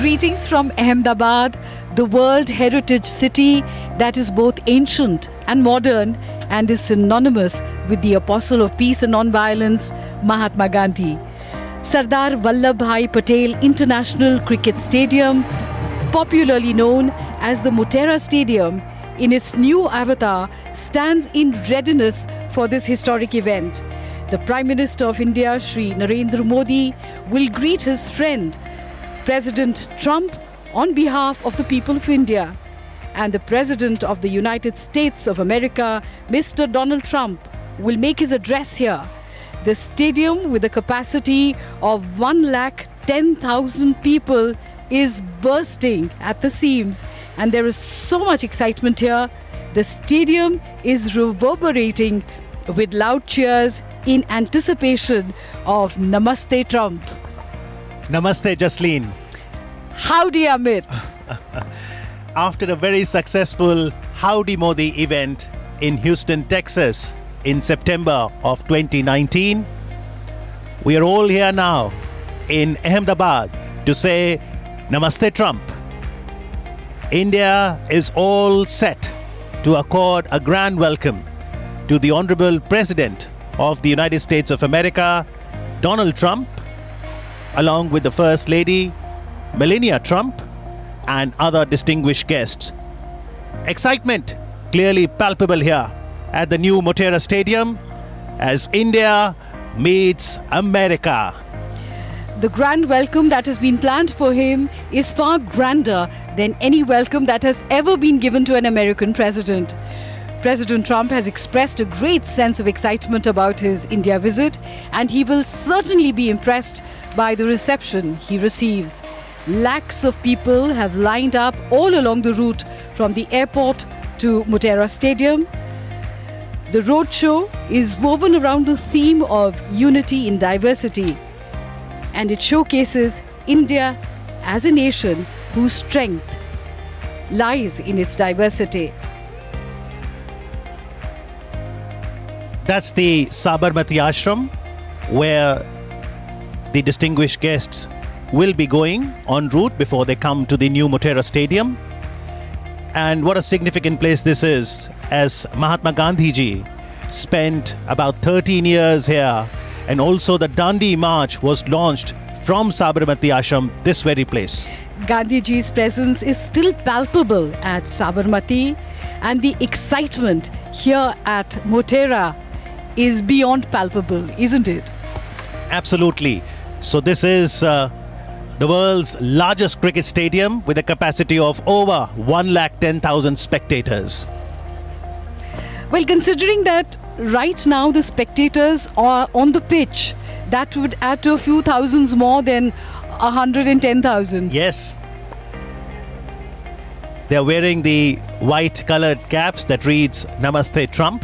Greetings from Ahmedabad, the World Heritage City that is both ancient and modern and is synonymous with the apostle of peace and non-violence, Mahatma Gandhi. Sardar Vallabhbhai Patel International Cricket Stadium, popularly known as the Motera Stadium, in its new avatar, stands in readiness for this historic event. The Prime Minister of India, Shri Narendra Modi, will greet his friend, President Trump, on behalf of the people of India. And the President of the United States of America, Mr. Donald Trump, will make his address here. The stadium, with a capacity of 110,000 people, is bursting at the seams, and there is so much excitement here. The stadium is reverberating with loud cheers in anticipation of Namaste Trump. Namaste, Jasleen. Howdy, Amit. After a very successful Howdy Modi event in Houston, Texas in September of 2019, we are all here now in Ahmedabad to say Namaste Trump. India is all set to accord a grand welcome to the Honorable President of the United States of America, Donald Trump, along with the First Lady, Melania Trump, and other distinguished guests. Excitement clearly palpable here at the new Motera Stadium as India meets America. The grand welcome that has been planned for him is far grander than any welcome that has ever been given to an American president. President Trump has expressed a great sense of excitement about his India visit, and he will certainly be impressed by the reception he receives. Lakhs of people have lined up all along the route from the airport to Motera Stadium. The roadshow is woven around the theme of unity in diversity, and it showcases India as a nation whose strength lies in its diversity. That's the Sabarmati Ashram, where the distinguished guests will be going en route before they come to the new Motera Stadium. And what a significant place this is, as Mahatma Gandhi ji spent about 13 years here, and also the Dandi March was launched from Sabarmati Ashram, this very place. Gandhi ji's presence is still palpable at Sabarmati, and the excitement here at Motera is beyond palpable, isn't it? Absolutely. So this is the world's largest cricket stadium with a capacity of over 110,000 spectators. Well, considering that right now the spectators are on the pitch, that would add to a few thousands more than 110,000. Yes. They are wearing the white colored caps that reads Namaste Trump.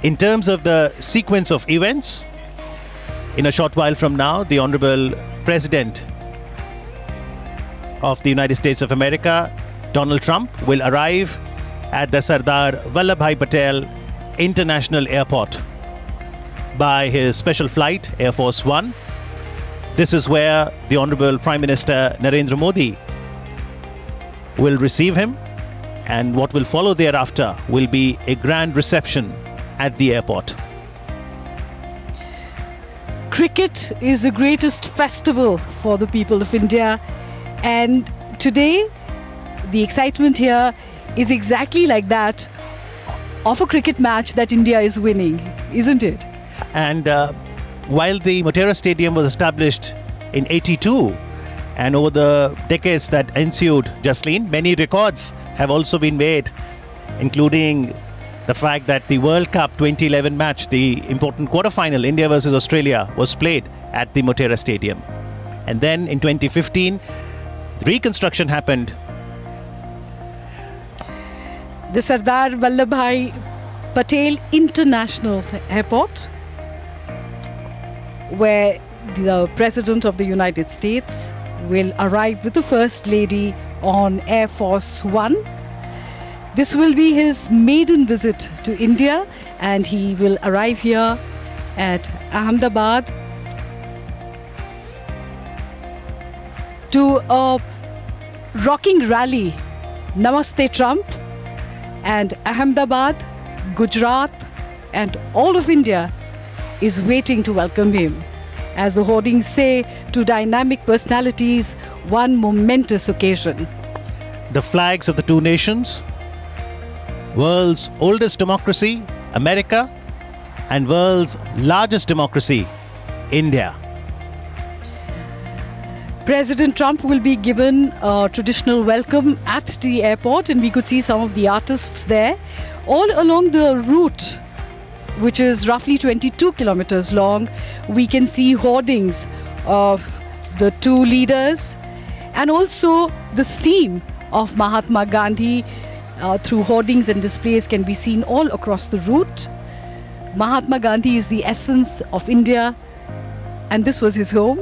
In terms of the sequence of events, in a short while from now, the Honorable President of the United States of America, Donald Trump, will arrive at the Sardar Vallabhbhai Patel International Airport by his special flight, Air Force One. This is where the Honorable Prime Minister Narendra Modi will receive him, and what will follow thereafter will be a grand reception at the airport. Cricket is the greatest festival for the people of India, and today the excitement here is exactly like that of a cricket match that India is winning, isn't it? And while the Motera Stadium was established in '82, and over the decades that ensued, Jasleen, many records have also been made, including the fact that the World Cup 2011 match, the important quarterfinal, India versus Australia, was played at the Motera Stadium. And then in 2015, reconstruction happened. The Sardar Vallabhbhai Patel International Airport, where the President of the United States will arrive with the First Lady on Air Force One. This will be his maiden visit to India, and he will arrive here at Ahmedabad to a rocking rally, Namaste Trump, and Ahmedabad, Gujarat, and all of India is waiting to welcome him. As the hoardings say, to dynamic personalities, one momentous occasion. The flags of the two nations, world's oldest democracy, America, and world's largest democracy, India. President Trump will be given a traditional welcome at the airport, and we could see some of the artists there. All along the route, which is roughly 22 kilometers long, we can see hoardings of the two leaders, and also the theme of Mahatma Gandhi through hoardings and displays can be seen all across the route. Mahatma Gandhi is the essence of India, and this was his home.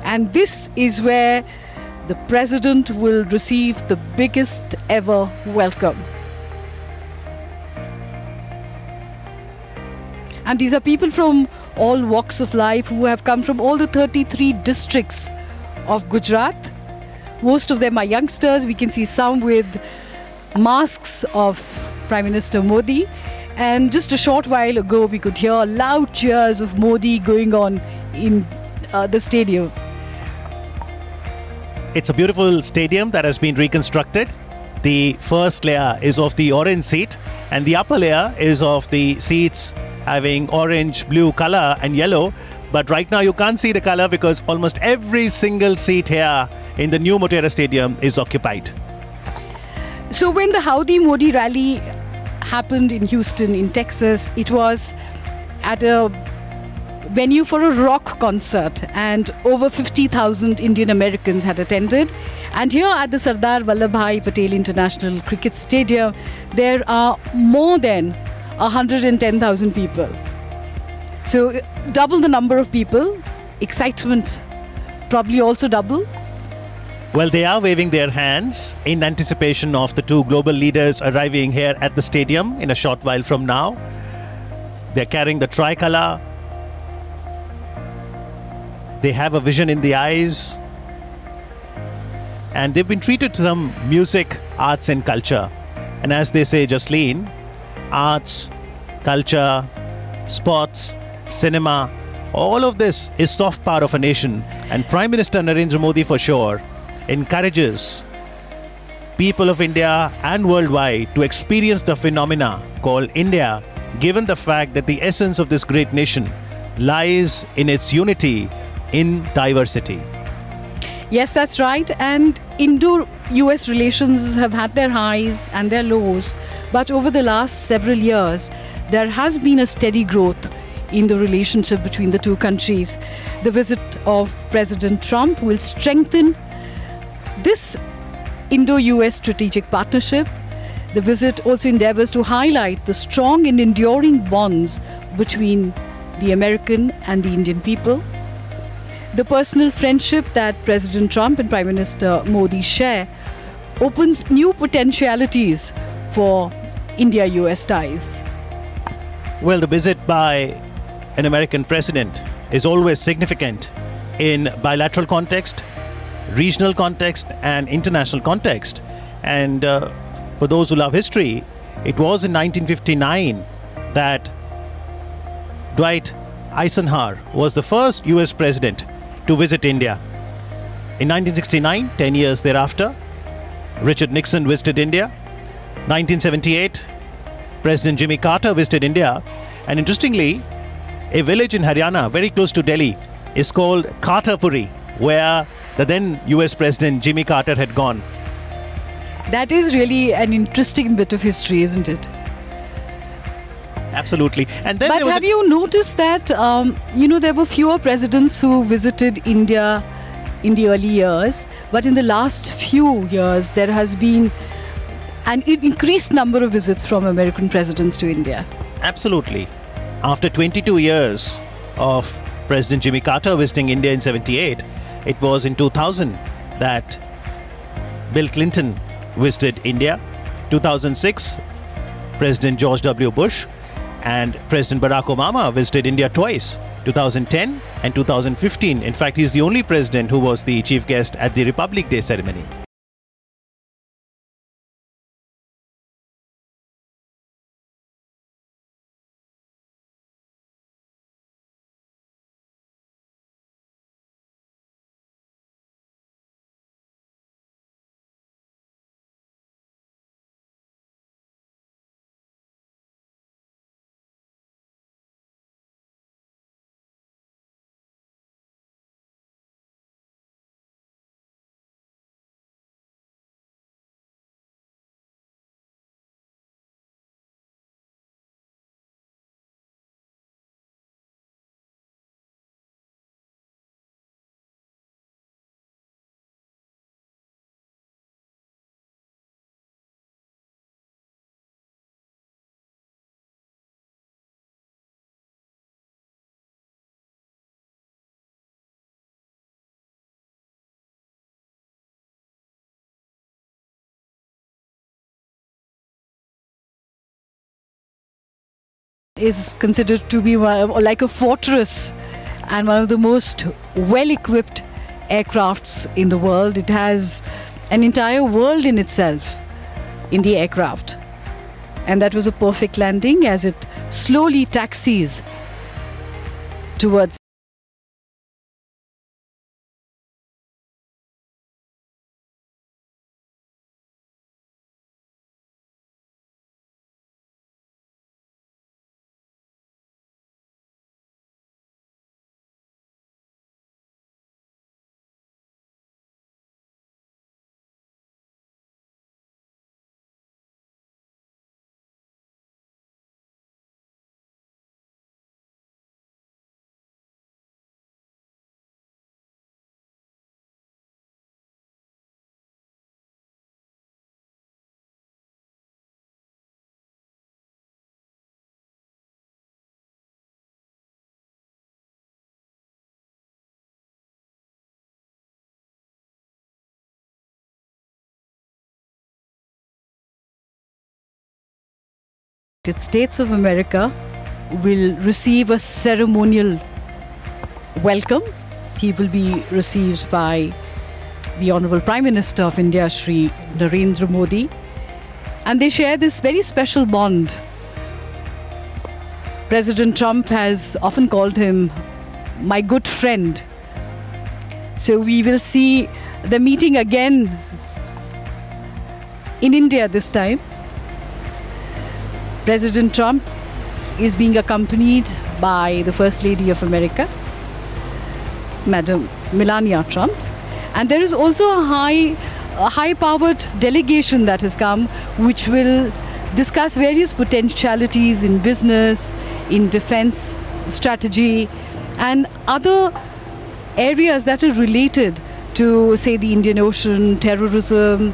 And this is where the president will receive the biggest ever welcome. And these are people from all walks of life who have come from all the 33 districts of Gujarat. Most of them are youngsters. We can see some with masks of Prime Minister Modi. And just a short while ago, we could hear loud cheers of Modi going on in the stadium. It's a beautiful stadium that has been reconstructed. The first layer is of the orange seat, and the upper layer is of the seats having orange, blue color and yellow. But right now you can't see the color because almost every single seat here in the new Motera Stadium is occupied. So when the Howdy Modi rally happened in Houston, in Texas, it was at a venue for a rock concert, and over 50,000 Indian Americans had attended. And here at the Sardar Vallabhbhai Patel International Cricket Stadium, there are more than 110,000 people. So double the number of people. Excitement probably also double. Well, they are waving their hands in anticipation of the two global leaders arriving here at the stadium in a short while from now. They're carrying the tricolor. They have a vision in the eyes. And they've been treated to some music, arts and culture. And as they say, Jasleen, arts, culture, sports, cinema, all of this is soft power of a nation. And Prime Minister Narendra Modi, for sure, encourages people of India and worldwide to experience the phenomena called India, given the fact that the essence of this great nation lies in its unity in diversity. Yes, that's right. And Indo-US relations have had their highs and their lows. But over the last several years, there has been a steady growth in the relationship between the two countries. The visit of President Trump will strengthen this Indo-US strategic partnership. The visit also endeavors to highlight the strong and enduring bonds between the American and the Indian people. The personal friendship that President Trump and Prime Minister Modi share opens new potentialities for India-US ties. Well, the visit by an American president is always significant in bilateral context, regional context and international context. And for those who love history, it was in 1959 that Dwight Eisenhower was the first US president to visit India. In 1969, 10 years thereafter, Richard Nixon visited India. 1978, President Jimmy Carter visited India. And interestingly, a village in Haryana, very close to Delhi, is called Carterpuri, where the then US President Jimmy Carter had gone. That is really an interesting bit of history, isn't it? Absolutely. And then but have you noticed that, there were fewer presidents who visited India in the early years, but in the last few years, there has been an increased number of visits from American presidents to India. Absolutely. After 22 years of President Jimmy Carter visiting India in 78, it was in 2000 that Bill Clinton visited India. 2006, President George W. Bush. And President Barack Obama visited India twice, 2010 and 2015. In fact, he's the only president who was the chief guest at the Republic Day ceremony. Is considered to be like a fortress and one of the most well-equipped aircrafts in the world. It has an entire world in itself in the aircraft. And that was a perfect landing as it slowly taxis towards United States of America will receive a ceremonial welcome. He will be received by the Honorable Prime Minister of India, Shri Narendra Modi, and they share this very special bond. President Trump has often called him my good friend. So we will see the meeting again in India this time. President Trump is being accompanied by the First Lady of America, Madam Melania Trump. And there is also a high-powered delegation that has come, which will discuss various potentialities in business, in defense strategy, and other areas that are related to, say, the Indian Ocean, terrorism,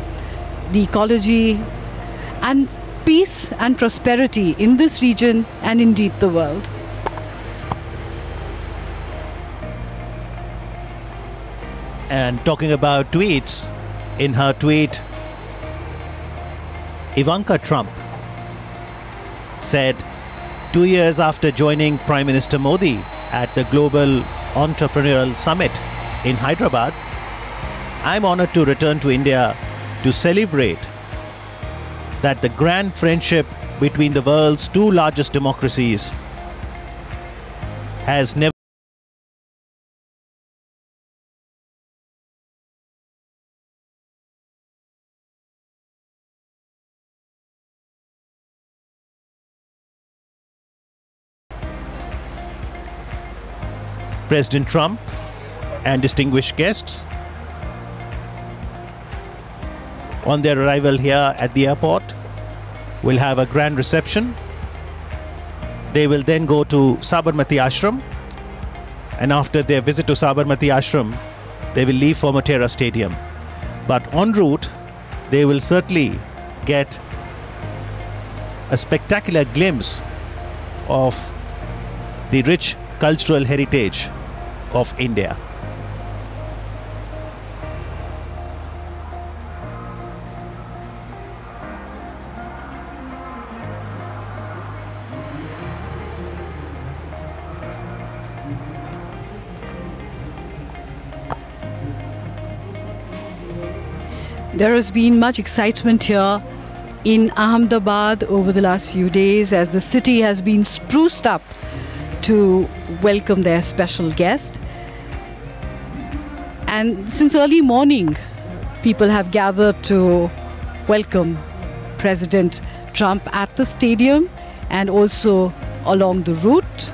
the ecology, and peace and prosperity in this region and indeed the world. And talking about tweets, in her tweet, Ivanka Trump said, 2 years after joining Prime Minister Modi at the Global Entrepreneurial Summit in Hyderabad, I'm honored to return to India to celebrate that the grand friendship between the world's two largest democracies has never President Trump and distinguished guests on their arrival here at the airport will have a grand reception. They will then go to Sabarmati Ashram, and after their visit to Sabarmati Ashram, they will leave for Motera Stadium. But en route, they will certainly get a spectacular glimpse of the rich cultural heritage of India. There has been much excitement here in Ahmedabad over the last few days as the city has been spruced up to welcome their special guest. And since early morning, people have gathered to welcome President Trump at the stadium and also along the route.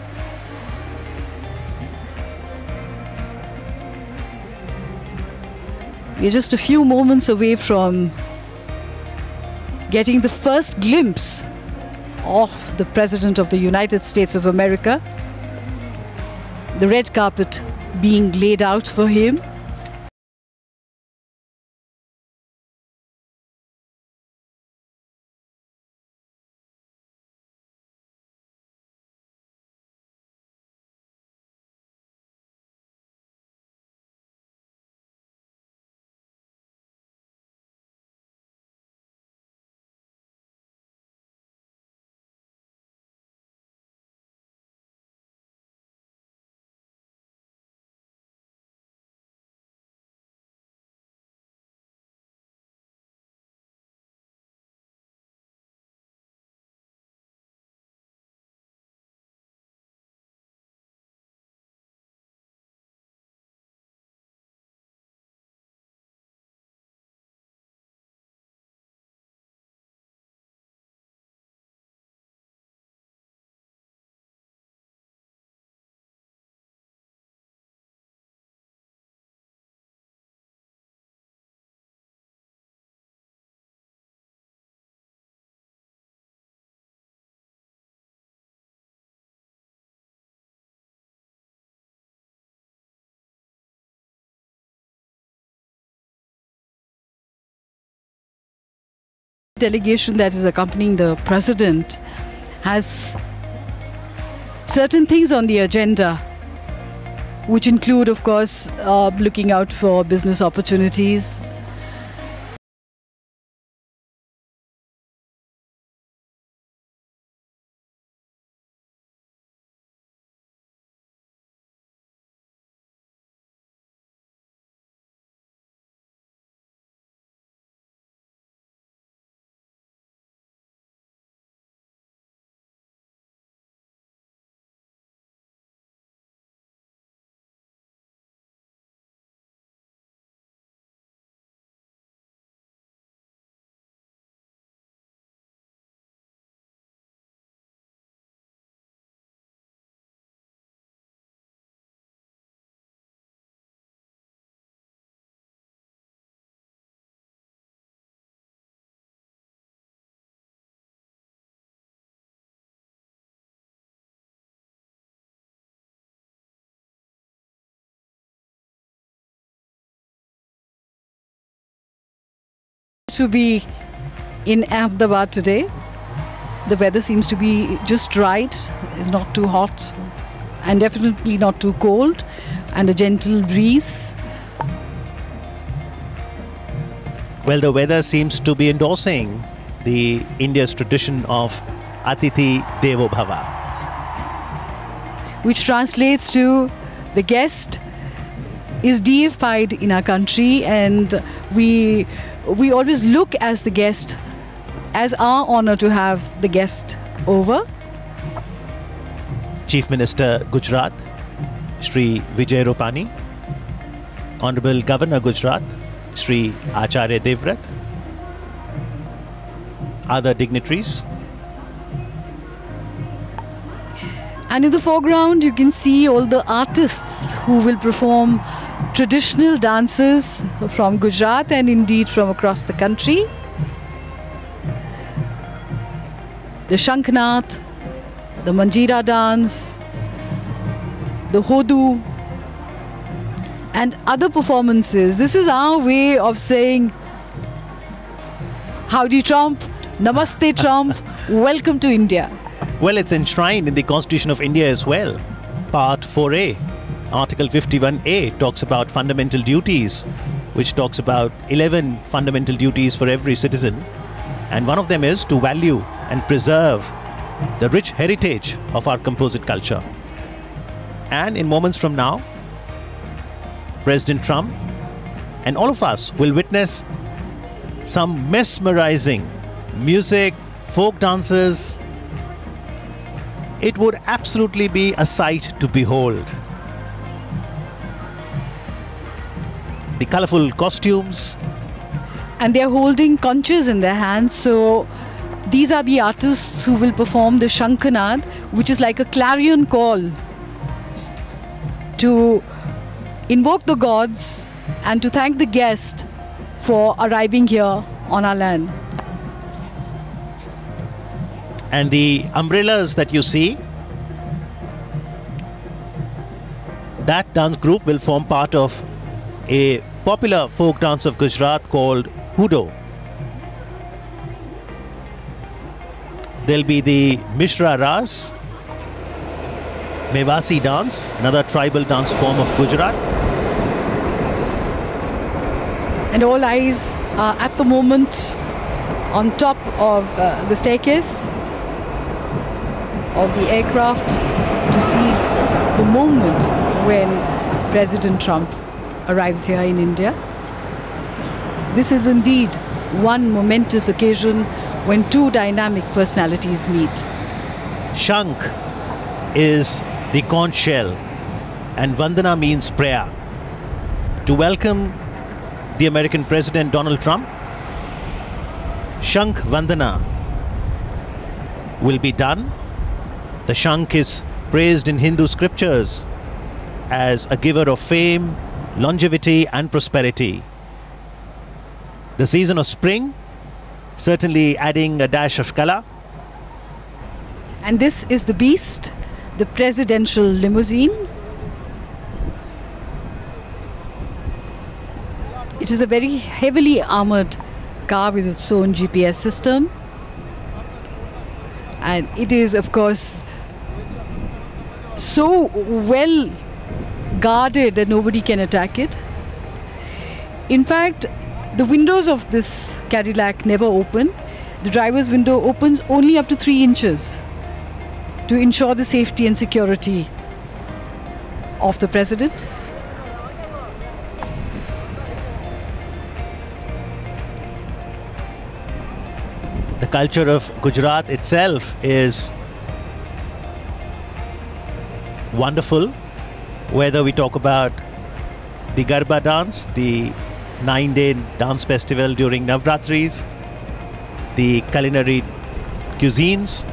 We're just a few moments away from getting the first glimpse of the President of the United States of America. The red carpet being laid out for him. Delegation that is accompanying the president has certain things on the agenda, which include, of course, looking out for business opportunities. To be in Ahmedabad today. The weather seems to be just right. It's not too hot and definitely not too cold, and a gentle breeze. Well, the weather seems to be endorsing the India's tradition of Atithi Devo Bhava, which translates to the guest is deified in our country, and we always look as the guest, as our honor to have the guest over. Chief Minister Gujarat, Shri Vijay Rupani, Honorable Governor Gujarat, Shri Acharya Devrat, other dignitaries. And in the foreground you can see all the artists who will perform traditional dances from Gujarat and indeed from across the country. The Shanknath, the Manjira dance, the Hodu, and other performances. This is our way of saying, Howdy Trump, Namaste Trump, welcome to India. Well, it's enshrined in the Constitution of India as well. Part 4A, Article 51A talks about fundamental duties, which talks about 11 fundamental duties for every citizen. And one of them is to value and preserve the rich heritage of our composite culture. And in moments from now, President Trump and all of us will witness some mesmerizing music, folk dances. It would absolutely be a sight to behold. The colorful costumes. And they're holding conches in their hands. So these are the artists who will perform the Shankhanad, which is like a clarion call to invoke the gods and to thank the guest for arriving here on our land. And the umbrellas that you see, that dance group will form part of a popular folk dance of Gujarat called Hudo. There'll be the Mishra Ras, Mevasi dance, another tribal dance form of Gujarat. And all eyes are at the moment on top of the staircase of the aircraft to see the moment when President Trump arrives here in India. This is indeed one momentous occasion when two dynamic personalities meet. Shankh is the conch shell and Vandana means prayer. To welcome the American President Donald Trump, Shankh Vandana will be done. The Shankh is praised in Hindu scriptures as a giver of fame, longevity and prosperity. The season of spring, certainly adding a dash of color. And this is the beast, the presidential limousine. It is a very heavily armored car with its own GPS system. And it is, of course, so well guarded that nobody can attack it. In fact, the windows of this Cadillac never open. The driver's window opens only up to 3 inches to ensure the safety and security of the president. The culture of Gujarat itself is wonderful, whether we talk about the Garba dance, the 9-day dance festival during Navratris, the culinary cuisines,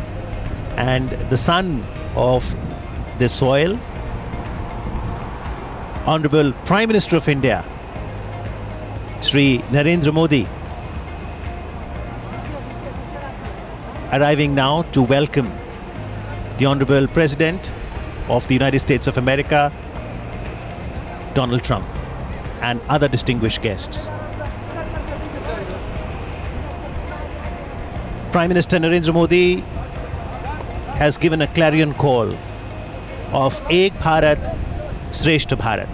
and the son of the soil, Honorable Prime Minister of India, Shri Narendra Modi, arriving now to welcome the Honorable President of the United States of America, Donald Trump, and other distinguished guests. Prime Minister Narendra Modi has given a clarion call of Ek Bharat, Shreshth Bharat.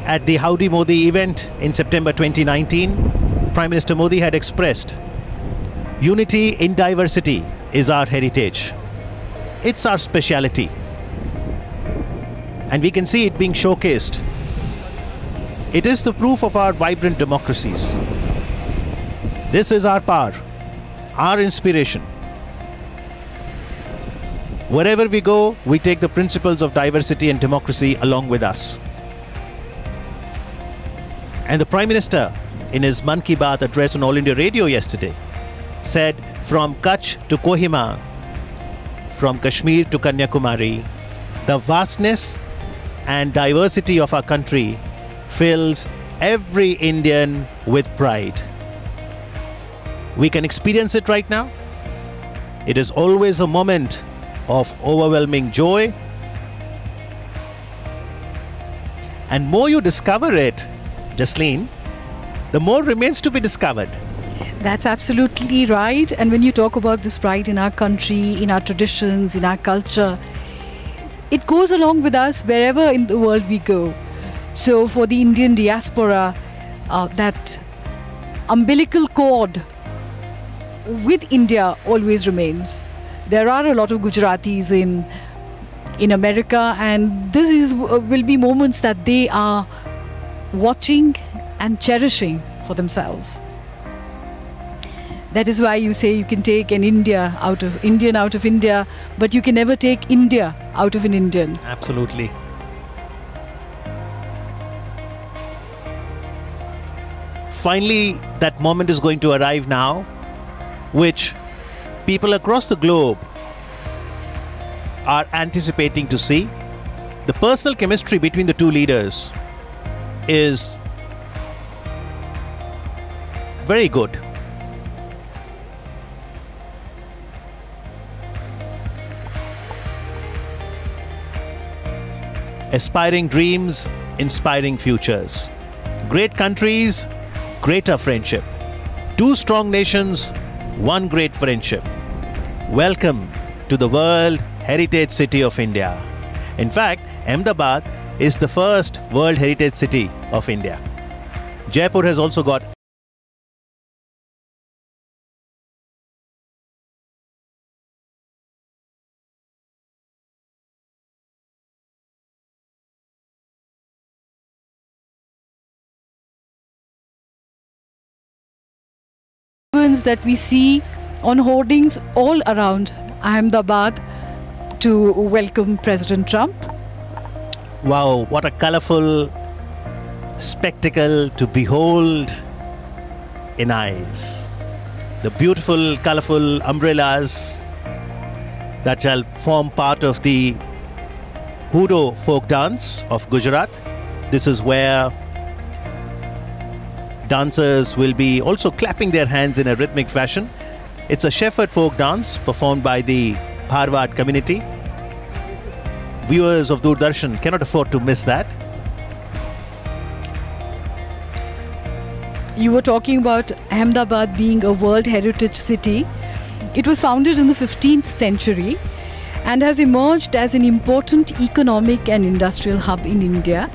At the Howdy Modi event in September 2019, Prime Minister Modi had expressed, "Unity in diversity is our heritage. It's our speciality." And we can see it being showcased. It is the proof of our vibrant democracies. This is our power, our inspiration. Wherever we go, we take the principles of diversity and democracy along with us. And the Prime Minister, in his Mann Ki Baat address on All India Radio yesterday, said, from Kutch to Kohima, from Kashmir to Kanyakumari, the vastness and diversity of our country fills every Indian with pride. We can experience it right now. It is always a moment of overwhelming joy. And more you discover it, Jasleen, the more remains to be discovered. That's absolutely right. And when you talk about this pride in our country, in our traditions, in our culture, it goes along with us wherever in the world we go. So for the Indian diaspora, that umbilical cord with India always remains. There are a lot of Gujaratis in America, and this will be moments that they are watching and cherishing for themselves. That is why you say you can take an Indian out of India, but you can never take India out of an Indian. Absolutely. Finally, that moment is going to arrive now, which people across the globe are anticipating to see. The personal chemistry between the two leaders is very good. Aspiring dreams, inspiring futures. Great countries, greater friendship. Two strong nations, one great friendship. Welcome to the World Heritage City of India. In fact, Ahmedabad is the first World Heritage City of India. Jaipur has also got that we see on hoardings all around Ahmedabad to welcome President Trump. wow, what a colorful spectacle to behold in eyes. The beautiful, colorful umbrellas that shall form part of the Howdy folk dance of Gujarat. This is where dancers will be also clapping their hands in a rhythmic fashion. It's a shepherd folk dance performed by the Bharwad community. Viewers of Doordarshan cannot afford to miss that. You were talking about Ahmedabad being a World Heritage City. It was founded in the 15th century and has emerged as an important economic and industrial hub in India.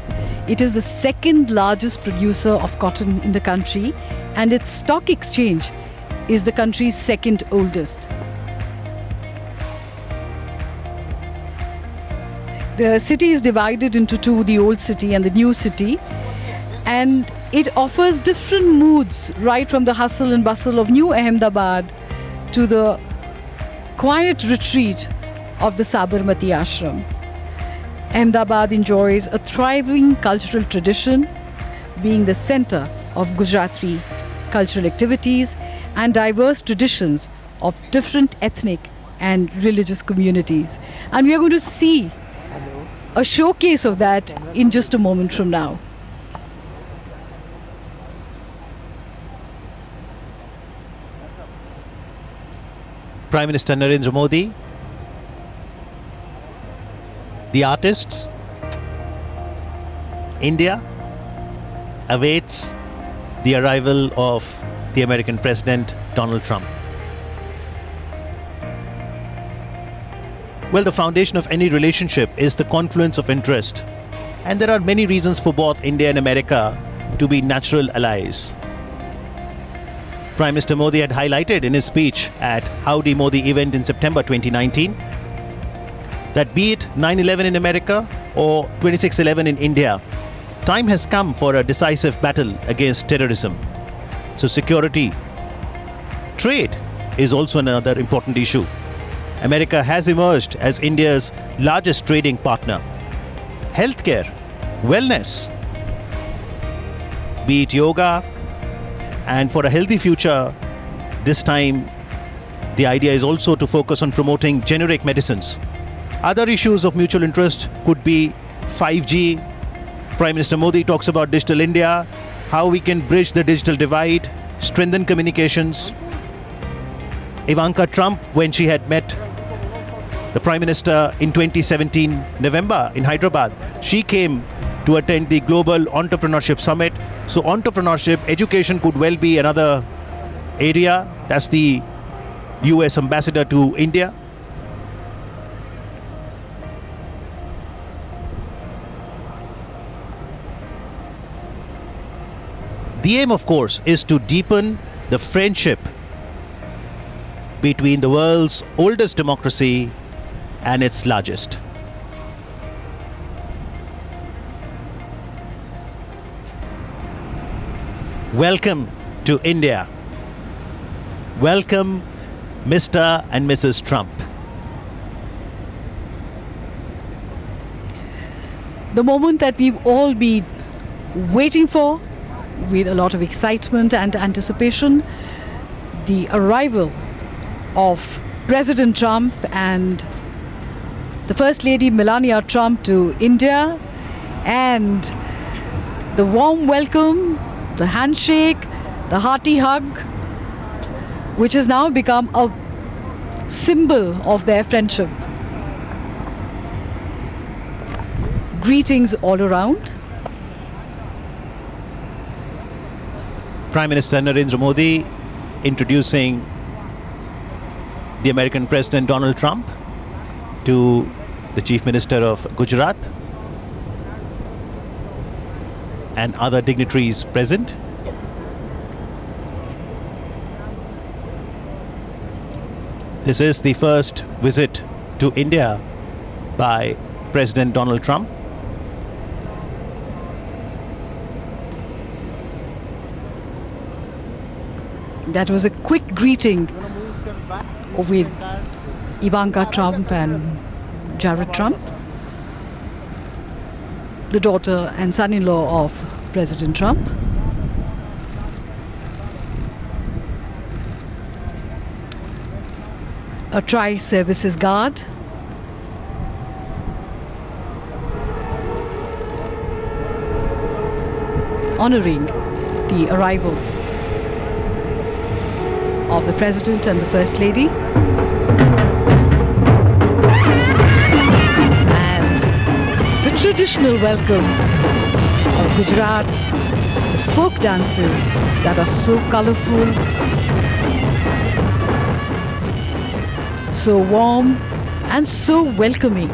It is the second largest producer of cotton in the country, and its stock exchange is the country's second oldest. The city is divided into two, the old city and the new city, and it offers different moods, right from the hustle and bustle of New Ahmedabad to the quiet retreat of the Sabarmati Ashram. Ahmedabad enjoys a thriving cultural tradition, being the center of Gujarati cultural activities and diverse traditions of different ethnic and religious communities. And we are going to see a showcase of that in just a moment from now. Prime Minister Narendra Modi, the artists, India awaits the arrival of the American President Donald Trump. Well, the foundation of any relationship is the confluence of interest, and there are many reasons for both India and America to be natural allies. Prime Minister Modi had highlighted in his speech at Howdy Modi event in September 2019 that be it 9/11 in America or 26/11 in India, time has come for a decisive battle against terrorism. So security, trade is also another important issue. America has emerged as India's largest trading partner. Healthcare, wellness, be it yoga, and for a healthy future, this time the idea is also to focus on promoting generic medicines. Other issues of mutual interest could be 5G. Prime Minister Modi talks about Digital India, how we can bridge the digital divide, strengthen communications. Ivanka Trump, when she had met the Prime Minister in 2017 November in Hyderabad, she came to attend the Global Entrepreneurship Summit. So entrepreneurship, education could well be another area. That's the US ambassador to India. The aim, of course, is to deepen the friendship between the world's oldest democracy and its largest. Welcome to India. Welcome, Mr. and Mrs. Trump. The moment that we've all been waiting for with a lot of excitement and anticipation, the arrival of President Trump and the First Lady Melania Trump to India, and the warm welcome, the handshake, the hearty hug, which has now become a symbol of their friendship. Greetings all around. Prime Minister Narendra Modi introducing the American President Donald Trump to the Chief Minister of Gujarat and other dignitaries present. This is the first visit to India by President Donald Trump. That was a quick greeting with Ivanka Trump and Jared Trump, the daughter and son-in-law of President Trump. A tri-services guard. Honoring the arrival of the President and the First Lady. And the traditional welcome of Gujarat, the folk dances that are so colorful, so warm and so welcoming.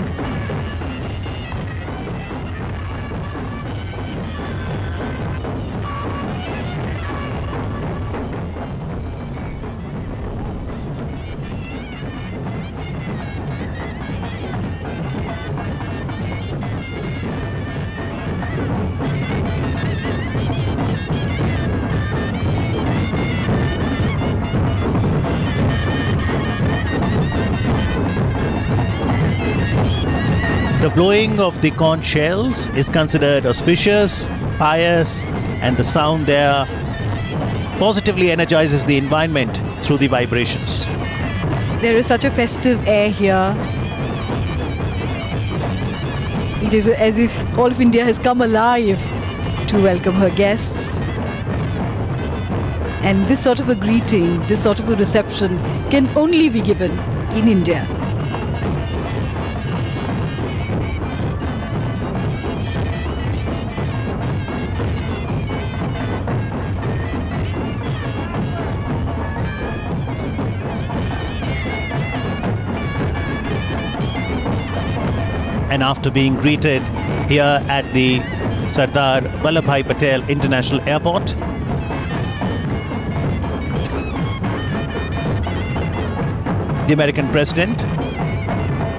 The blowing of the conch shells is considered auspicious, pious, and the sound there positively energizes the environment through the vibrations. There is such a festive air here. It is as if all of India has come alive to welcome her guests. And this sort of a greeting, this sort of a reception can only be given in India. And after being greeted here at the Sardar Vallabhbhai Patel International Airport, the American President,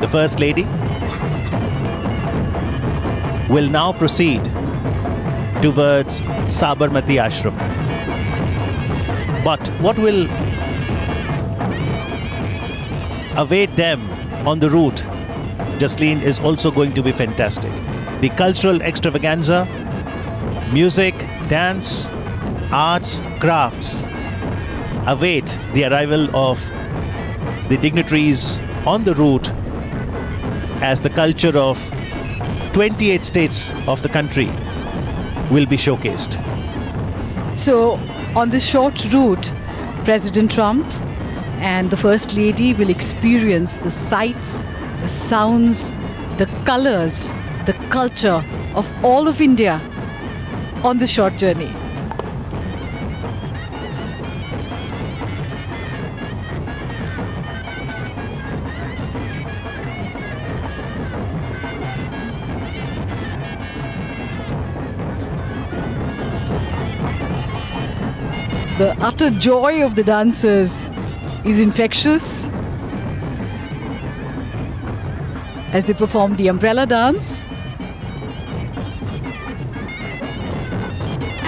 the First Lady, will now proceed towards Sabarmati Ashram. But what will await them on the route, Jasleen, is also going to be fantastic. The cultural extravaganza, music, dance, arts, crafts await the arrival of the dignitaries on the route as the culture of 28 states of the country will be showcased. So on this short route, President Trump and the First Lady will experience the sights, the sounds, the colors, the culture of all of India on this short journey. The utter joy of the dancers is infectious as they perform the umbrella dance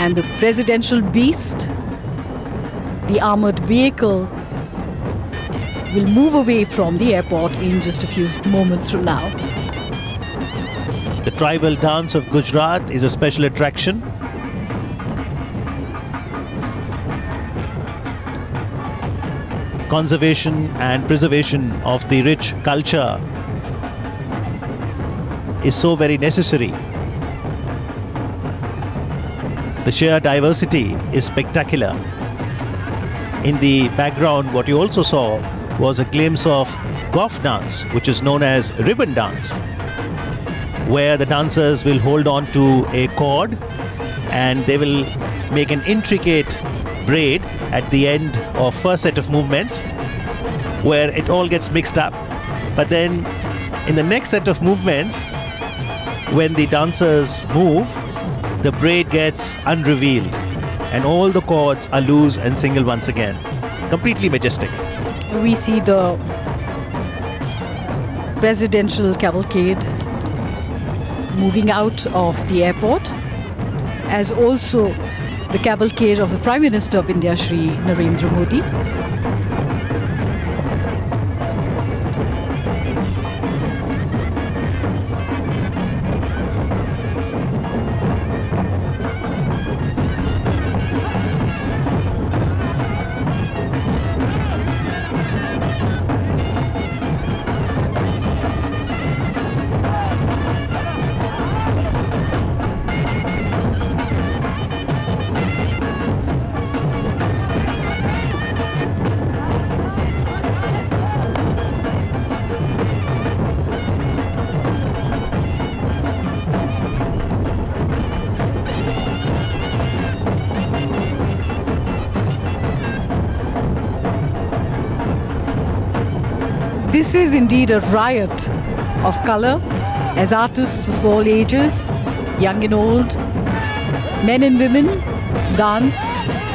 And the presidential beast, the armored vehicle, will move away from the airport in just a few moments from now. The tribal dance of Gujarat is a special attraction. Conservation and preservation of the rich culture is so very necessary. The sheer diversity is spectacular. In the background, what you also saw was a glimpse of golf dance, which is known as ribbon dance, where the dancers will hold on to a cord and they will make an intricate braid at the end of first set of movements, where it all gets mixed up. But then in the next set of movements, when the dancers move, the braid gets unrevealed and all the cords are loose and single once again. Completely majestic. We see the presidential cavalcade moving out of the airport, as also the cavalcade of the Prime Minister of India, Shri Narendra Modi. This is indeed a riot of color, as artists of all ages, young and old, men and women, dance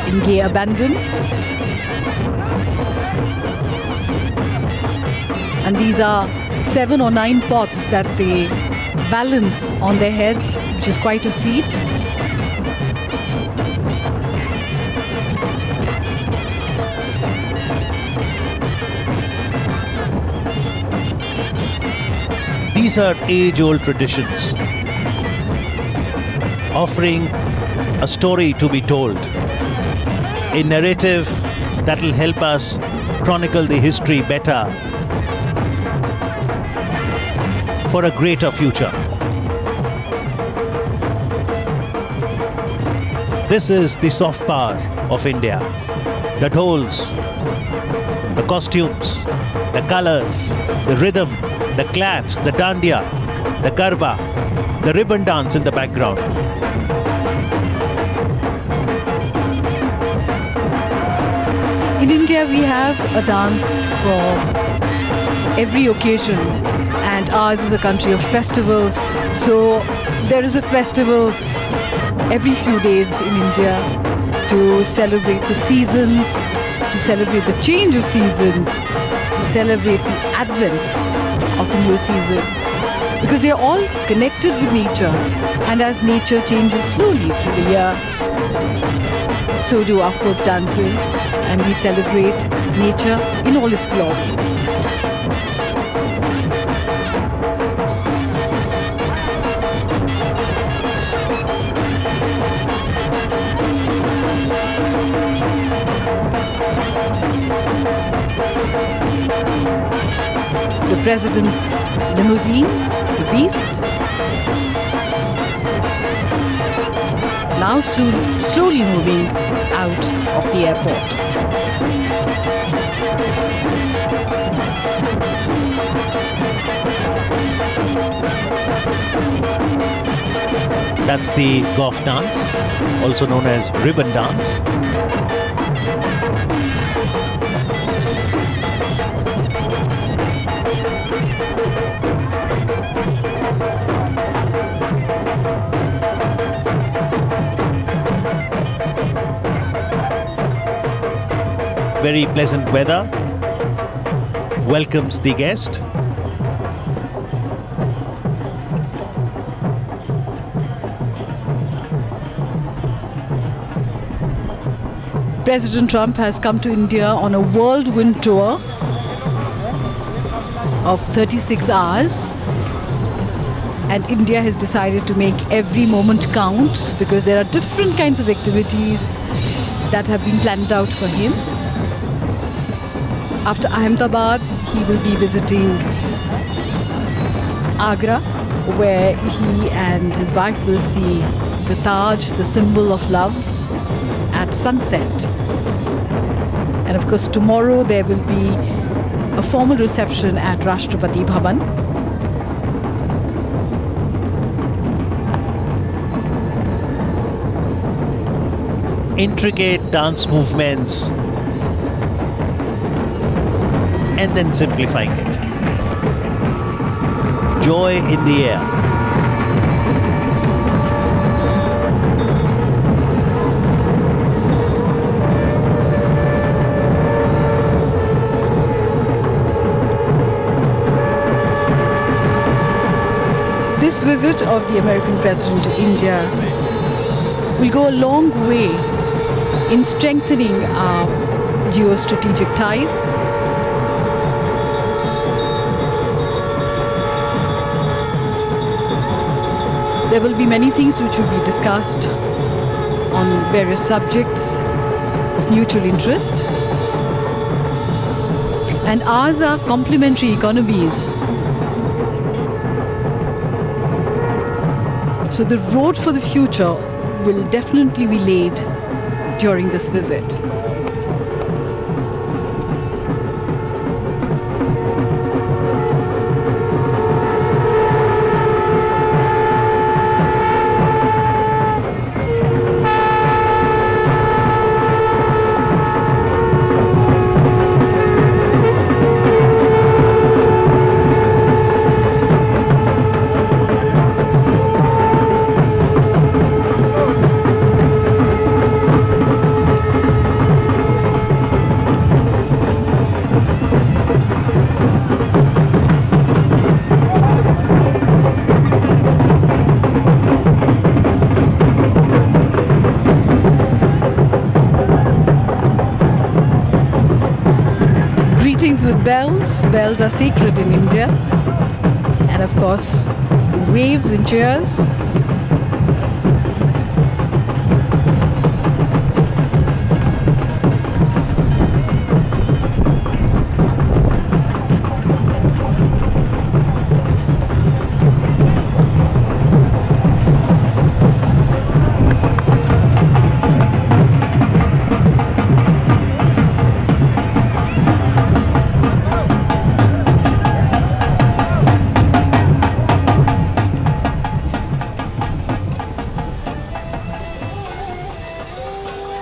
in gay abandon. And these are 7 or 9 pots that they balance on their heads, which is quite a feat. These are age-old traditions, offering a story to be told, a narrative that will help us chronicle the history better for a greater future. This is the soft power of India that holds the costumes, the colors, the rhythm, the clash, the dandiya, the garba, the ribbon dance in the background. In India, we have a dance for every occasion, and ours is a country of festivals. So there is a festival every few days in India to celebrate the seasons, to celebrate the change of seasons, to celebrate the advent of the new season, because they are all connected with nature, and as nature changes slowly through the year, so do our folk dances, and we celebrate nature in all its glory. The President's limousine, the Beast, now slowly moving out of the airport. That's the golf dance, also known as ribbon dance. Very pleasant weather welcomes the guest. President Trump has come to India on a whirlwind tour of 36 hours, and India has decided to make every moment count because there are different kinds of activities that have been planned out for him. After Ahmedabad, he will be visiting Agra, where he and his wife will see the Taj, the symbol of love, at sunset. And of course, tomorrow there will be a formal reception at Rashtrapati Bhavan. Intricate dance movements and then simplifying it. Joy in the air. This visit of the American President to India will go a long way in strengthening our geostrategic ties. There will be many things which will be discussed on various subjects of mutual interest. And ours are complementary economies. So the road for the future will definitely be laid during this visit. With bells. Bells are sacred in India. And of course, waves and cheers.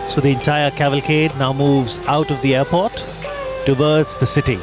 So the entire cavalcade now moves out of the airport towards the city.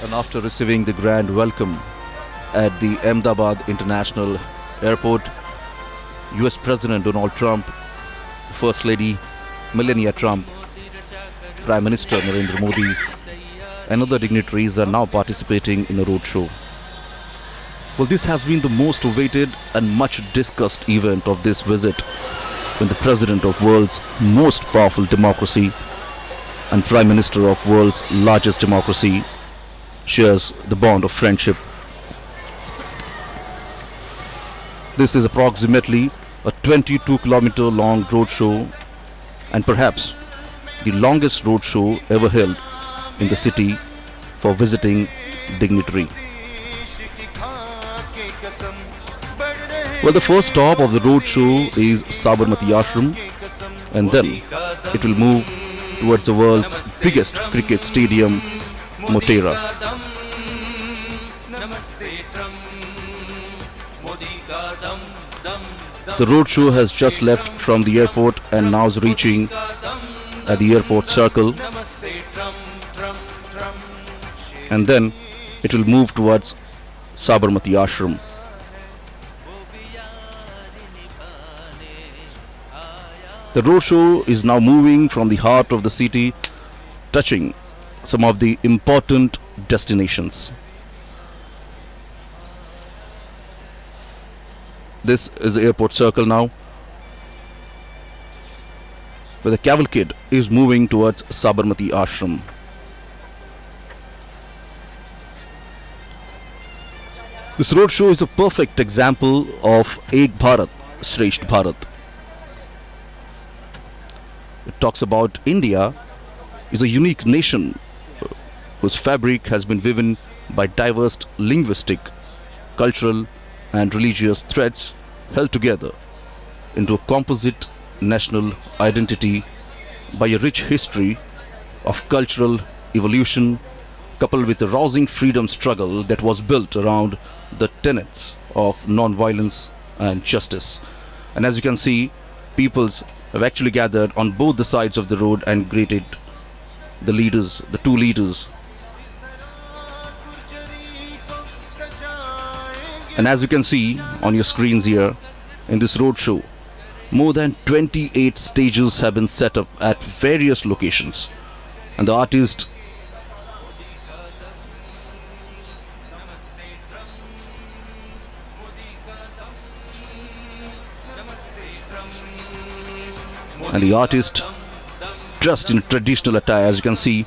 And after receiving the grand welcome at the Ahmedabad International Airport, US President Donald Trump, First Lady Melania Trump, Prime Minister Narendra Modi, and other dignitaries are now participating in a roadshow. Well, this has been the most awaited and much discussed event of this visit, when the President of world's most powerful democracy and Prime Minister of world's largest democracy shares the bond of friendship. This is approximately a 22-kilometer long roadshow, and perhaps the longest roadshow ever held in the city for visiting dignitary. Well, the first stop of the roadshow is Sabarmati Ashram, and then it will move towards the world's biggest cricket stadium, Motera. The roadshow has just left from the airport and now is reaching at the airport circle, and then it will move towards Sabarmati Ashram. The roadshow is now moving from the heart of the city, touching some of the important destinations. This is the airport circle now, where the cavalcade is moving towards Sabarmati Ashram. This roadshow is a perfect example of Ek Bharat, Shresth Bharat. It talks about India is a unique nation whose fabric has been woven by diverse linguistic, cultural and religious threads held together into a composite national identity by a rich history of cultural evolution, coupled with a rousing freedom struggle that was built around the tenets of non-violence and justice. And as you can see, peoples have actually gathered on both the sides of the road and greeted the leaders, the two leaders. And as you can see on your screens here, in this roadshow, more than 28 stages have been set up at various locations, and the artist dressed in traditional attire, as you can see,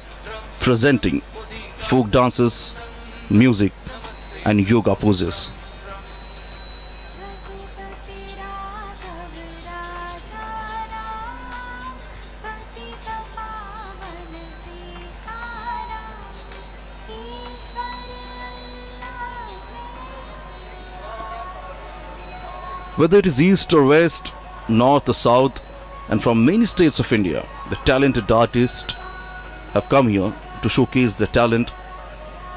presenting folk dances, music and yoga poses. Whether it is east or west, north or south, and from many states of India, the talented artists have come here to showcase their talent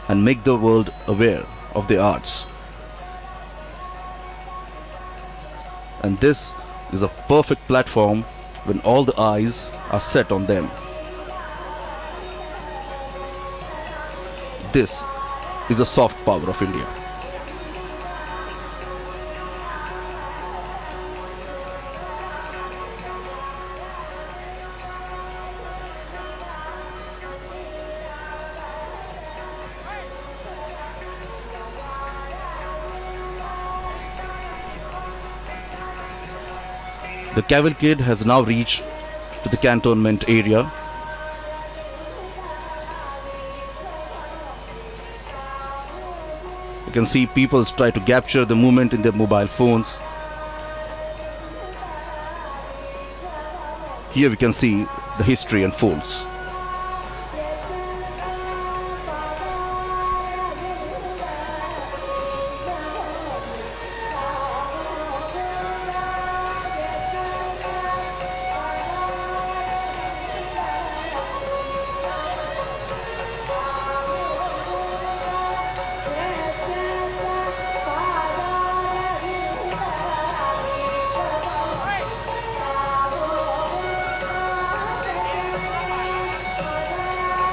and make the world aware of the arts. And this is a perfect platform when all the eyes are set on them. This is the soft power of India. The cavalcade has now reached to the cantonment area. You can see people try to capture the movement in their mobile phones. Here we can see the history unfolds.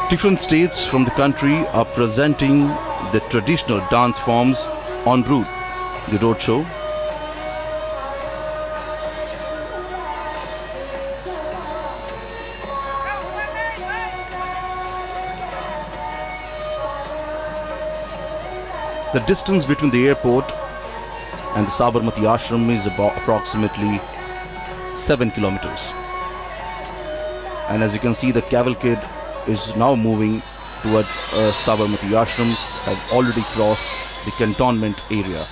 Different states from the country are presenting the traditional dance forms en route the roadshow. The distance between the airport and the Sabarmati Ashram is about approximately 7 kilometers. And as you can see, the cavalcade is now moving towards Sabarmati Ashram, have already crossed the cantonment area.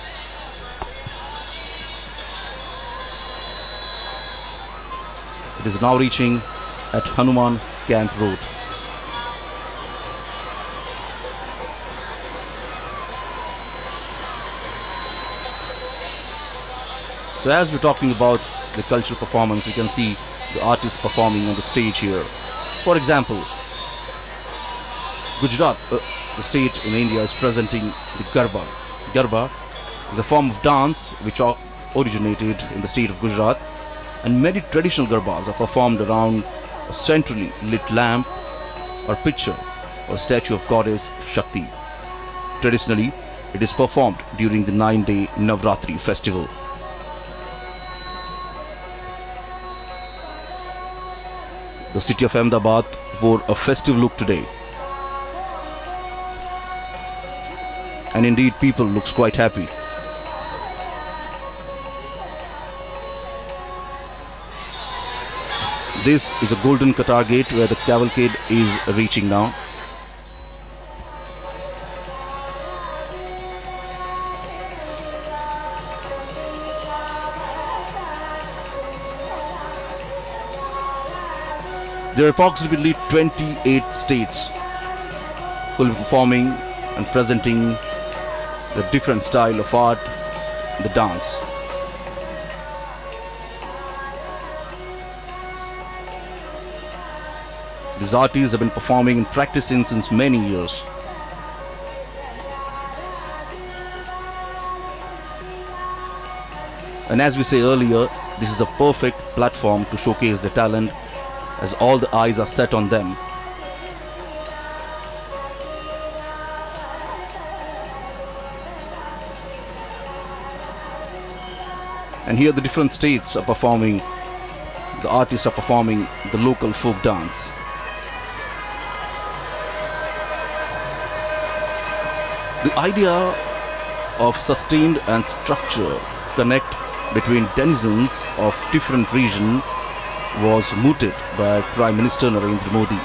It is now reaching at Hanuman Camp Road. So as we're talking about the cultural performance, you can see the artists performing on the stage here. For example, Gujarat, the state in India, is presenting the Garba. Garba is a form of dance which originated in the state of Gujarat, and many traditional Garbas are performed around a centrally lit lamp or picture or statue of goddess Shakti. Traditionally, it is performed during the 9-day Navratri festival. The city of Ahmedabad wore a festive look today. And indeed, people looks quite happy. This is a golden Qatar gate where the cavalcade is reaching now. There are approximately 28 states who will be performing and presenting the different style of art, the dance. These artists have been performing and practicing since many years. And as we say earlier, this is a perfect platform to showcase their talent, as all the eyes are set on them. And here the different states are performing, the artists are performing the local folk dance. The idea of sustained and structured connect between denizens of different regions was mooted by Prime Minister Narendra Modi.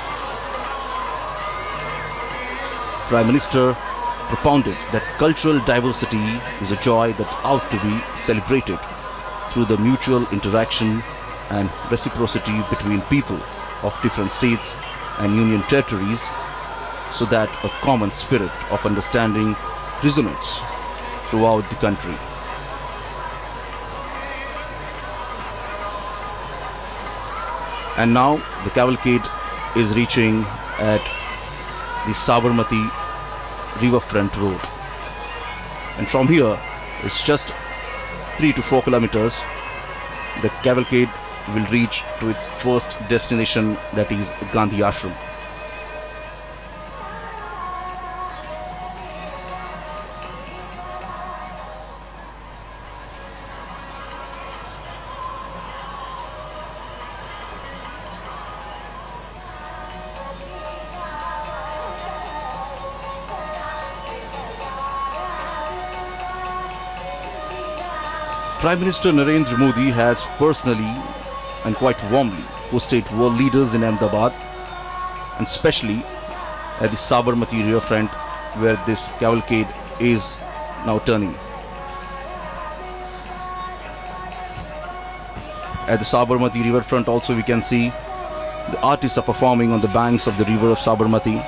Prime Minister propounded that cultural diversity is a joy that ought to be celebrated through the mutual interaction and reciprocity between people of different states and union territories, so that a common spirit of understanding resonates throughout the country. And now the cavalcade is reaching at the Sabarmati riverfront road, and from here it's just 3 to 4 kilometers. The cavalcade will reach to its first destination, that is Gandhi Ashram. Prime Minister Narendra Modi has personally and quite warmly hosted world leaders in Ahmedabad, and especially at the Sabarmati riverfront where this cavalcade is now turning. At the Sabarmati riverfront also we can see the artists are performing on the banks of the river of Sabarmati.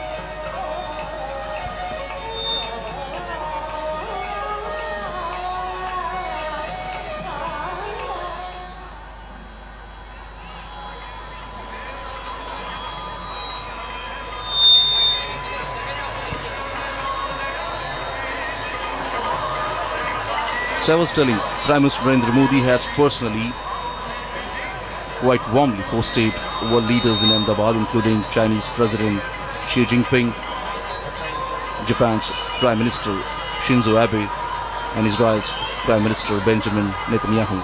So I was telling, Prime Minister Narendra Modi has personally quite warmly hosted world leaders in Ahmedabad, including Chinese President Xi Jinping, Japan's Prime Minister Shinzo Abe, and Israel's Prime Minister Benjamin Netanyahu.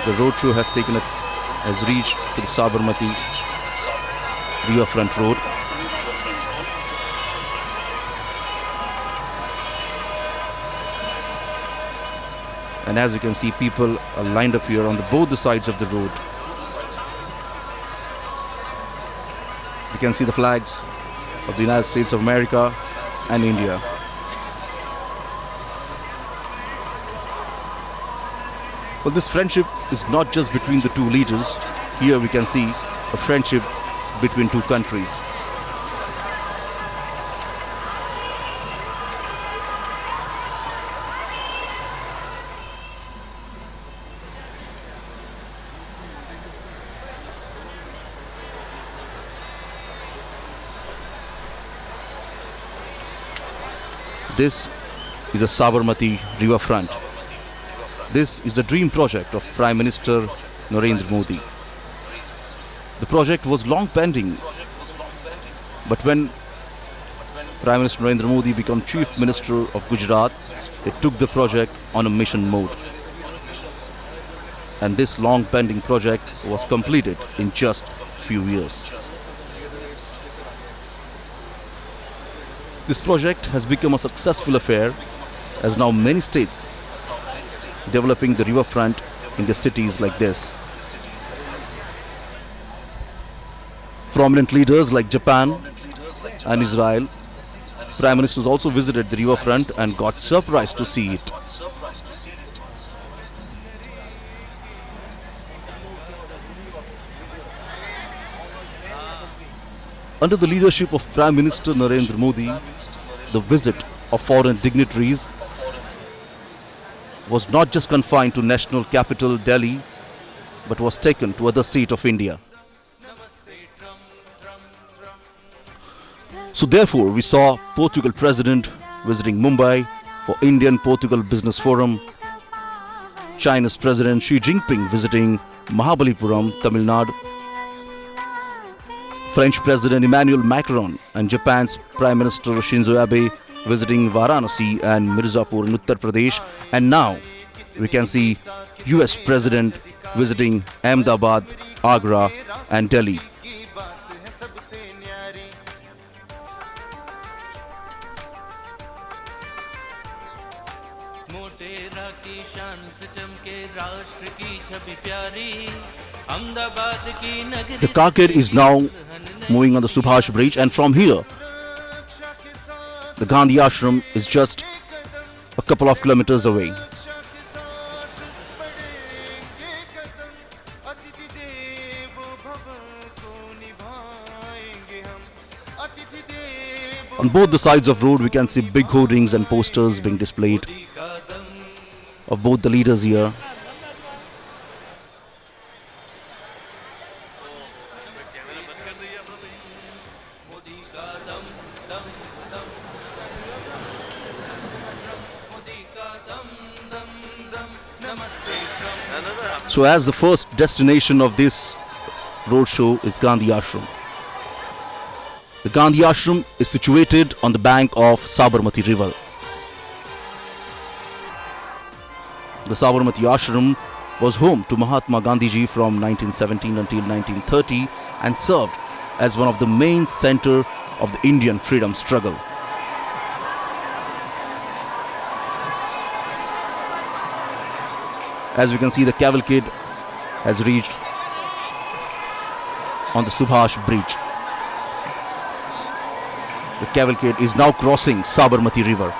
The roadshow has reached to the Sabarmati riverfront road. And as you can see, people are lined up here on both the sides of the road. You can see the flags of the United States of America and India. Well, this friendship is not just between the two leaders. Here we can see a friendship between two countries. This is the Sabarmati riverfront. This is the dream project of Prime Minister Narendra Modi. The project was long pending, but when Prime Minister Narendra Modi became Chief Minister of Gujarat, it took the project on a mission mode. And this long pending project was completed in just a few years. This project has become a successful affair, as now many states developing the riverfront in their cities like this. Prominent leaders like Japan and Israel, Prime Ministers also visited the riverfront and got surprised to see it. Under the leadership of Prime Minister Narendra Modi, the visit of foreign dignitaries was not just confined to national capital Delhi, but was taken to other states of India. So therefore, we saw Portugal President visiting Mumbai for Indian-Portugal Business Forum, China's President Xi Jinping visiting Mahabalipuram, Tamil Nadu, French President Emmanuel Macron and Japan's Prime Minister Shinzo Abe visiting Varanasi and Mirzapur in Uttar Pradesh, and now we can see US President visiting Ahmedabad, Agra and Delhi. The carcade is now moving on the Subhash Bridge, and from here the Gandhi Ashram is just a couple of kilometers away. On both the sides of the road we can see big hoardings and posters being displayed of both the leaders here. So as the first destination of this roadshow is Gandhi Ashram. The Gandhi Ashram is situated on the bank of Sabarmati river. The Sabarmati Ashram was home to Mahatma Gandhiji from 1917 until 1930 and served as one of the main centers of the Indian freedom struggle. As we can see, the cavalcade has reached on the Subhash Bridge. The cavalcade is now crossing Sabarmati river.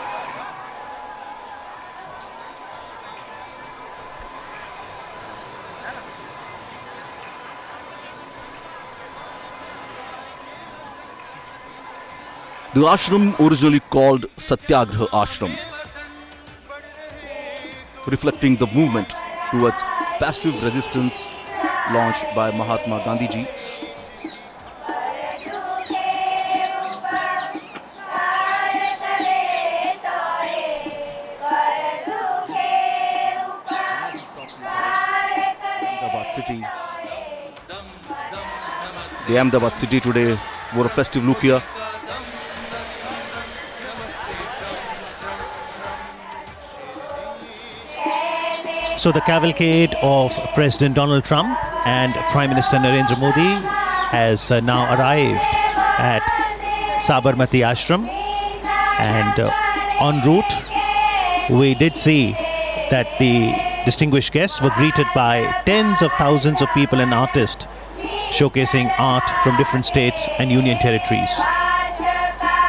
The ashram, originally called Satyagraha Ashram, reflecting the movement towards passive resistance launched by Mahatma Gandhiji. The Ahmedabad city today wore a festive look here. So the cavalcade of President Donald Trump and Prime Minister Narendra Modi has now arrived at Sabarmati Ashram, and en route we did see that the distinguished guests were greeted by tens of thousands of people and artists showcasing art from different states and union territories.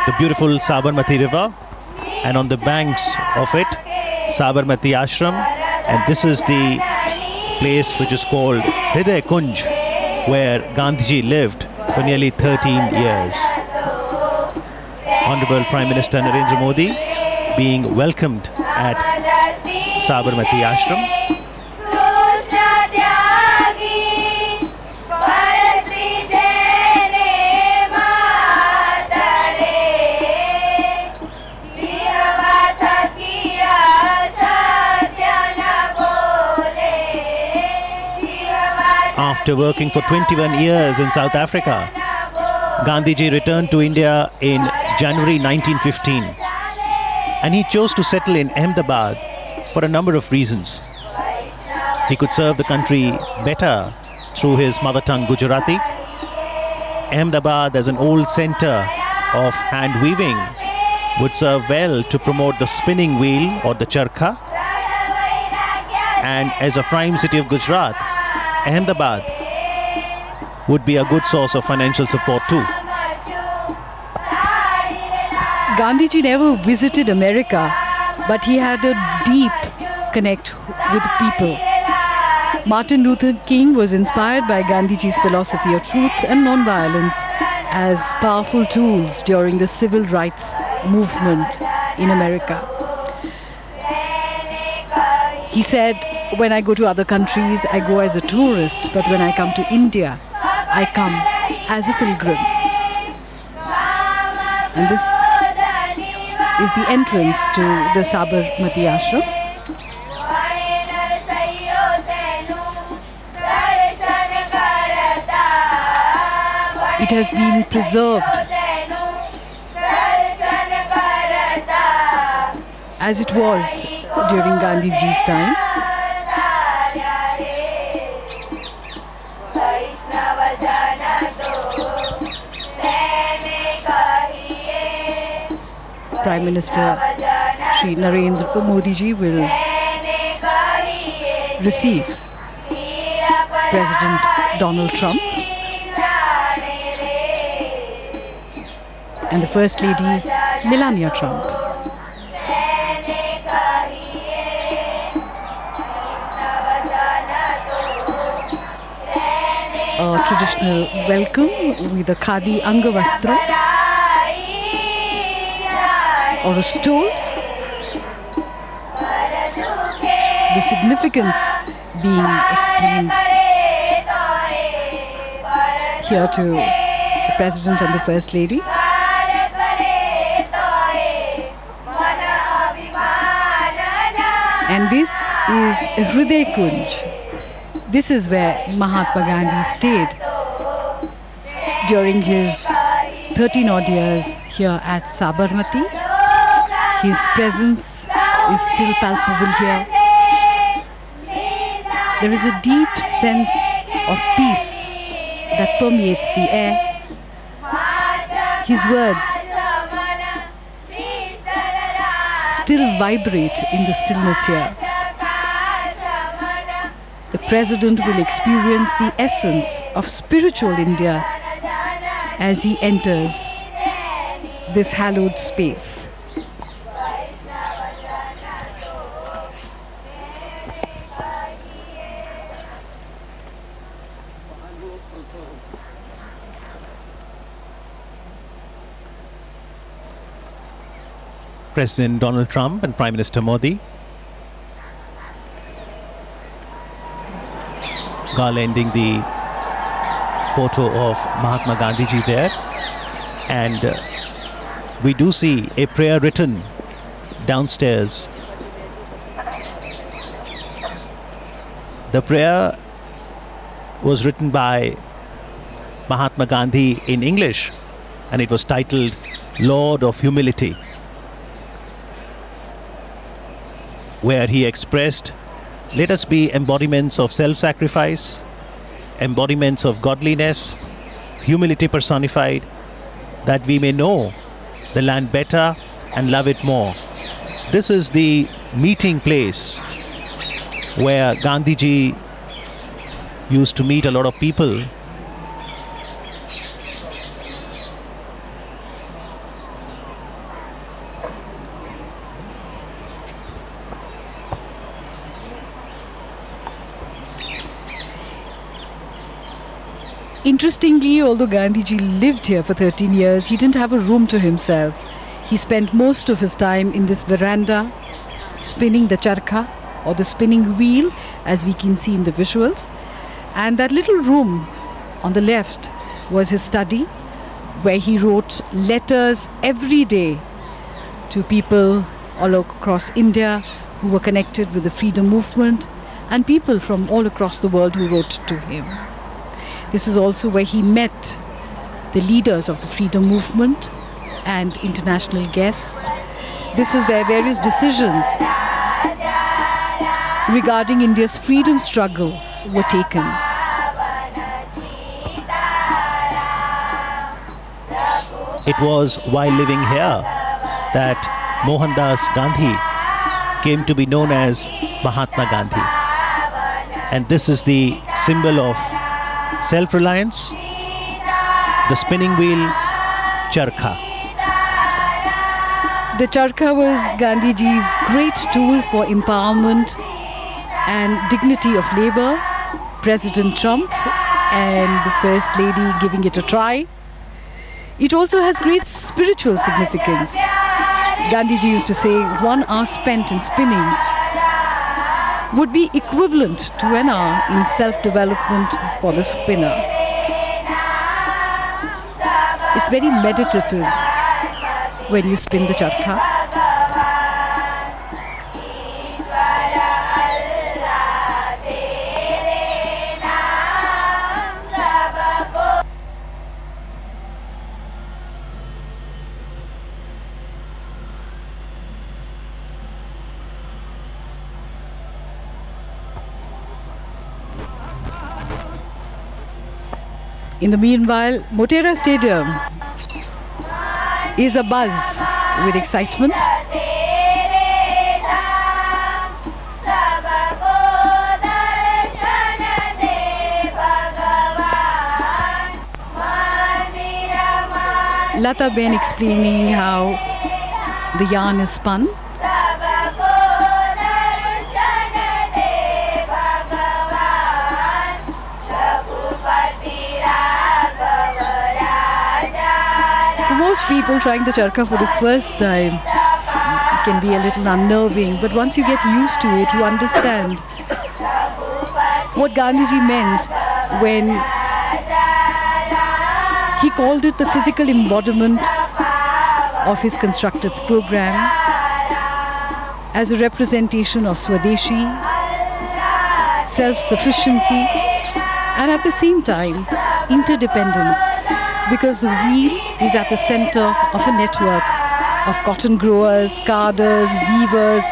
The beautiful Sabarmati river, and on the banks of it, Sabarmati Ashram, and this is the place which is called Hriday Kunj, where Gandhiji lived for nearly 13 years. Honorable Prime Minister Narendra Modi being welcomed at Sabarmati Ashram. After working for 21 years in South Africa, Gandhiji returned to India in January 1915, and he chose to settle in Ahmedabad for a number of reasons. He could serve the country better through his mother tongue Gujarati. Ahmedabad, as an old center of hand weaving, would serve well to promote the spinning wheel or the charkha. And as a prime city of Gujarat, Ahmedabad would be a good source of financial support too. Gandhiji never visited America, but he had a deep connect with people. Martin Luther King was inspired by Gandhiji's philosophy of truth and non-violence as powerful tools during the civil rights movement in America. He said, when I go to other countries, I go as a tourist, but when I come to India, I come as a pilgrim. And this is the entrance to the Sabarmati Ashram. It has been preserved as it was during Gandhiji's time. Prime Minister Shri Narendra Modi ji will receive President Donald Trump and the First Lady Melania Trump. A traditional welcome with a khadi angavastra or a stole. The significance being explained here to the President and the First Lady. And this is Hriday Kunj. This is where Mahatma Gandhi stayed during his 13 odd years here at Sabarmati. His presence is still palpable here. There is a deep sense of peace that permeates the air. His words still vibrate in the stillness here. The President will experience the essence of spiritual India as he enters this hallowed space. President Donald Trump and Prime Minister Modi garlanding the photo of Mahatma Gandhiji there, and we do see a prayer written downstairs. The prayer was written by Mahatma Gandhi in English, and it was titled Lord of Humility, where he expressed let us be embodiments of self-sacrifice, embodiments of godliness, humility personified, that we may know the land better and love it more. This is the meeting place where Gandhiji used to meet a lot of people. Interestingly, although Gandhiji lived here for 13 years, he didn't have a room to himself. He spent most of his time in this veranda, spinning the charkha, or the spinning wheel, as we can see in the visuals. And that little room on the left was his study, where he wrote letters every day to people all across India who were connected with the freedom movement, and people from all across the world who wrote to him. This is also where he met the leaders of the freedom movement and international guests. This is where various decisions regarding India's freedom struggle were taken. It was while living here that Mohandas Gandhi came to be known as Mahatma Gandhi. And this is the symbol of self-reliance, the spinning wheel, charkha. The charkha was Gandhiji's great tool for empowerment and dignity of labor. President Trump and the First Lady giving it a try. It also has great spiritual significance. Gandhiji used to say 1 hour spent in spinning would be equivalent to an hour in self-development for the spinner. It's very meditative when you spin the charkha. In the meanwhile, Motera Stadium is abuzz with excitement. Lata Ben explaining how the yarn is spun. Most people trying the charkha for the first time can be a little unnerving, but once you get used to it, you understand what Gandhiji meant when he called it the physical embodiment of his constructive program as a representation of Swadeshi, self-sufficiency, and at the same time, interdependence. Because the wheel is at the center of a network of cotton growers, carders, weavers,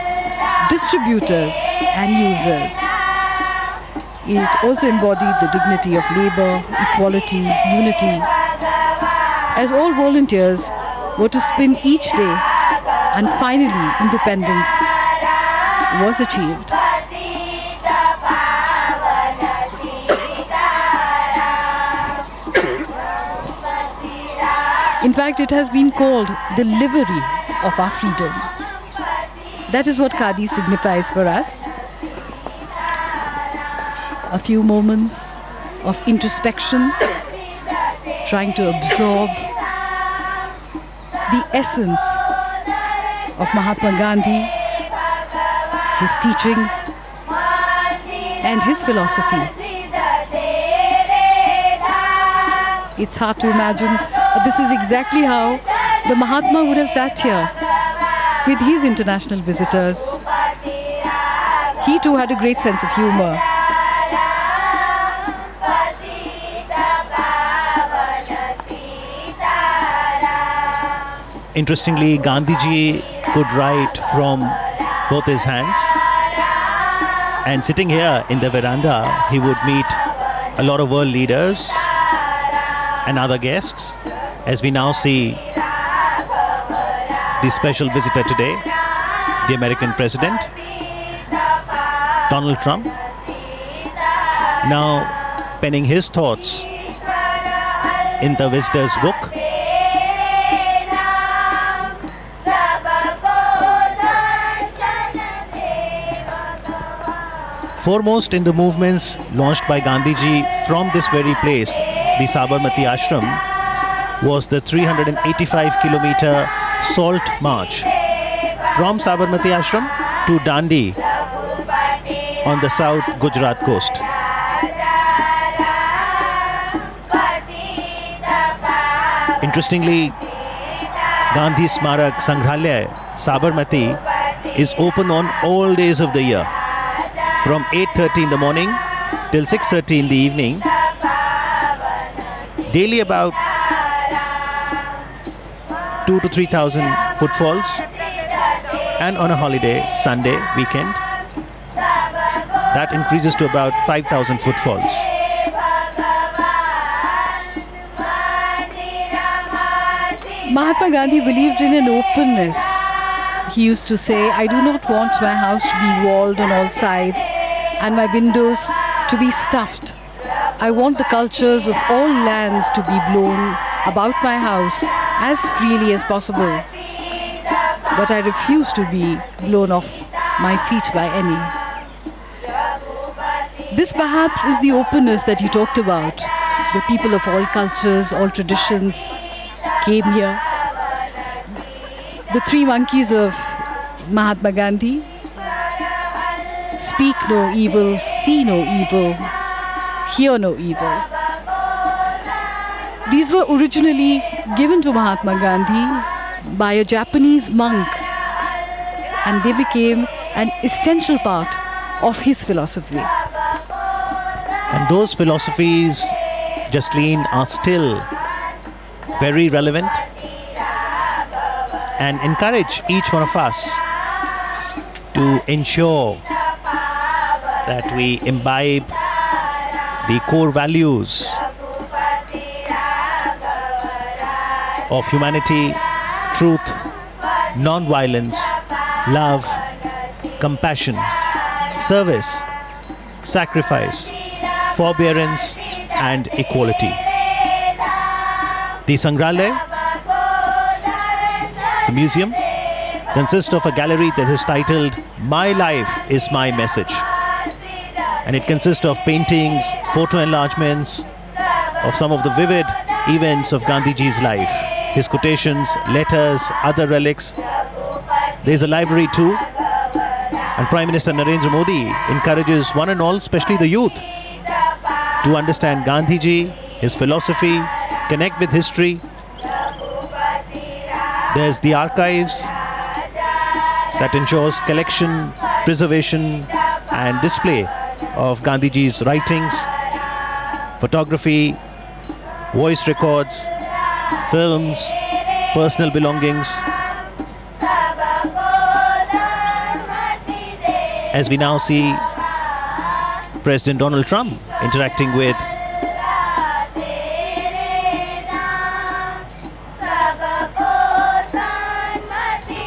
distributors and users. It also embodied the dignity of labor, equality, unity, as all volunteers were to spin each day, and finally independence was achieved. In fact, it has been called the livery of our freedom. That is what Khadi signifies for us. A few moments of introspection, trying to absorb the essence of Mahatma Gandhi, his teachings, and his philosophy. It's hard to imagine. This is exactly how the Mahatma would have sat here with his international visitors. He too had a great sense of humor. Interestingly, Gandhiji could write from both his hands, And sitting here in the veranda, he would meet a lot of world leaders and other guests, as we now see the special visitor today, the American President, Donald Trump, now penning his thoughts in the visitor's book. Foremost in the movements launched by Gandhiji from this very place, the Sabarmati Ashram, was the 385-kilometer salt march from Sabarmati Ashram to Dandi on the south Gujarat coast. Interestingly, Gandhi Smarak Sangrahalaya, Sabarmati, is open on all days of the year, from 8:30 in the morning till 6:30 in the evening. Daily about 2,000 to 3,000 footfalls, and on a holiday, Sunday, weekend, that increases to about 5,000 footfalls. Mahatma Gandhi believed in an openness. He used to say, I do not want my house to be walled on all sides and my windows to be stuffed. I want the cultures of all lands to be blown about my house as freely as possible. But I refuse to be blown off my feet by any. This perhaps is the openness that he talked about. The people of all cultures, all traditions came here. The three monkeys of Mahatma Gandhi: speak no evil, see no evil, hear no evil. These were originally given to Mahatma Gandhi by a Japanese monk, and they became an essential part of his philosophy. And those philosophies, Jasleen, are still very relevant and encourage each one of us to ensure that we imbibe the core values of humanity, truth, non-violence, love, compassion, service, sacrifice, forbearance, and equality. The Sangrahalaya, the museum, consists of a gallery that is titled My Life is My Message. And it consists of paintings, photo enlargements of some of the vivid events of Gandhiji's life, his quotations, letters, other relics. There is a library too. And Prime Minister Narendra Modi encourages one and all, especially the youth, to understand Gandhiji, his philosophy, connect with history. There's the archives that ensures collection, preservation, and display of Gandhiji's writings, photography, voice records, films, personal belongings. As we now see President Donald Trump interacting with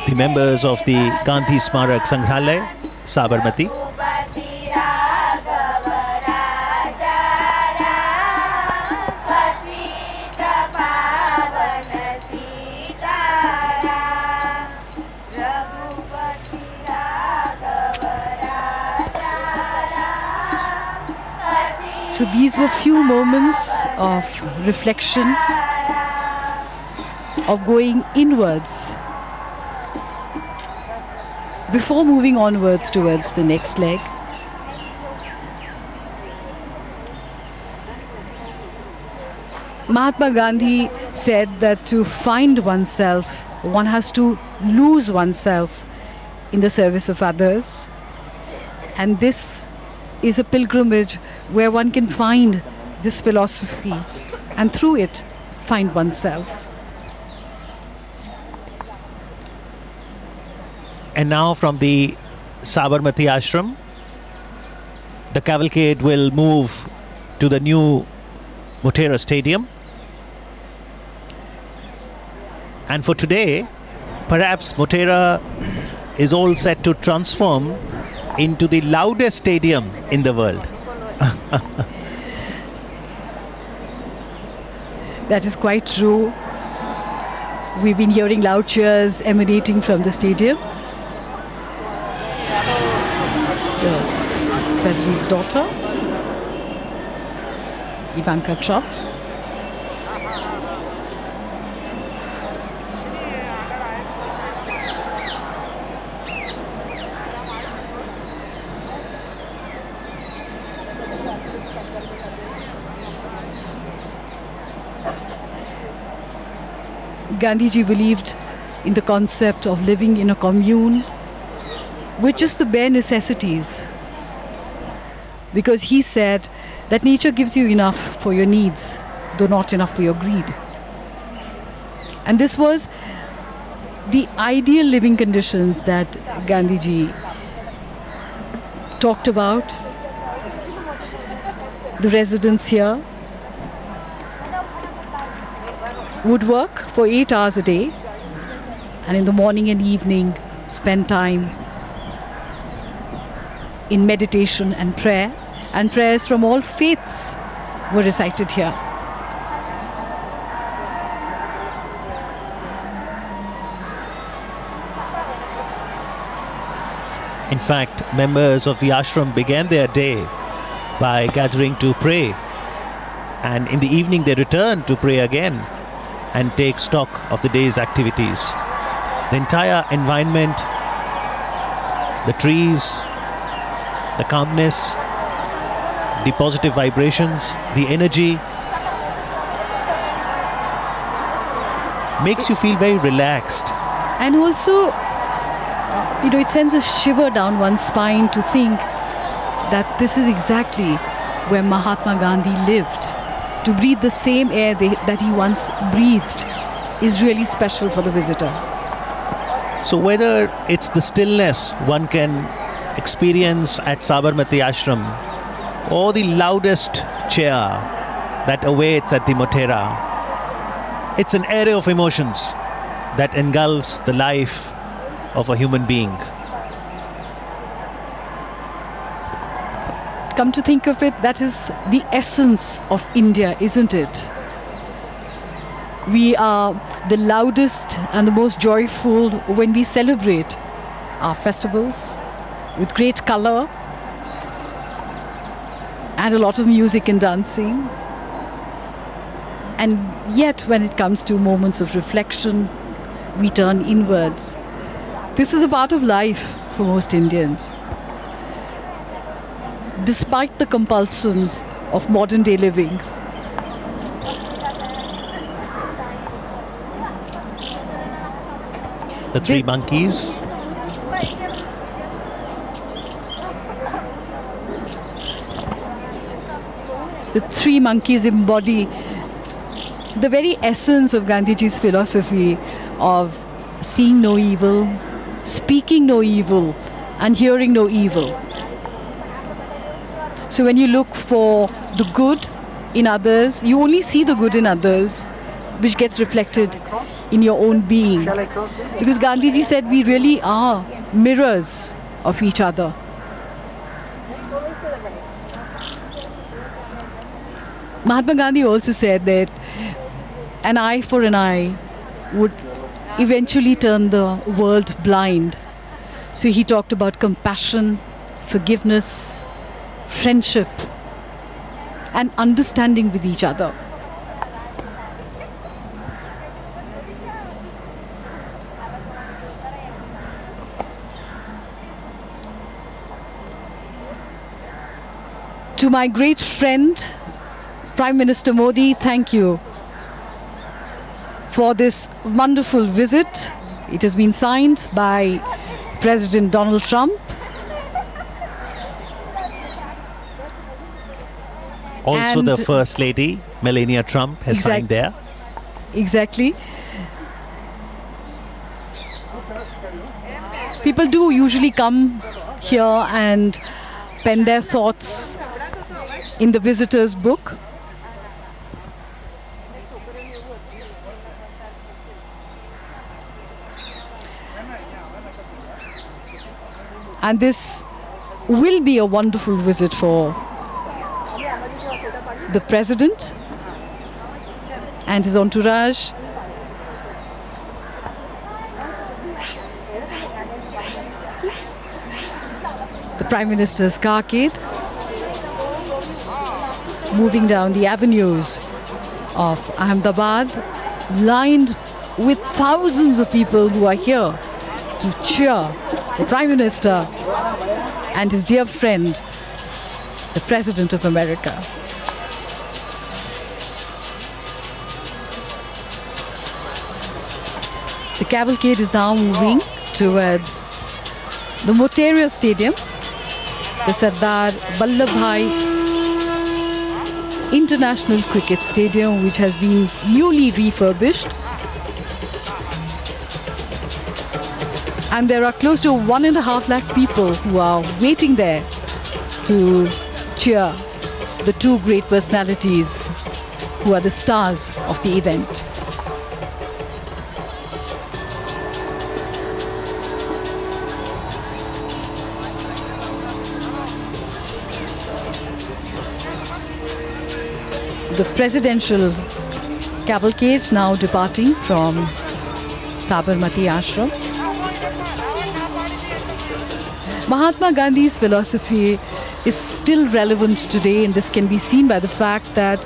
the members of the Gandhi Smarak Sangrahalaya, Sabarmati. So these were few moments of reflection, of going inwards before moving onwards towards the next leg. Mahatma Gandhi said that to find oneself, one has to lose oneself in the service of others. And this is a pilgrimage where one can find this philosophy and through it find oneself. And now from the Sabarmati Ashram, the cavalcade will move to the new Mathura Stadium. And for today, perhaps Motera is all set to transform into the loudest stadium in the world. That is quite true. We've been hearing loud cheers emanating from the stadium. The President's daughter, Ivanka Trump. Gandhiji believed in the concept of living in a commune with just the bare necessities, because he said that nature gives you enough for your needs, though not enough for your greed. And this was the ideal living conditions that Gandhiji talked about. The residents here would work for 8 hours a day, and in the morning and evening spend time in meditation and prayer, and prayers from all faiths were recited here. In fact, members of the ashram began their day by gathering to pray, and in the evening they returned to pray again and take stock of the day's activities. The entire environment, the trees, the calmness, the positive vibrations, the energy makes you feel very relaxed. And also, it sends a shiver down one's spine to think that this is exactly where Mahatma Gandhi lived. To breathe the same air that he once breathed is really special for the visitor. So whether it's the stillness one can experience at Sabarmati Ashram, or the loudest cheer that awaits at the Motera, it's an array of emotions that engulfs the life of a human being. Come to think of it, that is the essence of India, isn't it? We are the loudest and the most joyful when we celebrate our festivals with great color and a lot of music and dancing. And yet, when it comes to moments of reflection, we turn inwards. This is a part of life for most Indians. Despite the compulsions of modern day living, the three monkeys. The three monkeys embody the very essence of Gandhiji's philosophy of seeing no evil, speaking no evil, and hearing no evil. So when you look for the good in others, you only see the good in others, which gets reflected in your own being. Because Gandhiji said we really are mirrors of each other. Mahatma Gandhi also said that an eye for an eye would eventually turn the world blind. So he talked about compassion, forgiveness, friendship, and understanding with each other. To my great friend, Prime Minister Modi, thank you for this wonderful visit. It has been signed by President Donald Trump. Also And the First Lady, Melania Trump, has signed there. Exactly. People do usually come here and pen their thoughts in the visitor's book. And this will be a wonderful visit for the President and his entourage. The Prime Minister's carcade moving down the avenues of Ahmedabad, lined with thousands of people who are here to cheer the Prime Minister and his dear friend, the President of America. The cavalcade is now moving towards the Motera Stadium, the Sardar Vallabhbhai International Cricket Stadium, which has been newly refurbished. And there are close to 1.5 lakh people who are waiting there to cheer the two great personalities who are the stars of the event. The presidential cavalcade now departing from Sabarmati Ashram. Mahatma Gandhi's philosophy is still relevant today, and this can be seen by the fact that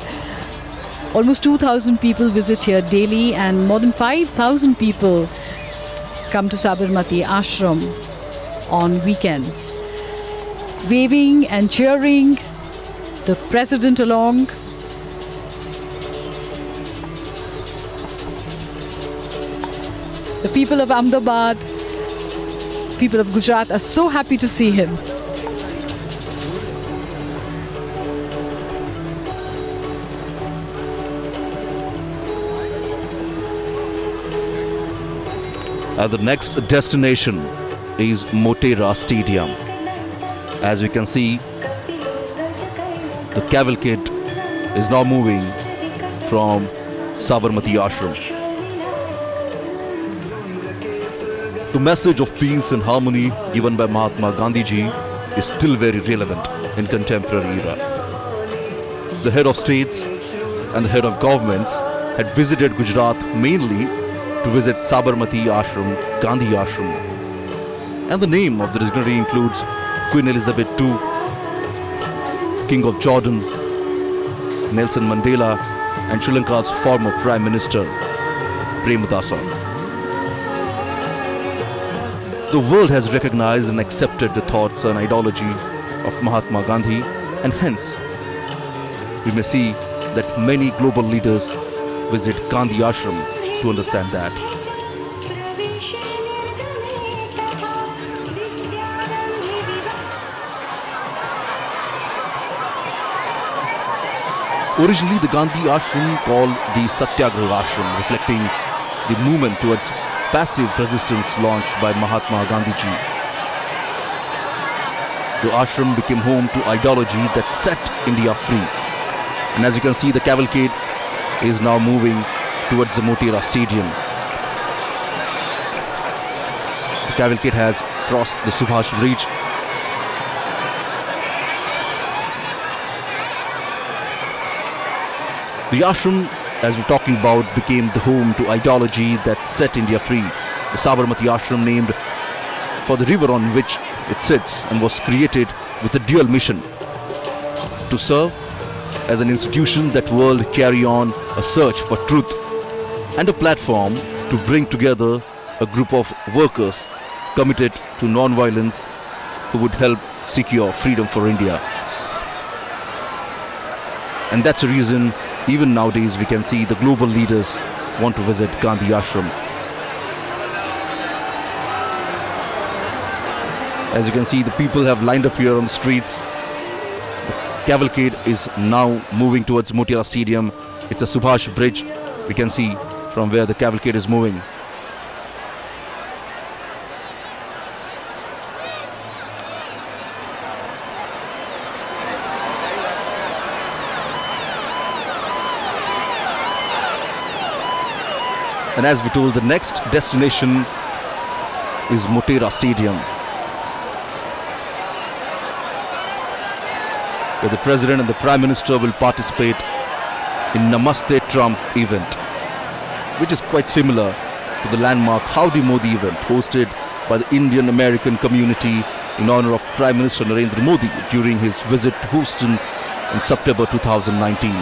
almost 2,000 people visit here daily and more than 5,000 people come to Sabarmati Ashram on weekends, waving and cheering the President along. The people of Ahmedabad, people of Gujarat are so happy to see him. The next destination is Mathura Stadium. As we can see, the cavalcade is now moving from Sabarmati Ashram. The message of peace and harmony given by Mahatma Gandhi ji is still very relevant in contemporary era. The head of states and the head of governments had visited Gujarat mainly to visit Sabarmati Ashram, Gandhi Ashram. And the name of the dignitary includes Queen Elizabeth II, King of Jordan, Nelson Mandela, and Sri Lanka's former Prime Minister, Premadasa. The world has recognized and accepted the thoughts and ideology of Mahatma Gandhi, and hence we may see that many global leaders visit Gandhi Ashram to understand that. Originally, the Gandhi Ashram called the Satyagraha Ashram, reflecting the movement towards passive resistance launched by Mahatma Gandhi ji. The ashram became home to ideology that set India free. And as you can see, the cavalcade is now moving towards the Motera Stadium. The cavalcade has crossed the Subhash Bridge. The ashram, as we're talking about, became the home to ideology that set India free. The Sabarmati Ashram, named for the river on which it sits, and was created with a dual mission: to serve as an institution that will carry on a search for truth, and a platform to bring together a group of workers committed to non-violence who would help secure freedom for India. And that's the reason even nowadays we can see the global leaders want to visit Gandhi Ashram. As you can see, the people have lined up here on the streets. The cavalcade is now moving towards Motera Stadium. It's a Subhash Bridge. We can see from where the cavalcade is moving. And as we told, the next destination is Motera Stadium, where the President and the Prime Minister will participate in Namaste Trump event, which is quite similar to the landmark Howdy Modi event hosted by the Indian American community in honor of Prime Minister Narendra Modi during his visit to Houstan in September 2019.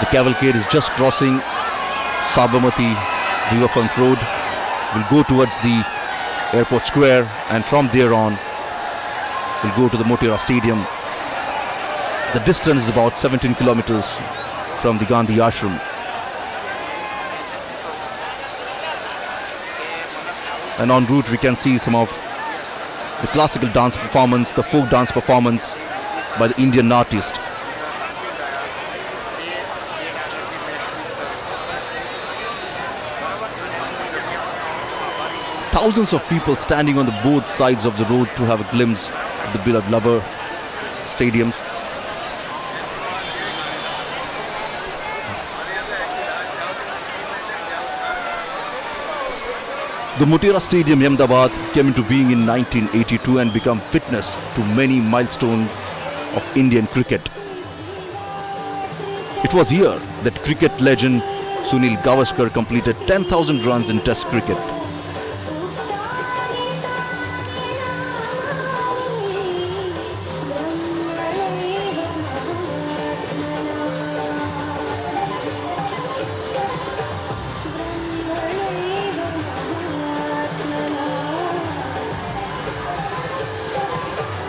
The cavalcade is just crossing Sabarmati Riverfront Road, will go towards the airport square, and from there on will go to the Motera Stadium. The distance is about 17 kilometers from the Gandhi Ashram. And en route we can see some of the classical dance performance, the folk dance performance by the Indian artist. Thousands of people standing on the both sides of the road to have a glimpse of the beloved lover stadium. The Motera Stadium, Ahmedabad, came into being in 1982 and became witness to many milestones of Indian cricket. It was here that cricket legend Sunil Gavaskar completed 10,000 runs in Test cricket.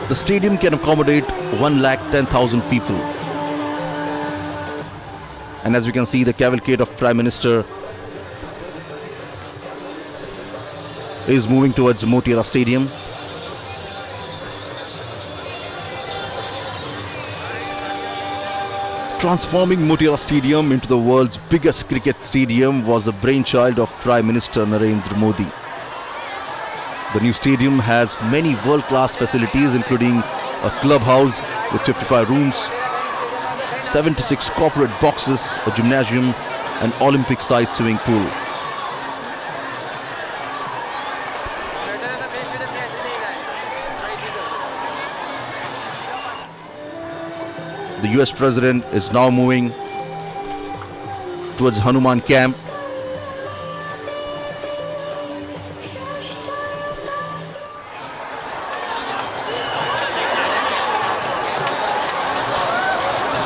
The stadium can accommodate 110,000 people. And as we can see, the cavalcade of Prime Minister is moving towards Motera Stadium. Transforming Motera Stadium into the world's biggest cricket stadium was the brainchild of Prime Minister Narendra Modi. The new stadium has many world-class facilities, including a clubhouse with 55 rooms, 76 corporate boxes, a gymnasium, and Olympic-sized swimming pool. The US President is now moving towards Hanuman Camp.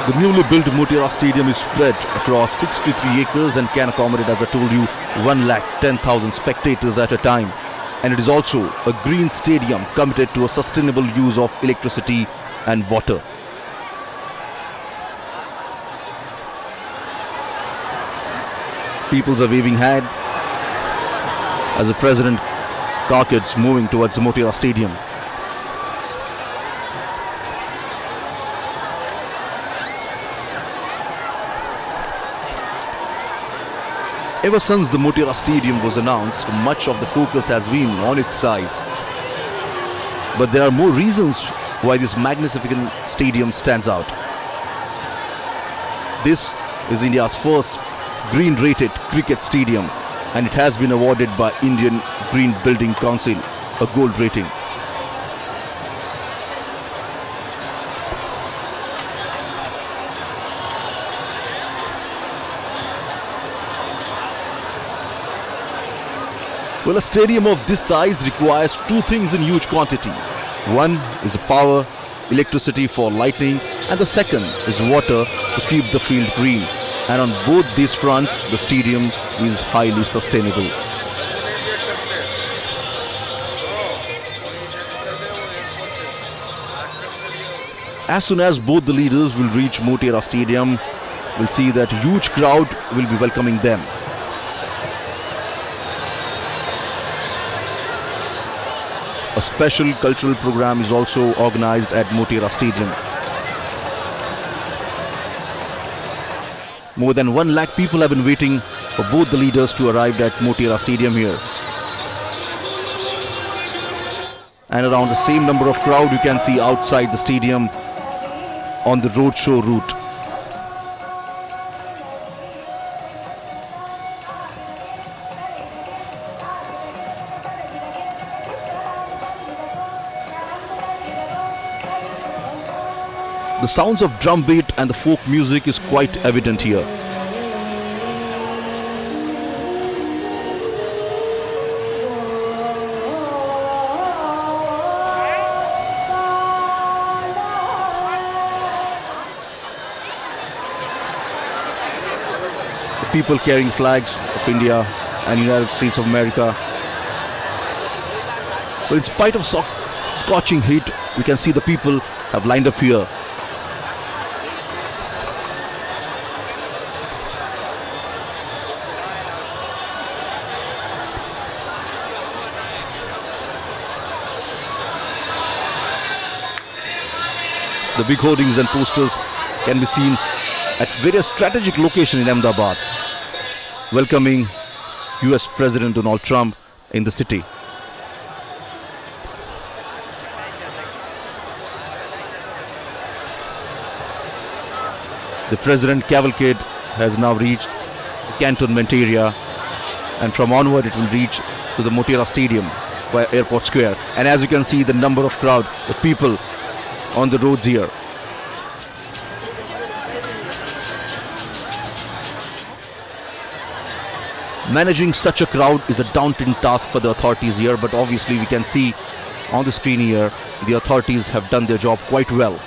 The newly built Motera Stadium is spread across 63 acres and can accommodate, as I told you, 110,000 spectators at a time. And it is also a green stadium committed to a sustainable use of electricity and water. Peoples are waving hand as the President carcass moving towards the Motera Stadium. Ever since the Motera Stadium was announced, much of the focus has been on its size. But there are more reasons why this magnificent stadium stands out. This is India's first green-rated cricket stadium, and it has been awarded by Indian Green Building Council a gold rating. Well, a stadium of this size requires two things in huge quantity. One is the power, electricity for lighting, and the second is water to keep the field green. And on both these fronts, the stadium is highly sustainable. As soon as both the leaders will reach Motera Stadium, we'll see that a huge crowd will be welcoming them. A special cultural program is also organized at Motera Stadium. More than 1 lakh people have been waiting for both the leaders to arrive at Motera Stadium here. And around the same number of crowd you can see outside the stadium on the roadshow route. The sounds of drum beat and the folk music is quite evident here. The people carrying flags of India and United States of America. So in spite of scorching heat, we can see the people have lined up here. The big hoardings and posters can be seen at various strategic locations in Ahmedabad, welcoming US President Donald Trump in the city. The President cavalcade has now reached the cantonment area, and from onward it will reach to the Motera Stadium via Airport Square. And as you can see, the number of crowd, the people on the roads here. Managing such a crowd is a daunting task for the authorities here, but obviously we can see on the screen here the authorities have done their job quite well.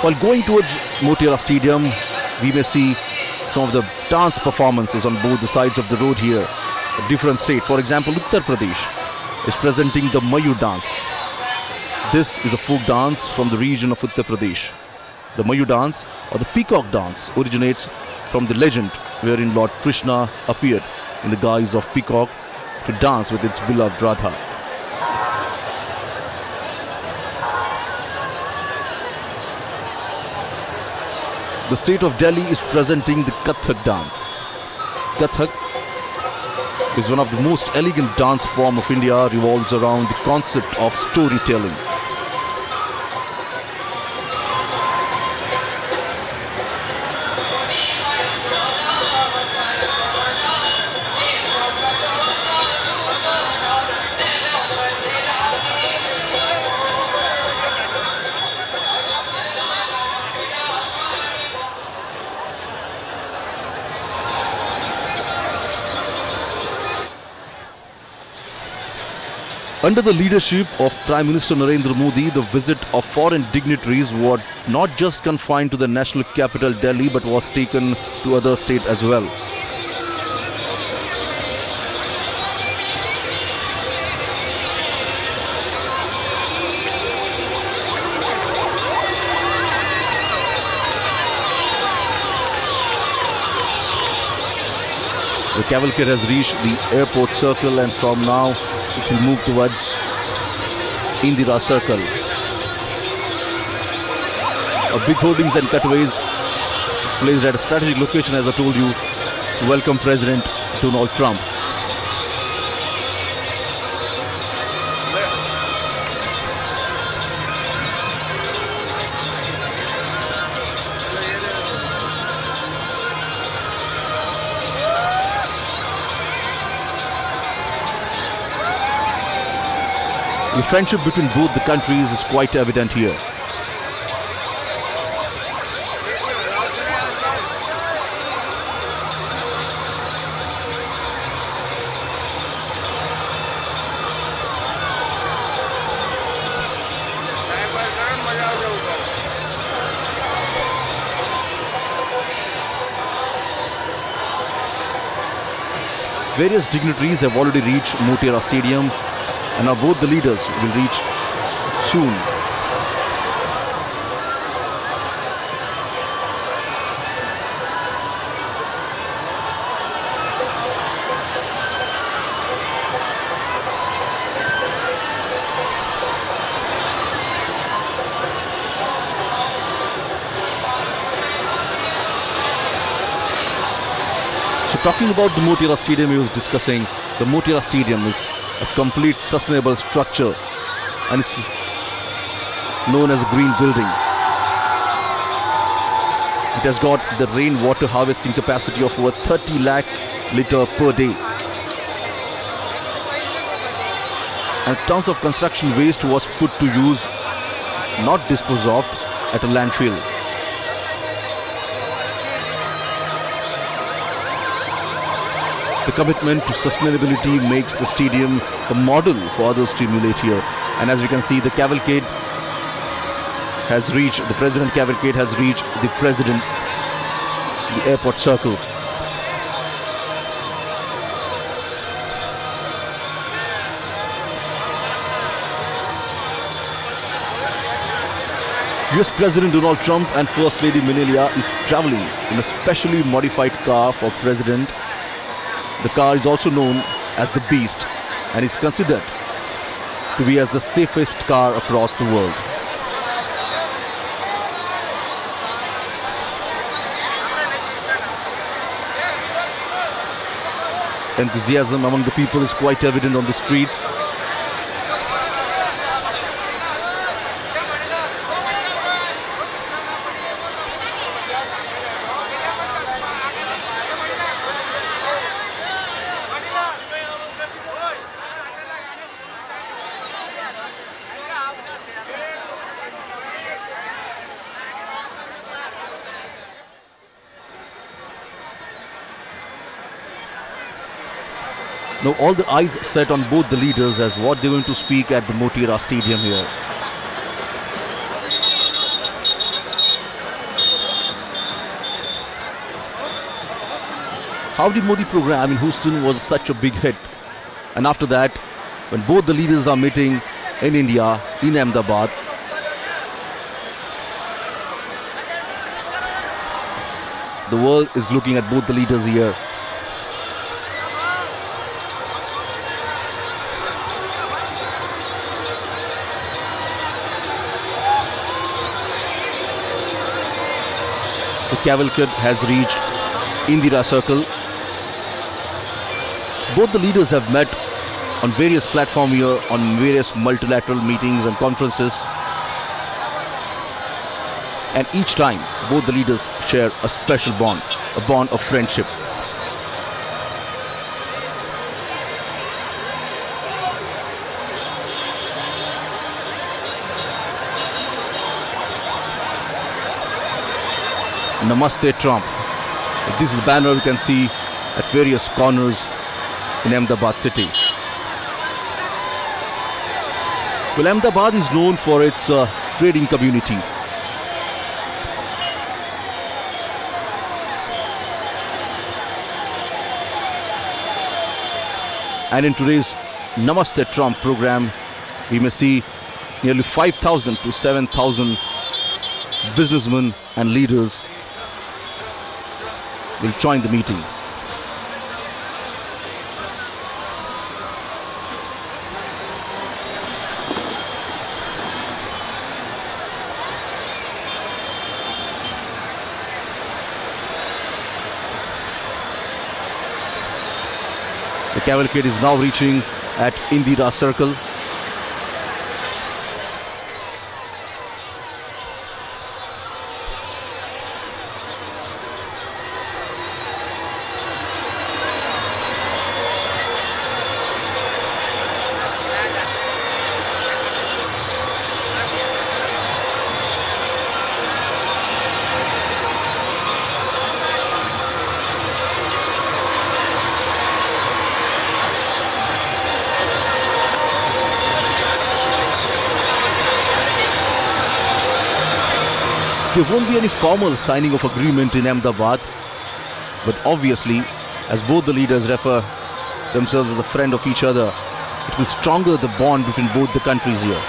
While going towards Motera Stadium, we may see some of the dance performances on both the sides of the road here. A different state. For example, Uttar Pradesh is presenting the Mayu dance. This is a folk dance from the region of Uttar Pradesh. The Mayu dance or the Peacock Dance originates from the legend wherein Lord Krishna appeared in the guise of peacock to dance with its beloved Radha. The state of Delhi is presenting the Kathak dance. Kathak is one of the most elegant dance form of India, revolves around the concept of storytelling. Under the leadership of Prime Minister Narendra Modi, the visit of foreign dignitaries was not just confined to the national capital Delhi but was taken to other states as well. The cavalcade has reached the airport circle, and from now it will move towards Indira Circle. A big hoardings and cutaways placed at a strategic location, as I told you, to welcome President Donald Trump. The friendship between both the countries is quite evident here. Various dignitaries have already reached Motera Stadium, and now both the leaders will reach soon. Talking about the Motera Stadium, he was discussing the Motera Stadium is a complete sustainable structure and it's known as a green building. It has got the rainwater harvesting capacity of over 30 lakh litre per day. And tons of construction waste was put to use, not disposed of, at a landfill. The commitment to sustainability makes the stadium a model for others to emulate here. And as we can see, the cavalcade has reached, the President cavalcade has reached the President, the airport circle. US President Donald Trump and First Lady Melania is traveling in a specially modified car for President. The car is also known as the Beast and is considered to be as the safest car across the world. Enthusiasm among the people is quite evident on the streets. Now all the eyes set on both the leaders as what they're going to speak at the Motera Stadium here. Howdy Modi program in Houstan was such a big hit. And after that, when both the leaders are meeting in India, in Ahmedabad, the world is looking at both the leaders here. The cavalcade has reached Indira Circle. Both the leaders have met on various platforms here, on various multilateral meetings and conferences. And each time, both the leaders share a special bond, a bond of friendship. Namaste Trump. This is the banner we can see at various corners in Ahmedabad city. Well, Ahmedabad is known for its trading community. And in today's Namaste Trump program, we may see nearly 5,000 to 7,000 businessmen and leaders will join the meeting. The cavalcade is now reaching at Indira Circle. There won't be any formal signing of agreement in Ahmedabad, but obviously, as both the leaders refer themselves as a friend of each other, it will stronger the bond between both the countries here.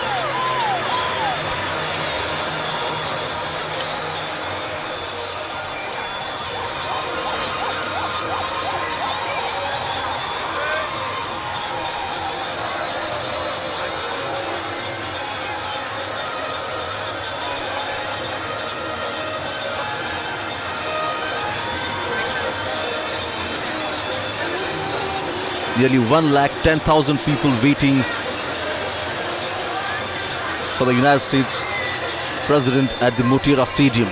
Nearly 1,10,000 people waiting for the United States President at the Motera Stadium.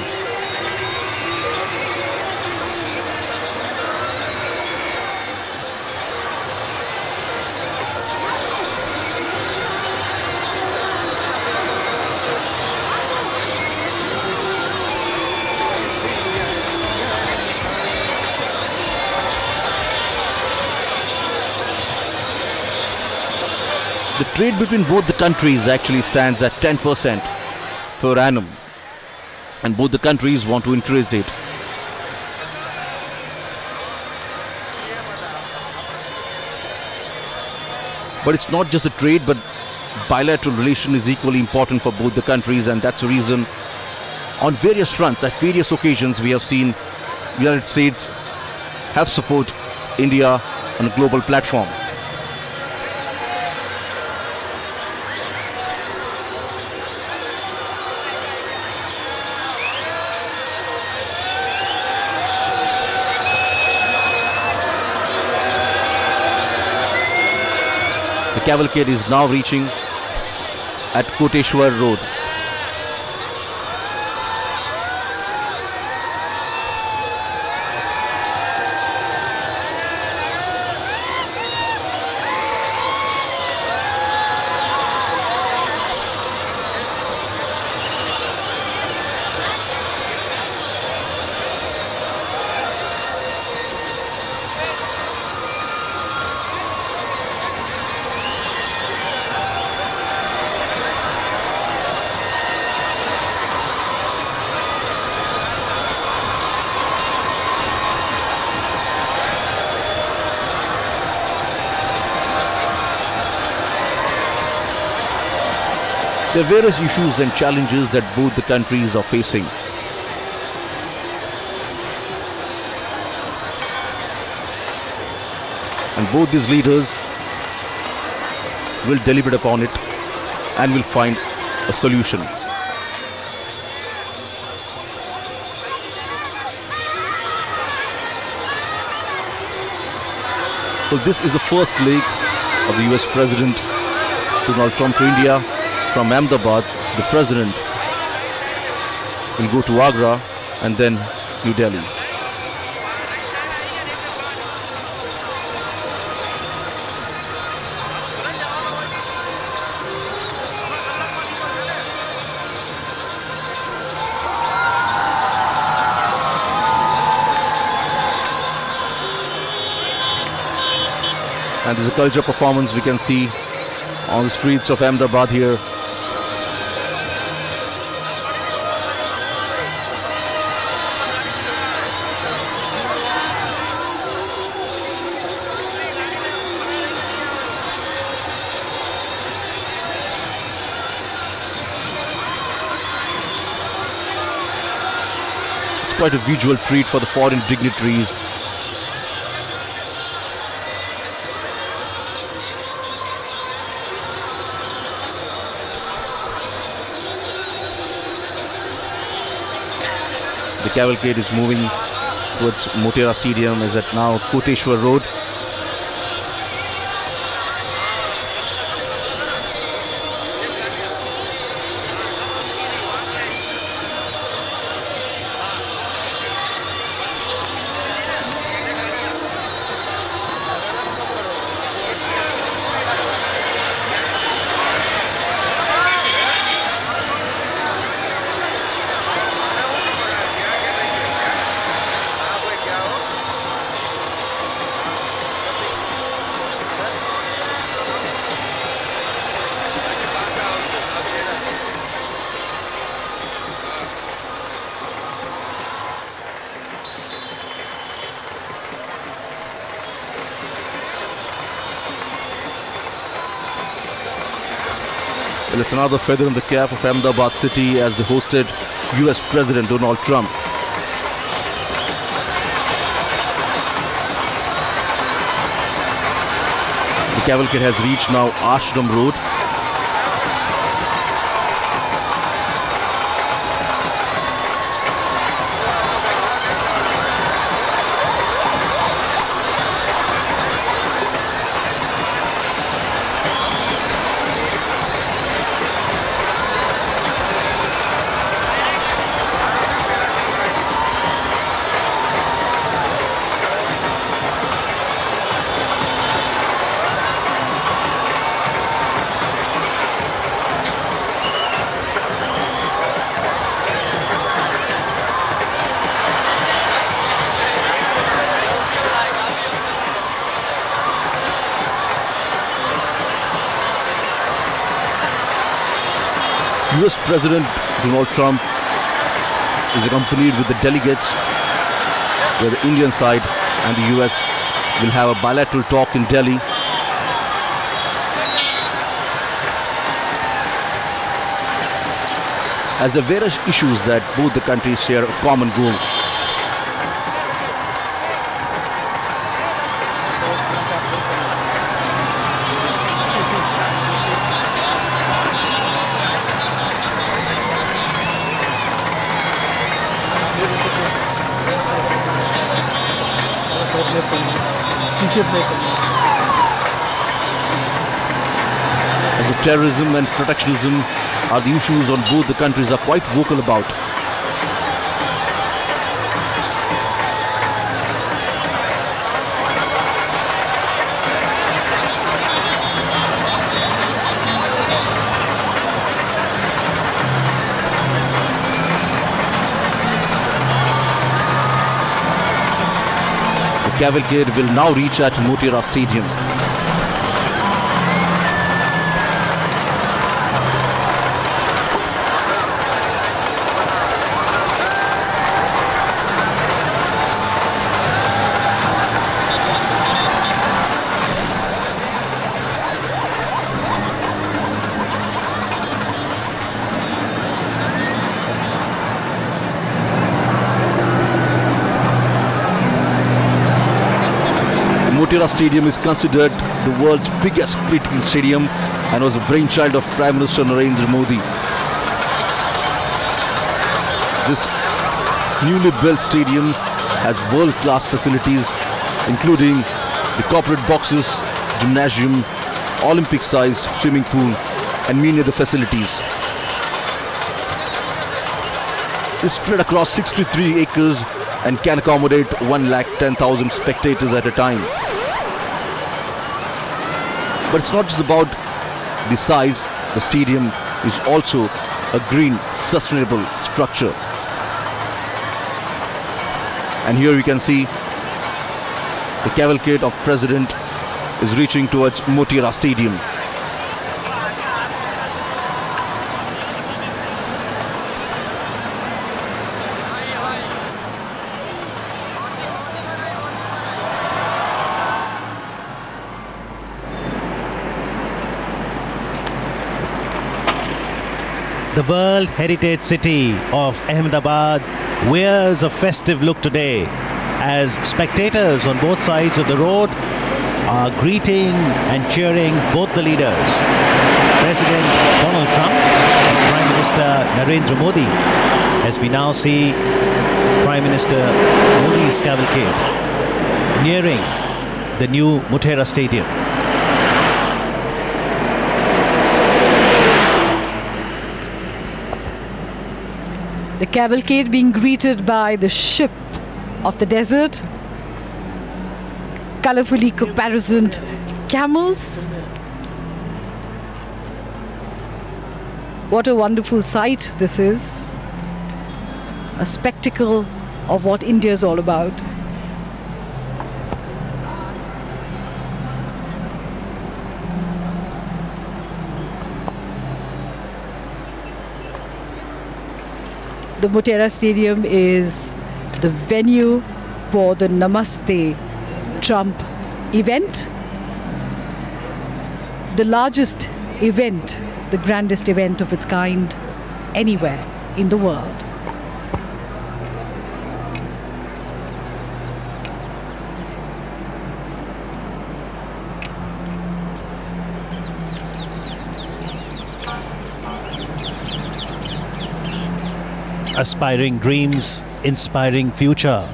The trade between both the countries actually stands at 10% per annum, and both the countries want to increase it. But it's not just a trade, but bilateral relation is equally important for both the countries, and that's the reason on various fronts, at various occasions, we have seen the United States have support India on a global platform. The cavalcade is now reaching at Koteshwar Road. There are various issues and challenges that both the countries are facing. And both these leaders will deliberate upon it and will find a solution. So this is the first leg of the US President Donald Trump to India. From Ahmedabad, the President will go to Agra and then New Delhi. And there's a culture performance we can see on the streets of Ahmedabad here. Quite a visual treat for the foreign dignitaries. The cavalcade is moving towards Motera Stadium, is at now Koteshwar Road. Well, it's another feather in the cap of Ahmedabad city as they hosted US President Donald Trump. The cavalcade has reached now Ashram Road. US President Donald Trump is accompanied with the delegates, where the Indian side and the US will have a bilateral talk in Delhi. As there are various issues that both the countries share a common goal. As the terrorism and protectionism are the issues on both the countries are quite vocal about. The cavalcade will now reach at Motera Stadium. Mathura Stadium is considered the world's biggest cricketing stadium and was a brainchild of Prime Minister Narendra Modi. This newly built stadium has world-class facilities including the corporate boxes, gymnasium, Olympic-sized swimming pool and many other facilities. It's spread across 63 acres and can accommodate 110,000 spectators at a time. But it's not just about the size, the stadium is also a green, sustainable structure. And here you can see the cavalcade of President is reaching towards Motera Stadium. The World Heritage City of Ahmedabad wears a festive look today as spectators on both sides of the road are greeting and cheering both the leaders, President Donald Trump and Prime Minister Narendra Modi, as we now see Prime Minister Modi's cavalcade nearing the new Motera Stadium. The cavalcade being greeted by the ship of the desert, colorfully caparisoned camels. What a wonderful sight this is. A spectacle of what India is all about. The Motera Stadium is the venue for the Namaste Trump event. The largest event, the grandest event of its kind anywhere in the world. Aspiring dreams, inspiring future.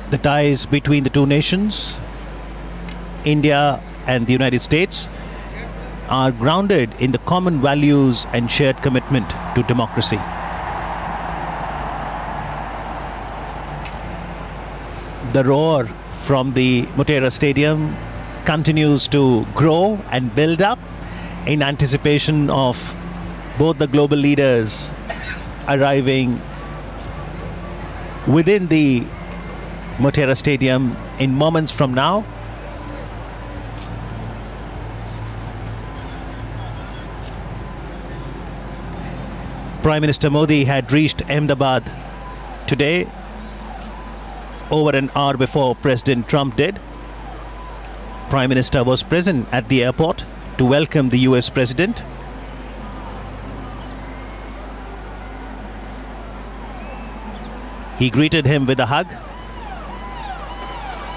The ties between the two nations, India and the United States, are grounded in the common values and shared commitment to democracy. The roar from the Motera Stadium continues to grow and build up in anticipation of both the global leaders arriving within the Motera Stadium in moments from now. Prime Minister Modi had reached Ahmedabad today, over an hour before President Trump did. Prime Minister was present at the airport to welcome the US President. He greeted him with a hug,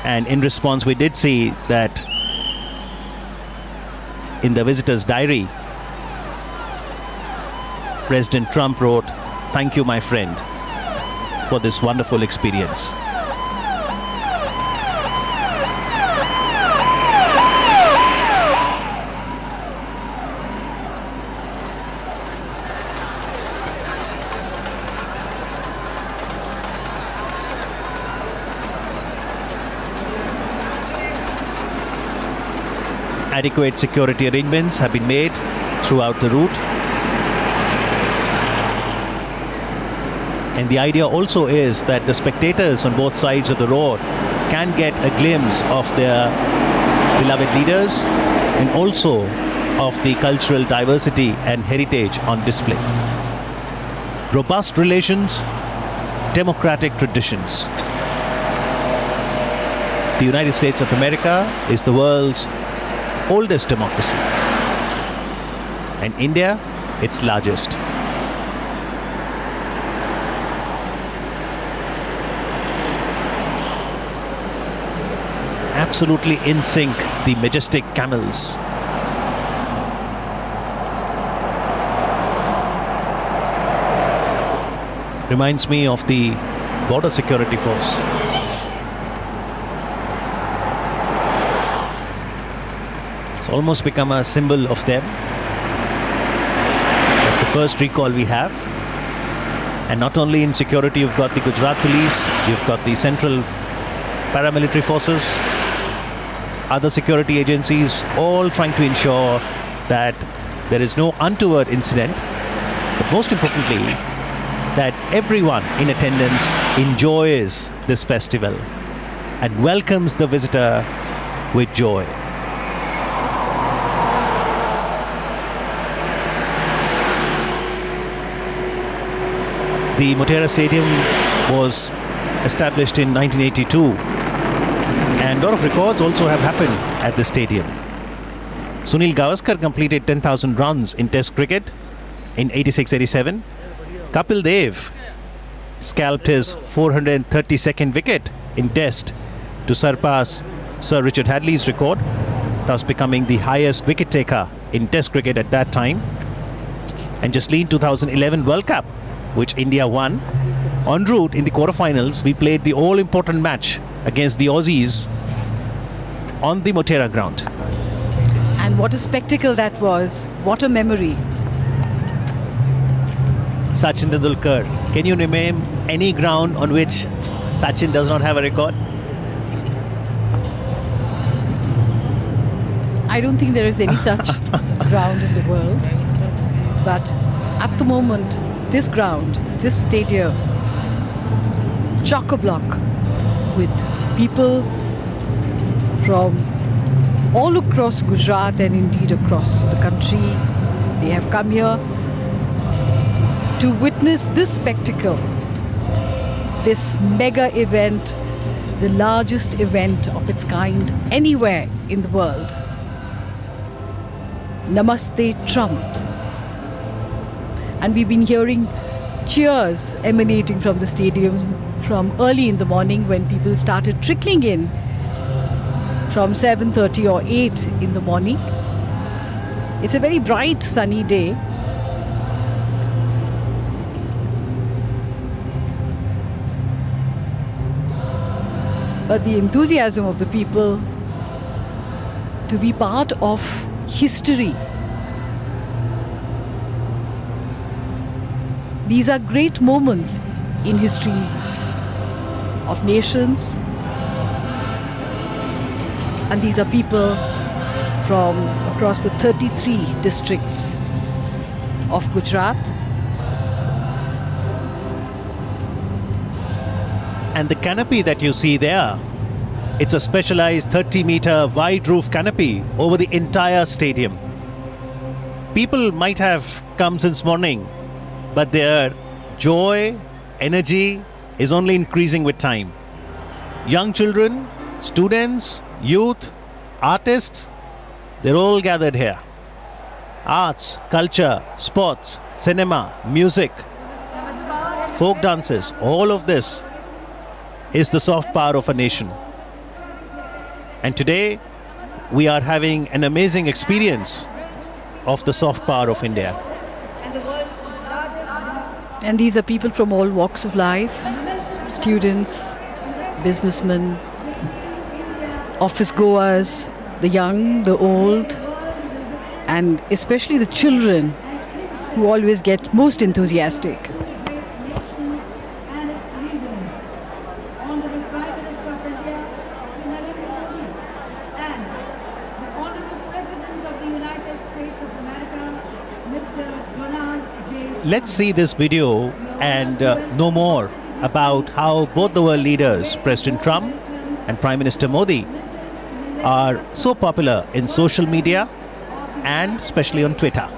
and in response we did see that in the visitor's diary, President Trump wrote, "Thank you, my friend, for this wonderful experience." Adequate security arrangements have been made throughout the route. And the idea also is that the spectators on both sides of the road can get a glimpse of their beloved leaders and also of the cultural diversity and heritage on display. Robust relations, democratic traditions. The United States of America is the world's oldest democracy, and India its largest. Absolutely in sync, the majestic camels. Reminds me of the border security force. It's almost become a symbol of them. That's the first recall we have. And not only in security, you've got the Gujarat police, you've got the central paramilitary forces, other security agencies, all trying to ensure that there is no untoward incident, but most importantly, that everyone in attendance enjoys this festival and welcomes the visitor with joy. The Motera Stadium was established in 1982, and a lot of records also have happened at the stadium. Sunil Gavaskar completed 10,000 runs in Test cricket in 86-87. Kapil Dev scalped his 432nd wicket in Test to surpass Sir Richard Hadley's record, thus becoming the highest wicket taker in Test cricket at that time. And just in 2011 World Cup, which India won, en route in the quarterfinals, we played the all-important match against the Aussies on the Motera ground. And what a spectacle that was. What a memory. Sachin Tendulkar. Can you name any ground on which Sachin does not have a record? I don't think there is any such ground in the world. But at the moment, this ground, this stadium, chock-a-block with people from all across Gujarat and indeed across the country. They have come here to witness this spectacle, this mega event, the largest event of its kind anywhere in the world. Namaste Trump. And we've been hearing cheers emanating from the stadium from early in the morning when people started trickling in from 7:30 or 8 in the morning. It's a very bright sunny day. But the enthusiasm of the people to be part of history. These are great moments in histories of nations, and these are people from across the 33 districts of Gujarat. And the canopy that you see there, it's a specialized 30-meter wide roof canopy over the entire stadium. People might have come since morning but their joy, energy is only increasing with time. Young children, students, youth, artists, they're all gathered here. Arts, culture, sports, cinema, music, folk dances, all of this is the soft power of a nation. And today, we are having an amazing experience of the soft power of India. And these are people from all walks of life, students, businessmen, office goers, the young, the old, and especially the children who always get most enthusiastic. Let's see this video and know more about how both the world leaders, President Trump and Prime Minister Modi, are so popular in social media and especially on Twitter.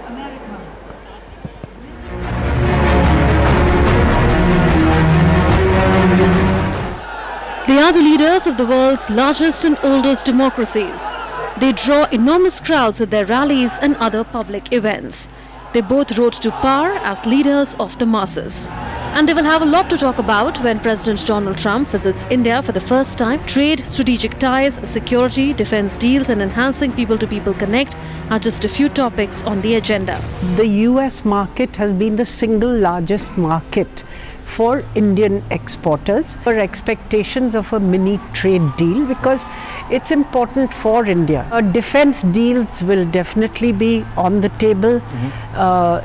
They are the leaders of the world's largest and oldest democracies. They draw enormous crowds at their rallies and other public events. They both rose to power as leaders of the masses. And they will have a lot to talk about when President Donald Trump visits India for the first time. Trade, strategic ties, security, defense deals and enhancing people-to-people connect are just a few topics on the agenda. The US market has been the single largest market for Indian exporters. For expectations of a mini trade deal because it's important for India. Defense deals will definitely be on the table,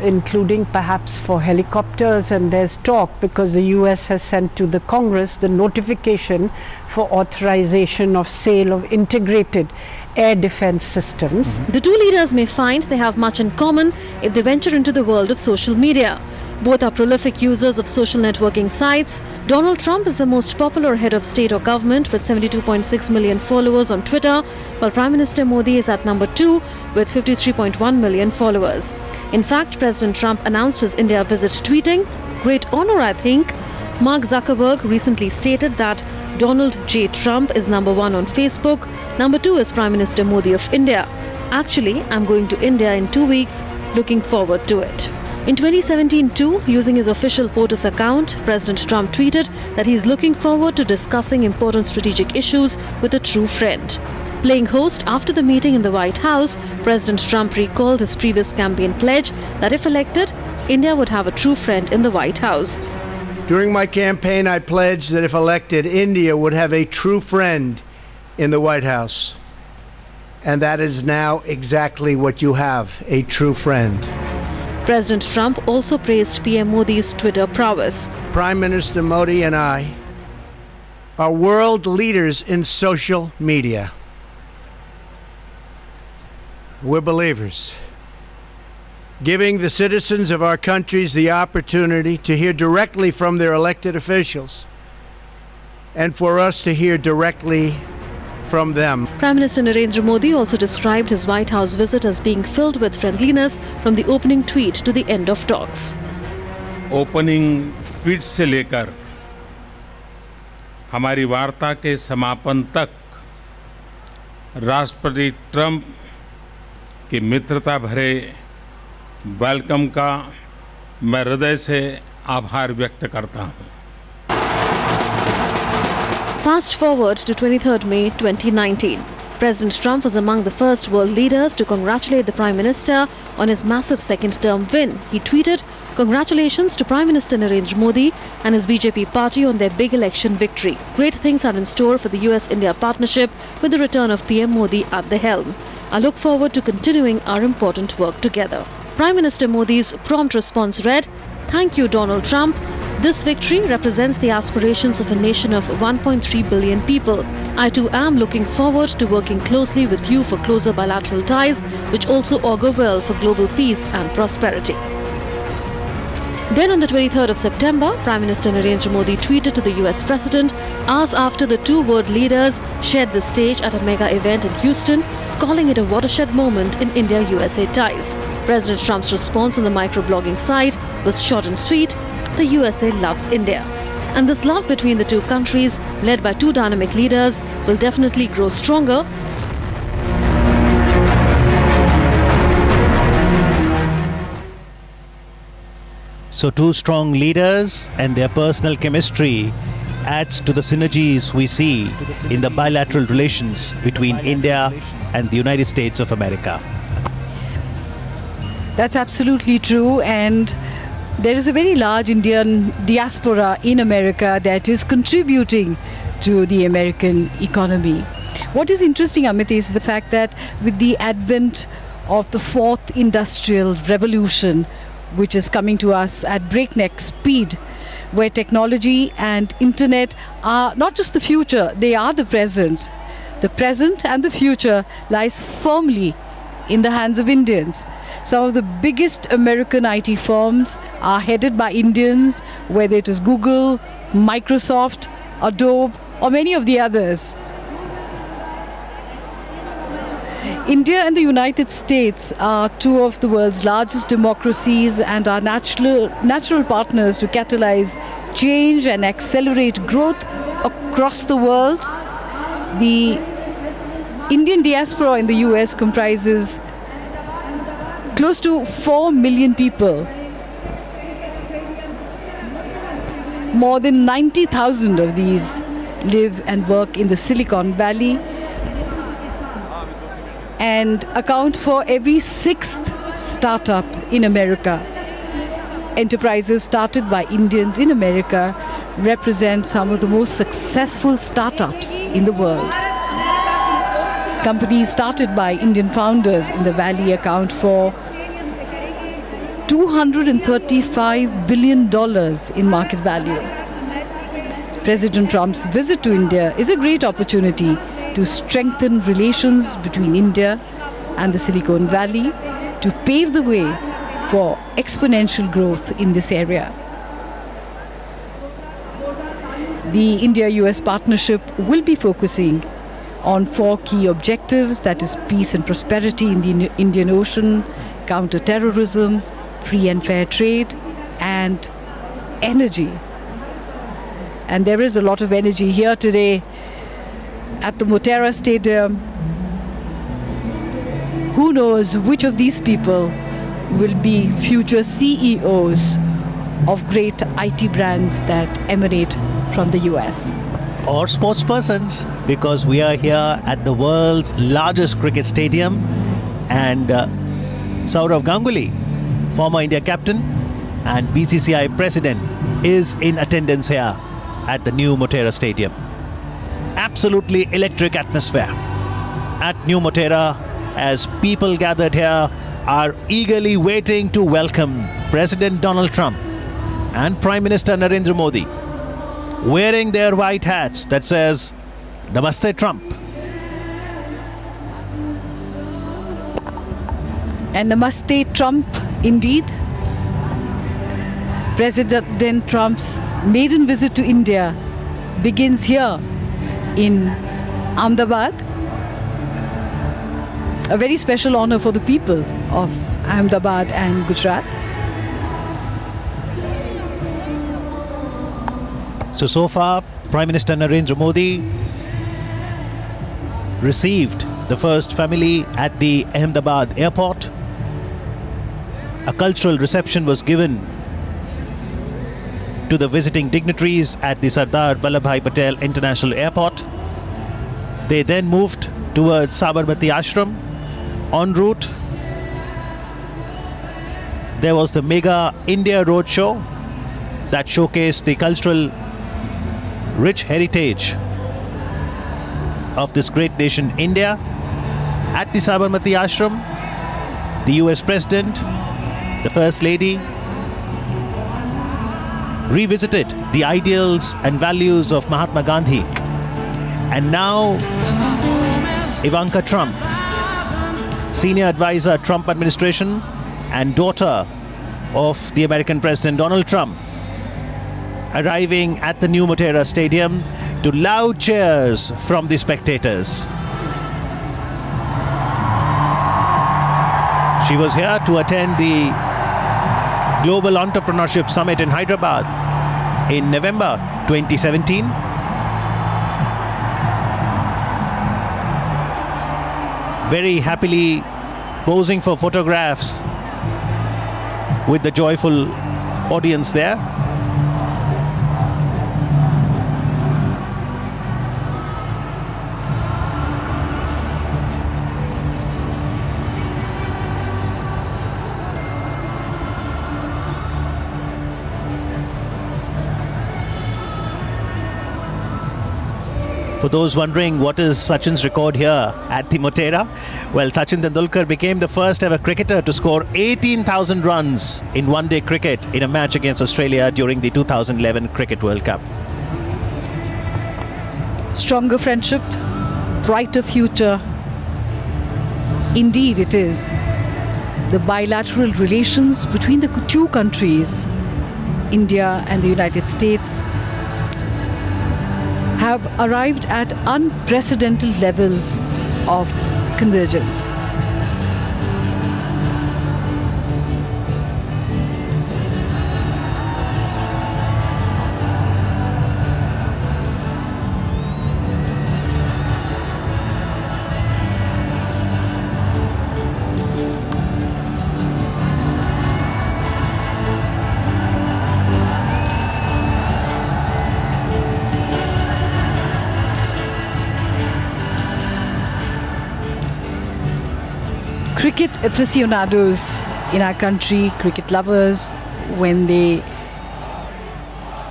including perhaps for helicopters, and there's talk because the US has sent to the Congress the notification for authorization of sale of integrated air defense systems. The two leaders may find they have much in common if they venture into the world of social media. Both are prolific users of social networking sites. Donald Trump is the most popular head of state or government with 72.6 million followers on Twitter, while Prime Minister Modi is at number 2 with 53.1 million followers. In fact, President Trump announced his India visit tweeting, "Great honor, I think." Mark Zuckerberg recently stated that Donald J. Trump is number 1 on Facebook, number 2 is Prime Minister Modi of India. Actually, I'm going to India in 2 weeks, looking forward to it. In 2017 too, using his official POTUS account, President Trump tweeted that he is looking forward to discussing important strategic issues with a true friend. Playing host after the meeting in the White House, President Trump recalled his previous campaign pledge that if elected, India would have a true friend in the White House. During my campaign, I pledged that if elected, India would have a true friend in the White House. And that is now exactly what you have, a true friend. President Trump also praised PM Modi's Twitter prowess. Prime Minister Modi and I are world leaders in social media. We're believers, giving the citizens of our countries the opportunity to hear directly from their elected officials and for us to hear directly from them. Prime Minister Narendra Modi also described his White House visit as being filled with friendliness from the opening tweet to the end of talks. Opening tweet से लेकर हमारी वार्ता के समापन तक राष्ट्रपति Trump की मित्रता भरे वेलकम का मैं हृदय से आभार व्यक्त करता हूं। Fast forward to 23rd May 2019. President Trump was among the first world leaders to congratulate the Prime Minister on his massive second-term win. He tweeted, "Congratulations to Prime Minister Narendra Modi and his BJP party on their big election victory. Great things are in store for the US-India partnership with the return of PM Modi at the helm. I look forward to continuing our important work together." Prime Minister Modi's prompt response read, "Thank you, Donald Trump. This victory represents the aspirations of a nation of 1.3 billion people. I too am looking forward to working closely with you for closer bilateral ties, which also augur well for global peace and prosperity." Then on the 23rd of September, Prime Minister Narendra Modi tweeted to the US President hours after the two world leaders shared the stage at a mega event in Houston, calling it a watershed moment in India-USA ties. President Trump's response on the microblogging site was short and sweet: the USA loves India. And this love between the two countries, led by two dynamic leaders, will definitely grow stronger. So two strong leaders and their personal chemistry adds to the synergies we see in the bilateral relations between India and the United States of America. That's absolutely true, and there is a very large Indian diaspora in America that is contributing to the American economy. What is interesting, Amit, is the fact that with the advent of the fourth industrial revolution, which is coming to us at breakneck speed, where technology and internet are not just the future, they are the present. The present and the future lies firmly in the hands of Indians. Some of the biggest American IT firms are headed by Indians, whether it is Google, Microsoft, Adobe, or many of the others. India and the United States are two of the world's largest democracies and are natural partners to catalyze change and accelerate growth across the world. The Indian diaspora in the US comprises close to 4 million people. More than 90,000 of these live and work in the Silicon Valley and account for every 6th startup in America. Enterprises started by Indians in America represent some of the most successful startups in the world. Companies started by Indian founders in the Valley account for $235 billion in market value. President Trump's visit to India is a great opportunity to strengthen relations between India and the Silicon Valley, to pave the way for exponential growth in this area. The India-US partnership will be focusing on 4 key objectives, that is peace and prosperity in the Indian Ocean, counter-terrorism, free and fair trade, and energy. And there is a lot of energy here today at the Mathura Stadium. Who knows which of these people will be future CEOs of great IT brands that emanate from the US. Or sports persons, because we are here at the world's largest cricket stadium, and Sourav Ganguly, former India captain and BCCI president, is in attendance here at the new Motera Stadium. Absolutely electric atmosphere at New Motera, as people gathered here are eagerly waiting to welcome President Donald Trump and Prime Minister Narendra Modi, wearing their white hats that says Namaste Trump. And Namaste Trump indeed. President Trump's maiden visit to India begins here in Ahmedabad. A very special honor for the people of Ahmedabad and Gujarat. So far, Prime Minister Narendra Modi received the first family at the Ahmedabad airport. A cultural reception was given to the visiting dignitaries at the Sardar Patel International Airport. They then moved towards Sabarmati Ashram. En route, there was the mega India Roadshow that showcased the cultural rich heritage of this great nation, India. At the Sabarmati Ashram, the US President, the First Lady, revisited the ideals and values of Mahatma Gandhi. And now, Ivanka Trump, senior advisor, Trump administration, and daughter of the American President Donald Trump, arriving at the new Motera Stadium to loud cheers from the spectators. She was here to attend the Global Entrepreneurship Summit in Hyderabad in November 2017. Very happily posing for photographs with the joyful audience there. For those wondering what is Sachin's record here at the Motera, well, Sachin Tendulkar became the first ever cricketer to score 18,000 runs in one-day cricket in a match against Australia during the 2011 Cricket World Cup. Stronger friendship, brighter future. Indeed it is. The bilateral relations between the two countries, India and the United States, have arrived at unprecedented levels of convergence. Cricket aficionados in our country, cricket lovers, when they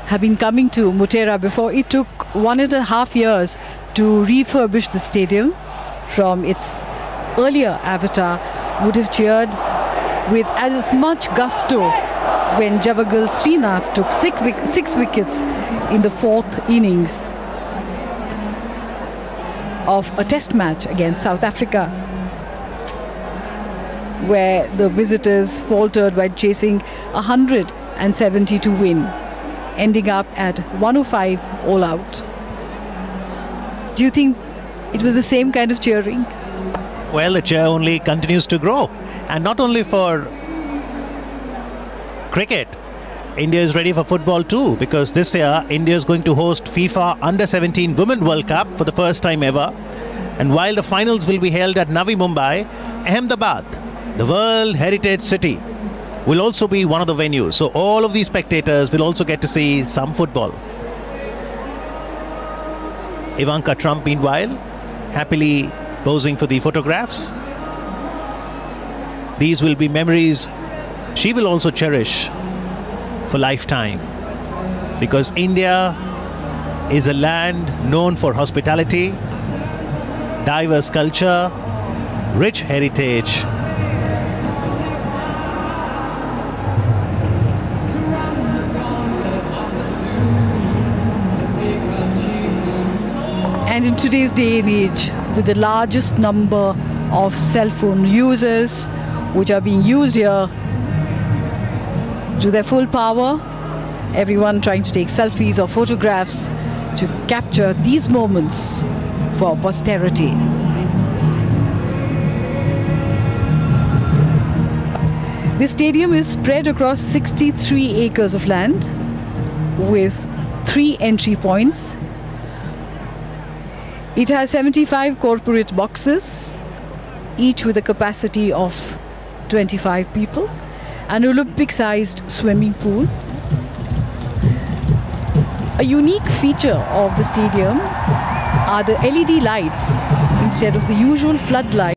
have been coming to Motera before, it took 1.5 years to refurbish the stadium from its earlier avatar, would have cheered with as much gusto when Javagal Srinath took 6 wickets in the 4th innings of a test match against South Africa, where the visitors faltered by chasing 170 to win, ending up at 105 all out. Do you think it was the same kind of cheering? Well, the cheer only continues to grow, and not only for cricket. India is ready for football too, because this year India is going to host FIFA Under-17 Women World Cup for the first time ever. And while the finals will be held at Navi Mumbai, Ahmedabad, the World Heritage City, will also be one of the venues. So all of these spectators will also get to see some football. Ivanka Trump, meanwhile, happily posing for the photographs. These will be memories she will also cherish for lifetime, because India is a land known for hospitality, diverse culture, rich heritage, and in today's day and age, with the largest number of cell phone users which are being used here to their full power, everyone trying to take selfies or photographs to capture these moments for posterity. This stadium is spread across 63 acres of land with 3 entry points. It has 75 corporate boxes, each with a capacity of 25 people, an Olympic-sized swimming pool. A unique feature of the stadium are the LED lights instead of the usual floodlights.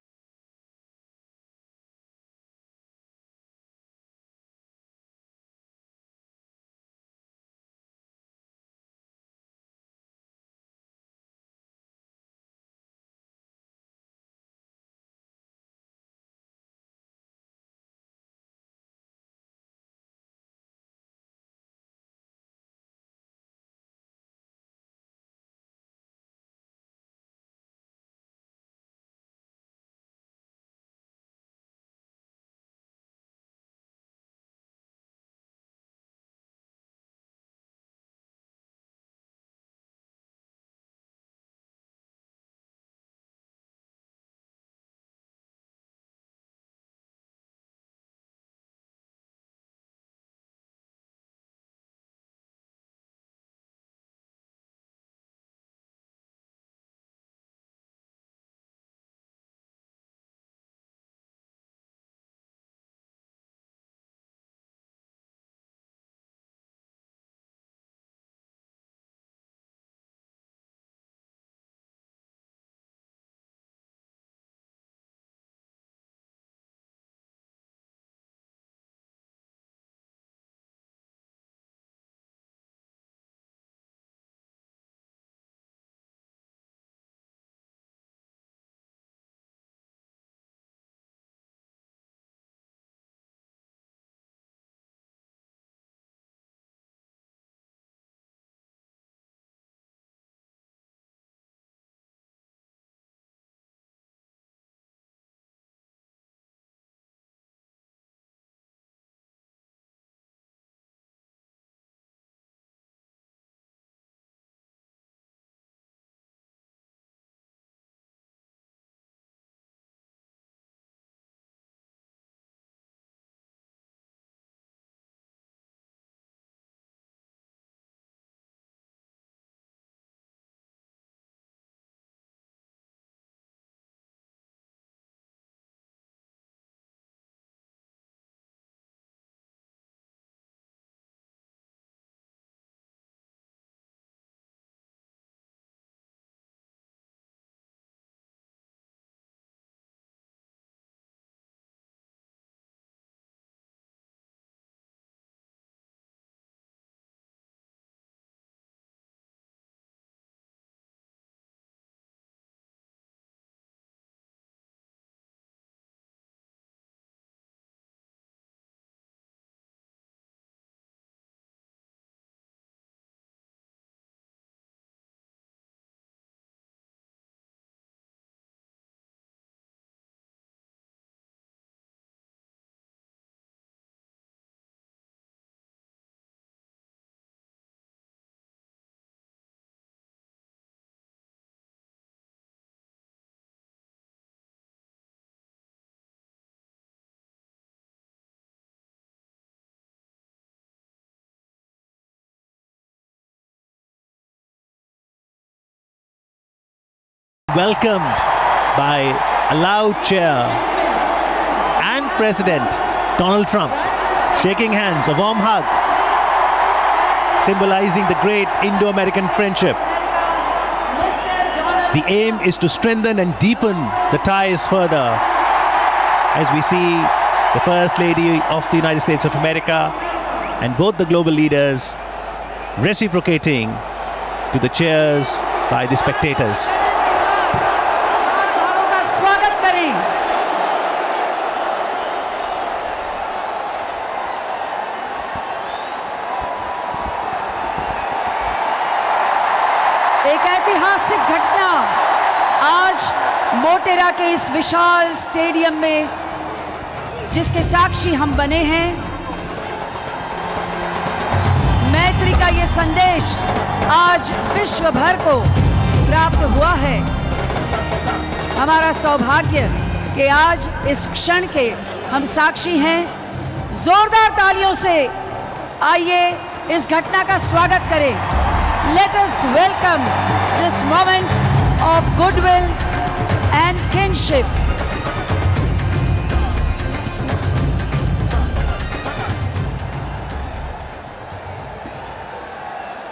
welcomed by a loud cheer, and President Donald Trump shaking hands, a warm hug, symbolizing the great Indo-American friendship. The aim is to strengthen and deepen the ties further, as we see the First Lady of the United States of America and both the global leaders reciprocating to the cheers by the spectators. एक ऐतिहासिक घटना आज मोटेरा के इस विशाल stadium में, जिसके साक्षी हम बने हैं। मैत्री का ये संदेश आज विश्व भर को प्राप्त हुआ है। हमारा सौभाग्य कि आज इस क्षण के हम साक्षी हैं। जोरदार तालियों से आइए इस घटना का स्वागत करें। Let us welcome this moment of goodwill and kinship.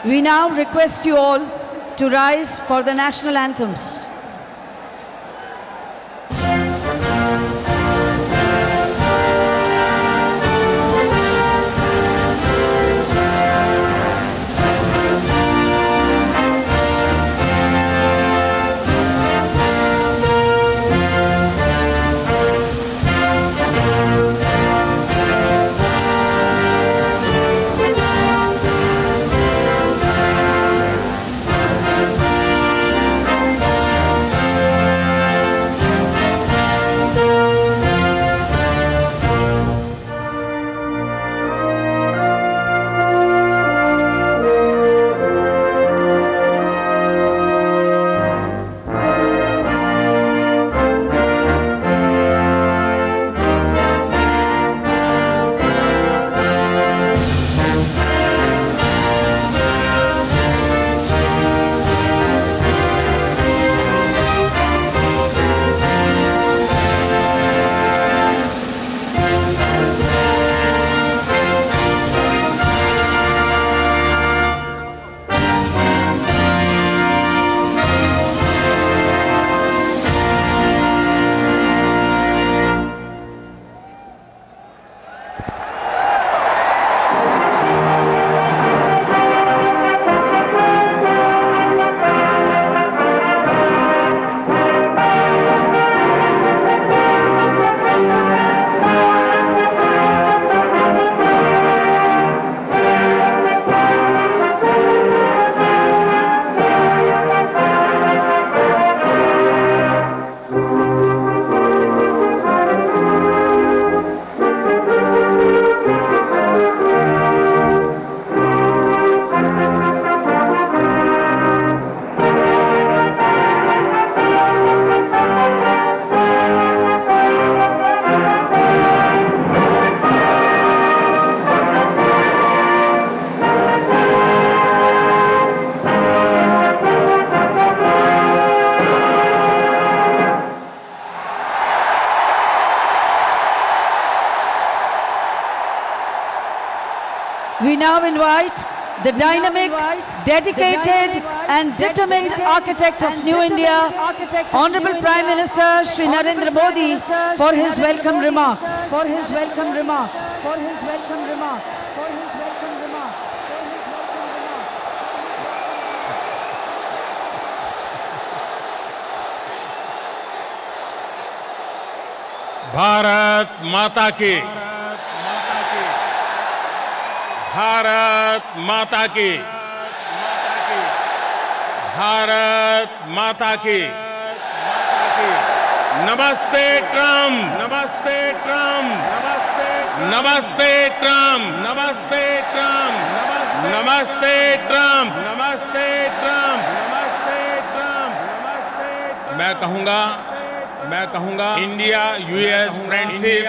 We now request you all to rise for the national anthems. We now invite the dynamic, dedicated and determined architect of New India, Honorable Prime Minister Shri Narendra Modi, for his welcome remarks. Bharat माता की, भारत माता की, भारत माता की। नमस्ते Trump, नमस्ते Trump, नमस्ते Trump, नमस्ते ट्रम्प, नमस्ते ट्रम्प, नमस्ते ट्रम्प, नमस्ते ट्रम्प। मैं कहूंगा इंडिया यूएस फ्रेंडशिप,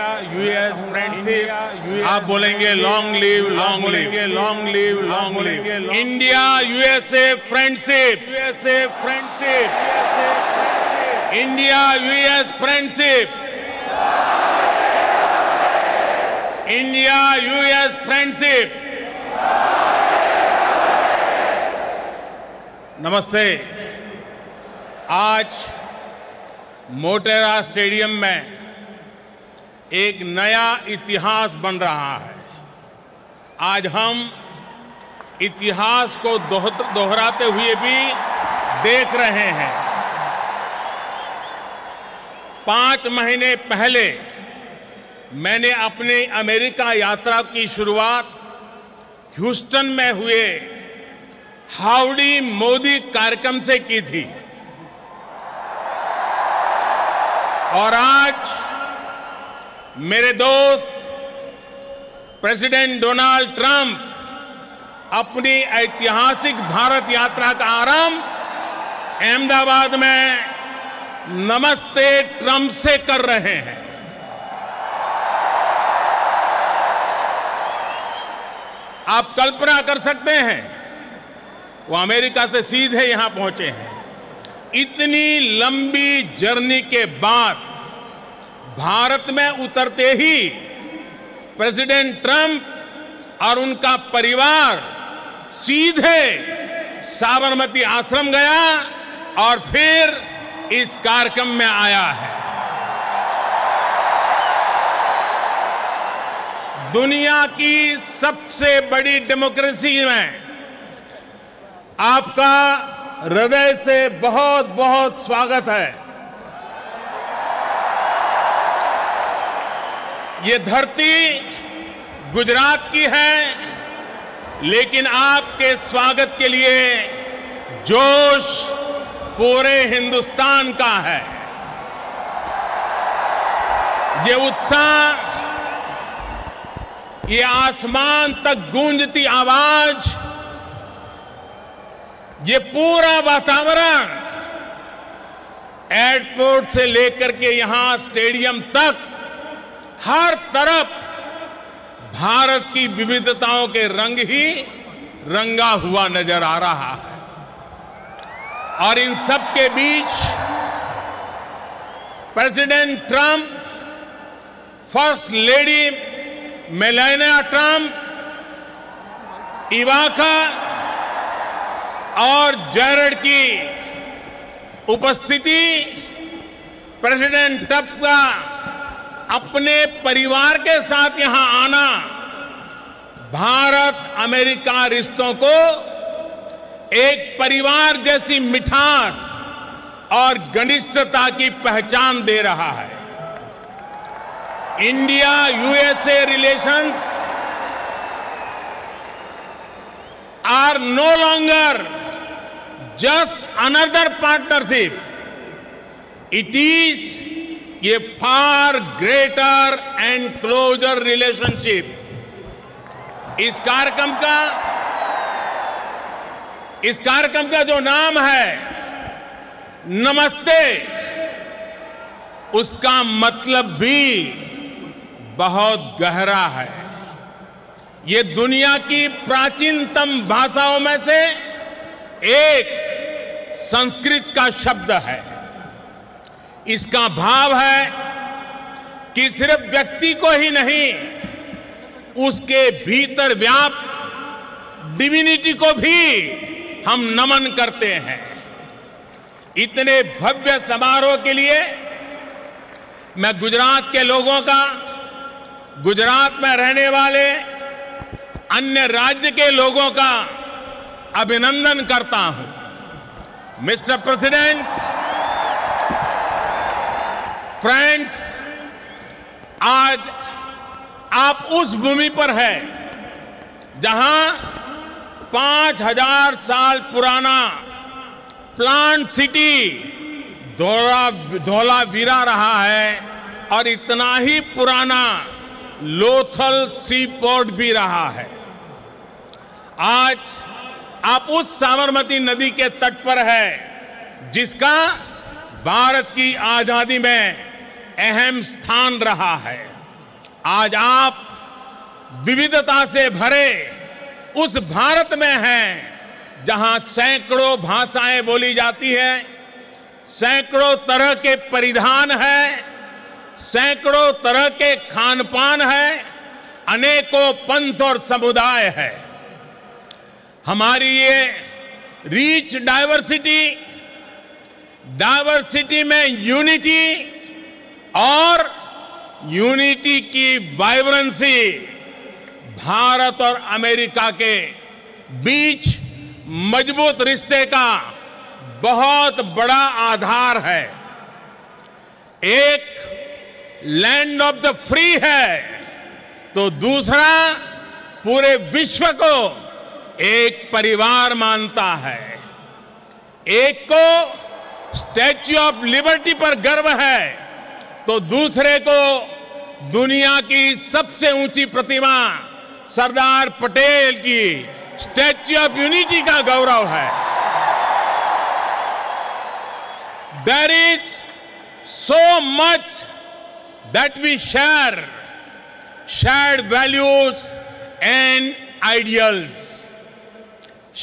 आप बोलेंगे long live, long live, long live, long live. India USA friendship, USA friendship. India-US friendship, India-US friendship. नमस्ते। आज मोटेरा स्टेडियम में एक नया इतिहास बन रहा है। आज हम इतिहास को दोहराते हुए भी देख रहे हैं। 5 महीने पहले मैंने अपनी अमेरिका यात्रा की शुरुआत ह्यूस्टन में हुए हाउडी मोदी कार्यक्रम से की थी और आज मेरे दोस्त प्रेसिडेंट डोनाल्ड ट्रंप अपनी ऐतिहासिक भारत यात्रा का आरंभ अहमदाबाद में नमस्ते ट्रंप से कर रहे हैं। आप कल्पना कर सकते हैं, वो अमेरिका से सीधे यहां पहुंचे हैं। इतनी लंबी जर्नी के बाद भारत में उतरते ही प्रेसिडेंट ट्रंप और उनका परिवार सीधे साबरमती आश्रम गया और फिर इस कार्यक्रम में आया है। दुनिया की सबसे बड़ी डेमोक्रेसी में आपका हृदय से बहुत बहुत स्वागत है। ये धरती गुजरात की है, लेकिन आपके स्वागत के लिए जोश पूरे हिंदुस्तान का है। ये उत्साह, ये आसमान तक गूंजती आवाज, ये पूरा वातावरण एयरपोर्ट से लेकर के यहां स्टेडियम तक हर तरफ भारत की विविधताओं के रंग ही रंगा हुआ नजर आ रहा है। और इन सब के बीच president Trump, first lady Melania Trump, Ivanka और जैरेड की उपस्थिति, प्रेसिडेंट ट्रंप का अपने परिवार के साथ यहां आना भारत अमेरिका रिश्तों को एक परिवार जैसी मिठास और घनिष्ठता की पहचान दे रहा है। India USA relations are no longer just another partnership. It is a far greater and closer relationship. इस कार्यक्रम का जो नाम है नमस्ते, उसका मतलब भी बहुत गहरा है। ये दुनिया की प्राचीनतम भाषाओं में से एक संस्कृत का शब्द है। इसका भाव है कि सिर्फ व्यक्ति को ही नहीं, उसके भीतर व्याप्त डिविनिटी को भी हम नमन करते हैं। इतने भव्य समारोह के लिए मैं गुजरात के लोगों का, गुजरात में रहने वाले अन्य राज्य के लोगों का अभिनंदन करता हूं। मिस्टर प्रेसिडेंट, फ्रेंड्स, आज आप उस भूमि पर हैं जहां 5000 साल पुराना प्लांट सिटी धौलावीरा रहा है और इतना ही पुराना लोथल सी पोर्ट भी रहा है। आज आप उस साबरमती नदी के तट पर है जिसका भारत की आजादी में अहम स्थान रहा है। आज आप विविधता से भरे उस भारत में हैं जहां सैकड़ों भाषाएं बोली जाती हैं, सैकड़ों तरह के परिधान है, सैकड़ों तरह के खान पान है, अनेकों पंथ और समुदाय है। हमारी ये रिच डाइवर्सिटी में यूनिटी और यूनिटी की वाइब्रेंसी भारत और अमेरिका के बीच मजबूत रिश्ते का बहुत बड़ा आधार है। एक लैंड ऑफ द फ्री है तो दूसरा पूरे विश्व को एक परिवार मानता है। एक को स्टैच्यू ऑफ लिबर्टी पर गर्व है तो दूसरे को दुनिया की सबसे ऊंची प्रतिमा सरदार पटेल की स्टैच्यू ऑफ यूनिटी का गौरव है। There is so much that we share, shared values and ideals,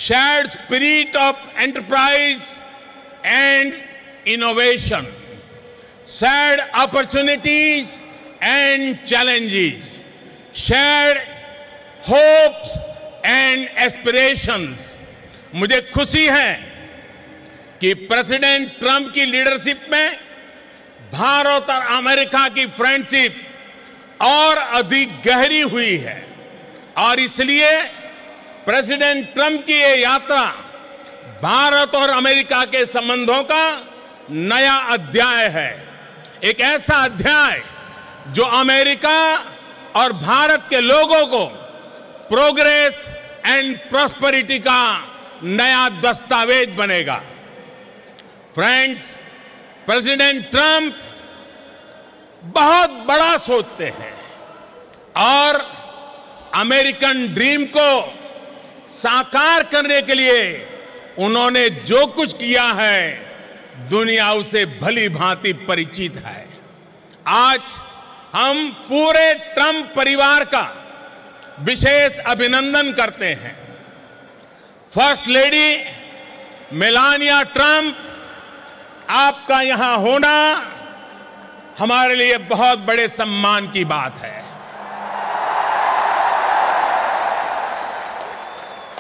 shared spirit of enterprise and innovation, shared opportunities and challenges, shared hopes and aspirations. मुझे खुशी है कि प्रेसिडेंट ट्रंप की लीडरशिप में भारत और अमेरिका की फ्रेंडशिप और अधिक गहरी हुई है और इसलिए प्रेसिडेंट ट्रंप की ये यात्रा भारत और अमेरिका के संबंधों का नया अध्याय है। एक ऐसा अध्याय जो अमेरिका और भारत के लोगों को प्रोग्रेस एंड प्रॉस्पेरिटी का नया दस्तावेज बनेगा। फ्रेंड्स, प्रेसिडेंट ट्रंप बहुत बड़ा सोचते हैं और अमेरिकन ड्रीम को साकार करने के लिए उन्होंने जो कुछ किया है दुनिया उसे भली भांति परिचित है। आज हम पूरे ट्रंप परिवार का विशेष अभिनंदन करते हैं। फर्स्ट लेडी मेलानिया ट्रंप, आपका यहां होना हमारे लिए बहुत बड़े सम्मान की बात है।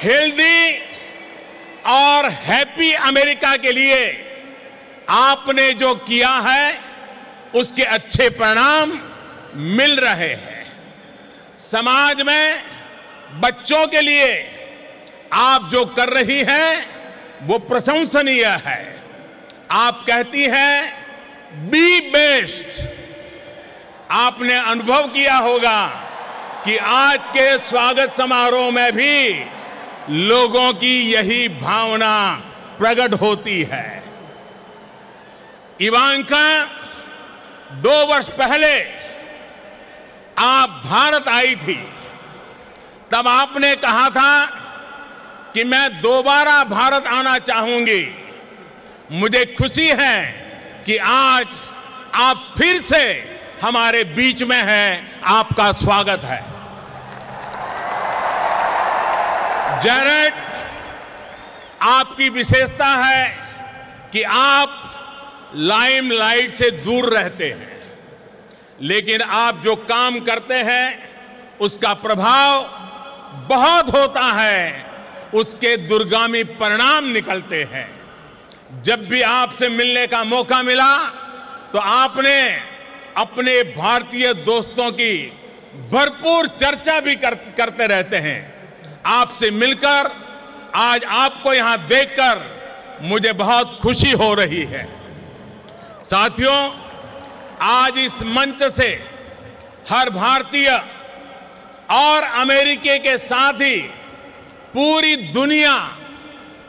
हेल्दी और हैप्पी अमेरिका के लिए आपने जो किया है उसके अच्छे परिणाम मिल रहे हैं। समाज में बच्चों के लिए आप जो कर रही हैं वो प्रशंसनीय है। आप कहती हैं बी बेस्ट। आपने अनुभव किया होगा कि आज के स्वागत समारोह में भी लोगों की यही भावना प्रकट होती है। इवांका 2 वर्ष पहले आप भारत आई थी, तब आपने कहा था कि मैं दोबारा भारत आना चाहूंगी। मुझे खुशी है कि आज आप फिर से हमारे बीच में हैं। आपका स्वागत है। जैरेड, आपकी विशेषता है कि आप लाइमलाइट से दूर रहते हैं, लेकिन आप जो काम करते हैं उसका प्रभाव बहुत होता है, उसके दूरगामी परिणाम निकलते हैं। जब भी आपसे मिलने का मौका मिला तो आपने अपने भारतीय दोस्तों की भरपूर चर्चा भी करते रहते हैं। आपसे मिलकर, आज आपको यहां देखकर मुझे बहुत खुशी हो रही है। साथियों, आज इस मंच से हर भारतीय और अमेरिकी के साथ ही पूरी दुनिया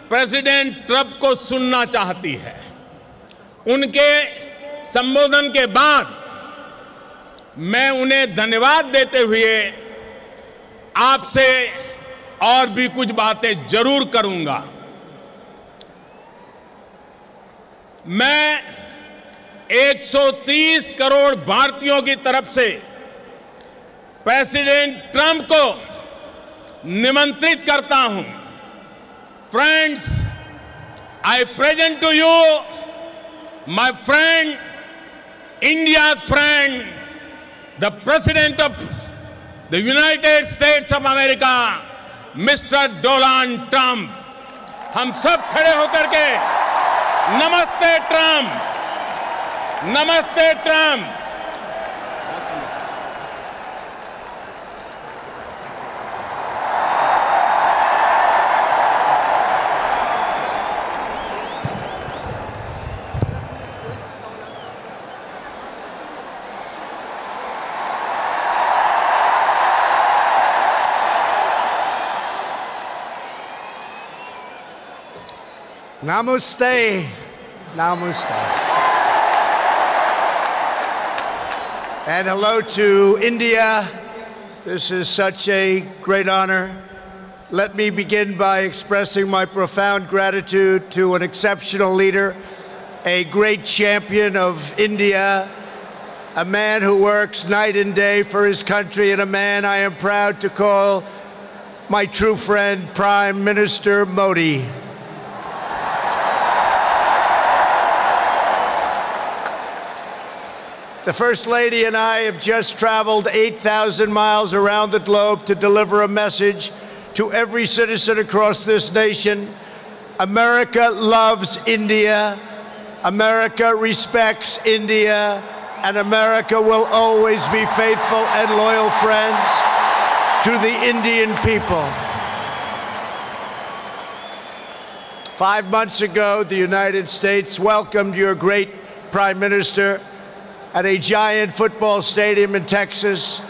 प्रेसिडेंट ट्रंप को सुनना चाहती है। उनके संबोधन के बाद मैं उन्हें धन्यवाद देते हुए आपसे और भी कुछ बातें जरूर करूंगा। मैं 130 करोड़ भारतीयों की तरफ से प्रेसिडेंट ट्रंप को निमंत्रित करता हूं। Friends, I present to you my friend, India's friend, the President of the United States of America, Mr. Donald Trump. हम सब खड़े होकर के नमस्ते ट्रम्प, नमस्ते Trump. Namaste. Namaste. And hello to India. This is such a great honor. Let me begin by expressing my profound gratitude to an exceptional leader, a great champion of India, a man who works night and day for his country, and a man I am proud to call my true friend, Prime Minister Modi. The First Lady and I have just traveled 8,000 miles around the globe to deliver a message to every citizen across this nation. America loves India, America respects India, and America will always be faithful and loyal friends to the Indian people. 5 months ago, the United States welcomed your great Prime Minister at a giant football stadium in Texas,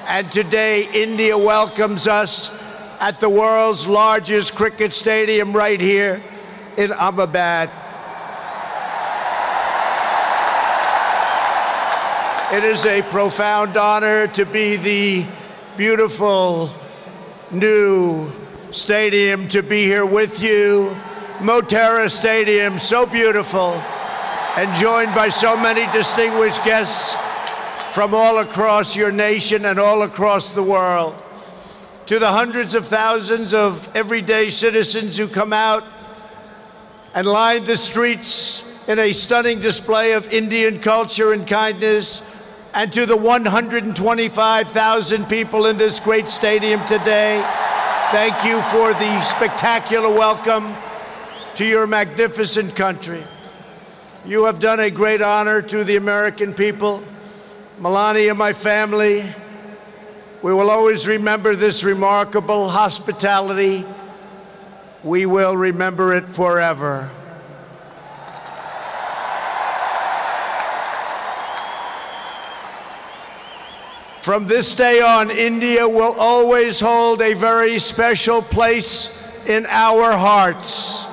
and today India welcomes us at the world's largest cricket stadium right here in Ahmedabad. It is a profound honor to be the beautiful new stadium, to be here with you. Motera Stadium, so beautiful, and joined by so many distinguished guests from all across your nation and all across the world. To the hundreds of thousands of everyday citizens who come out and line the streets in a stunning display of Indian culture and kindness, and to the 125,000 people in this great stadium today, thank you for the spectacular welcome to your magnificent country. You have done a great honor to the American people. Melania, my family, we will always remember this remarkable hospitality. We will remember it forever. From this day on, India will always hold a very special place in our hearts.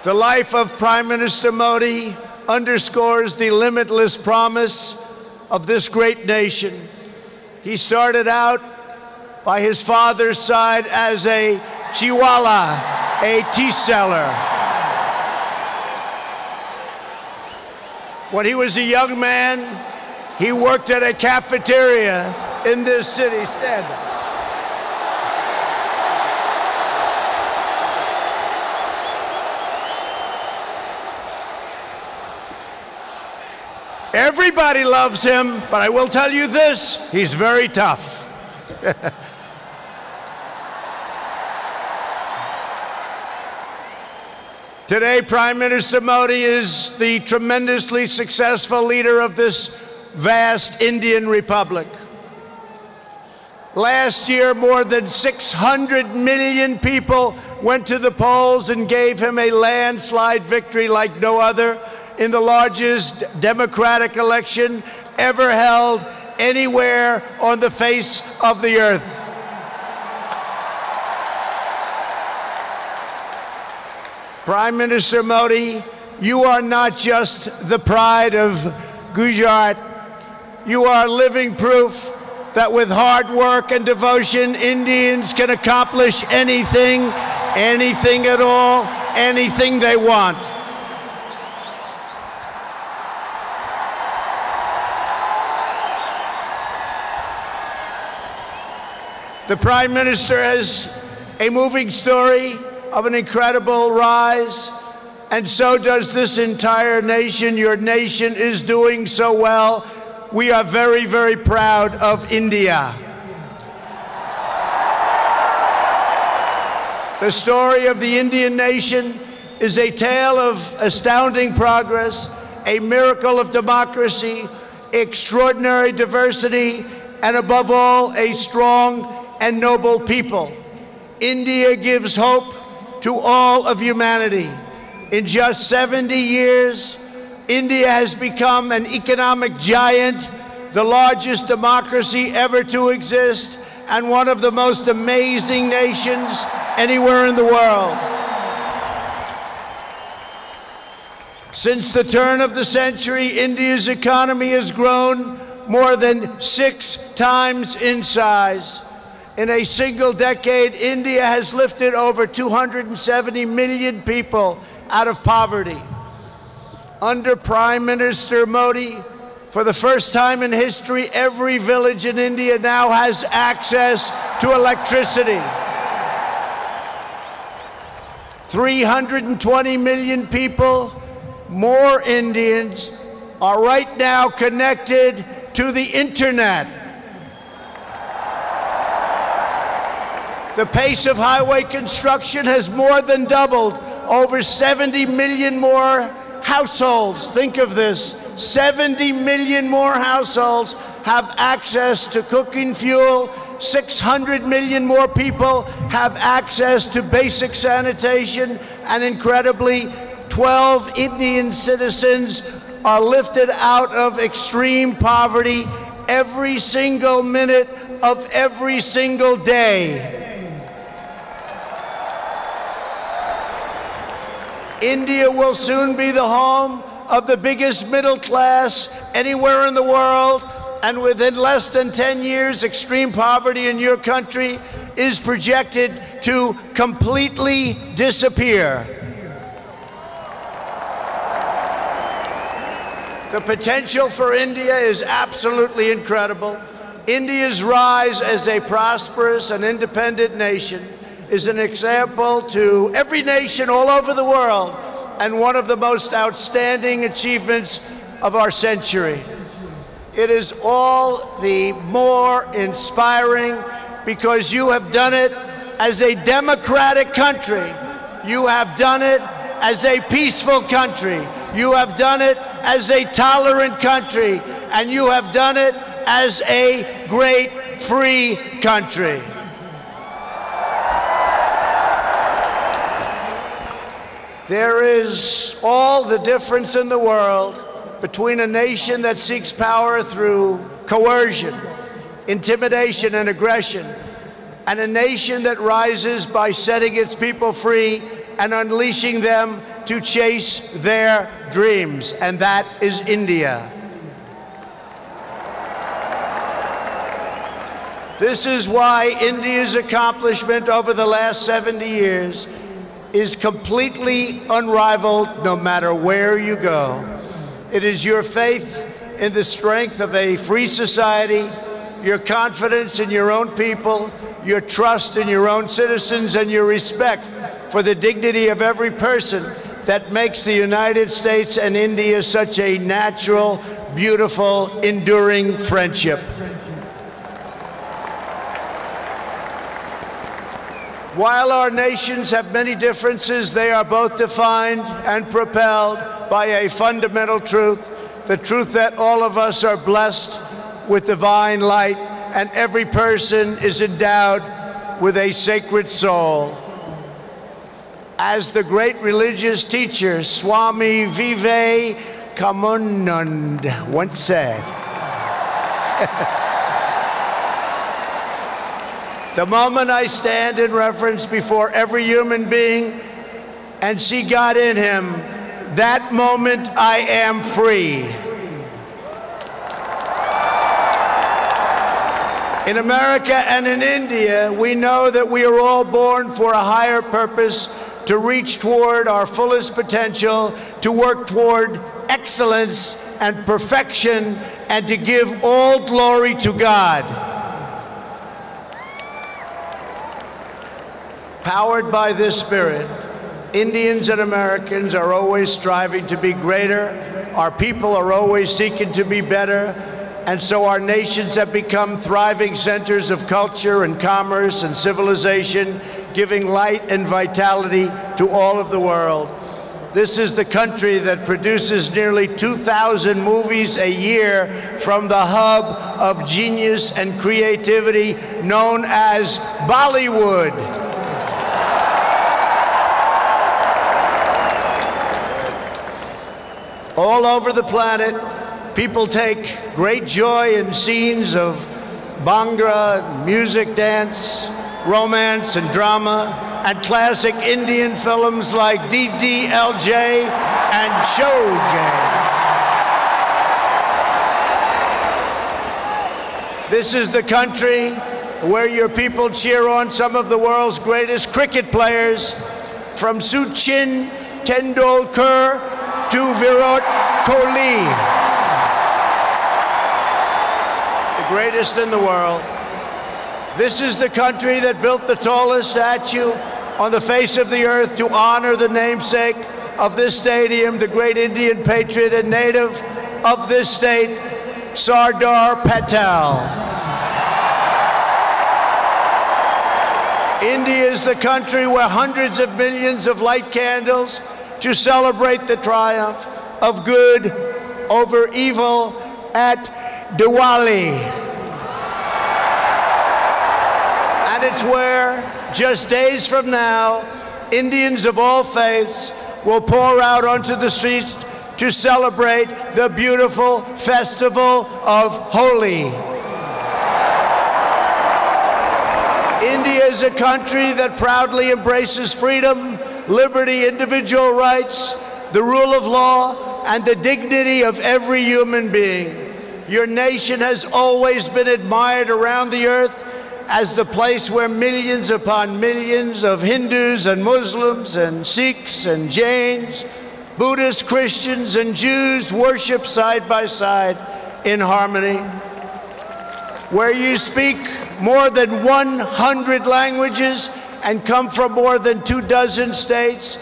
The life of Prime Minister Modi underscores the limitless promise of this great nation. He started out by his father's side as a chiwala, a tea seller. When he was a young man, he worked at a cafeteria in this city. Stand up. Everybody loves him, but I will tell you this, he's very tough. Today, Prime Minister Modi is the tremendously successful leader of this vast Indian Republic. Last year, more than 600 million people went to the polls and gave him a landslide victory like no other in the largest democratic election ever held anywhere on the face of the earth. Prime Minister Modi, you are not just the pride of Gujarat. You are living proof that with hard work and devotion, Indians can accomplish anything, anything at all, anything they want. The Prime Minister has a moving story of an incredible rise, and so does this entire nation. Your nation is doing so well. We are very, very proud of India. The story of the Indian nation is a tale of astounding progress, a miracle of democracy, extraordinary diversity, and above all, a strong and noble people. India gives hope to all of humanity. In just 70 years, India has become an economic giant, the largest democracy ever to exist, and one of the most amazing nations anywhere in the world. Since the turn of the century, India's economy has grown more than 6 times in size. In a single decade, India has lifted over 270 million people out of poverty. Under Prime Minister Modi, for the first time in history, every village in India now has access to electricity. 320 million people, more Indians, are right now connected to the internet. The pace of highway construction has more than doubled. Over 70 million more households, think of this, 70 million more households have access to cooking fuel. 600 million more people have access to basic sanitation, and incredibly, 12 Indian citizens are lifted out of extreme poverty every single minute of every single day. India will soon be the home of the biggest middle class anywhere in the world, and within less than 10 years, extreme poverty in your country is projected to completely disappear. The potential for India is absolutely incredible. India's rise as a prosperous and independent nation is an example to every nation all over the world, and one of the most outstanding achievements of our century. It is all the more inspiring because you have done it as a democratic country. You have done it as a peaceful country. You have done it as a tolerant country. And you have done it as a great free country. There is all the difference in the world between a nation that seeks power through coercion, intimidation, and aggression, and a nation that rises by setting its people free and unleashing them to chase their dreams, and that is India. This is why India's accomplishment over the last 70 years is completely unrivaled no matter where you go. It is your faith in the strength of a free society, your confidence in your own people, your trust in your own citizens, and your respect for the dignity of every person that makes the United States and India such a natural, beautiful, enduring friendship. While our nations have many differences, they are both defined and propelled by a fundamental truth, the truth that all of us are blessed with divine light and every person is endowed with a sacred soul. As the great religious teacher Swami Vivekananda once said, the moment I stand in reverence before every human being and see God in him, that moment I am free. In America and in India, we know that we are all born for a higher purpose, to reach toward our fullest potential, to work toward excellence and perfection, and to give all glory to God. Powered by this spirit, Indians and Americans are always striving to be greater. Our people are always seeking to be better. And so our nations have become thriving centers of culture and commerce and civilization, giving light and vitality to all of the world. This is the country that produces nearly 2,000 movies a year from the hub of genius and creativity known as Bollywood. All over the planet, people take great joy in scenes of Bhangra, music, dance, romance, and drama, and classic Indian films like DDLJ and Showjay. This is the country where your people cheer on some of the world's greatest cricket players, from Sachin Tendulkar to Virat Kohli, the greatest in the world. This is the country that built the tallest statue on the face of the earth to honor the namesake of this stadium, the great Indian patriot and native of this state, Sardar Patel. India is the country where hundreds of millions of light candles to celebrate the triumph of good over evil at Diwali. And it's where, just days from now, Indians of all faiths will pour out onto the streets to celebrate the beautiful festival of Holi. India is a country that proudly embraces freedom, liberty, individual rights, the rule of law, and the dignity of every human being. Your nation has always been admired around the earth as the place where millions upon millions of Hindus and Muslims and Sikhs and Jains, Buddhists, Christians, and Jews worship side by side in harmony, where you speak more than 100 languages and come from more than 24 states,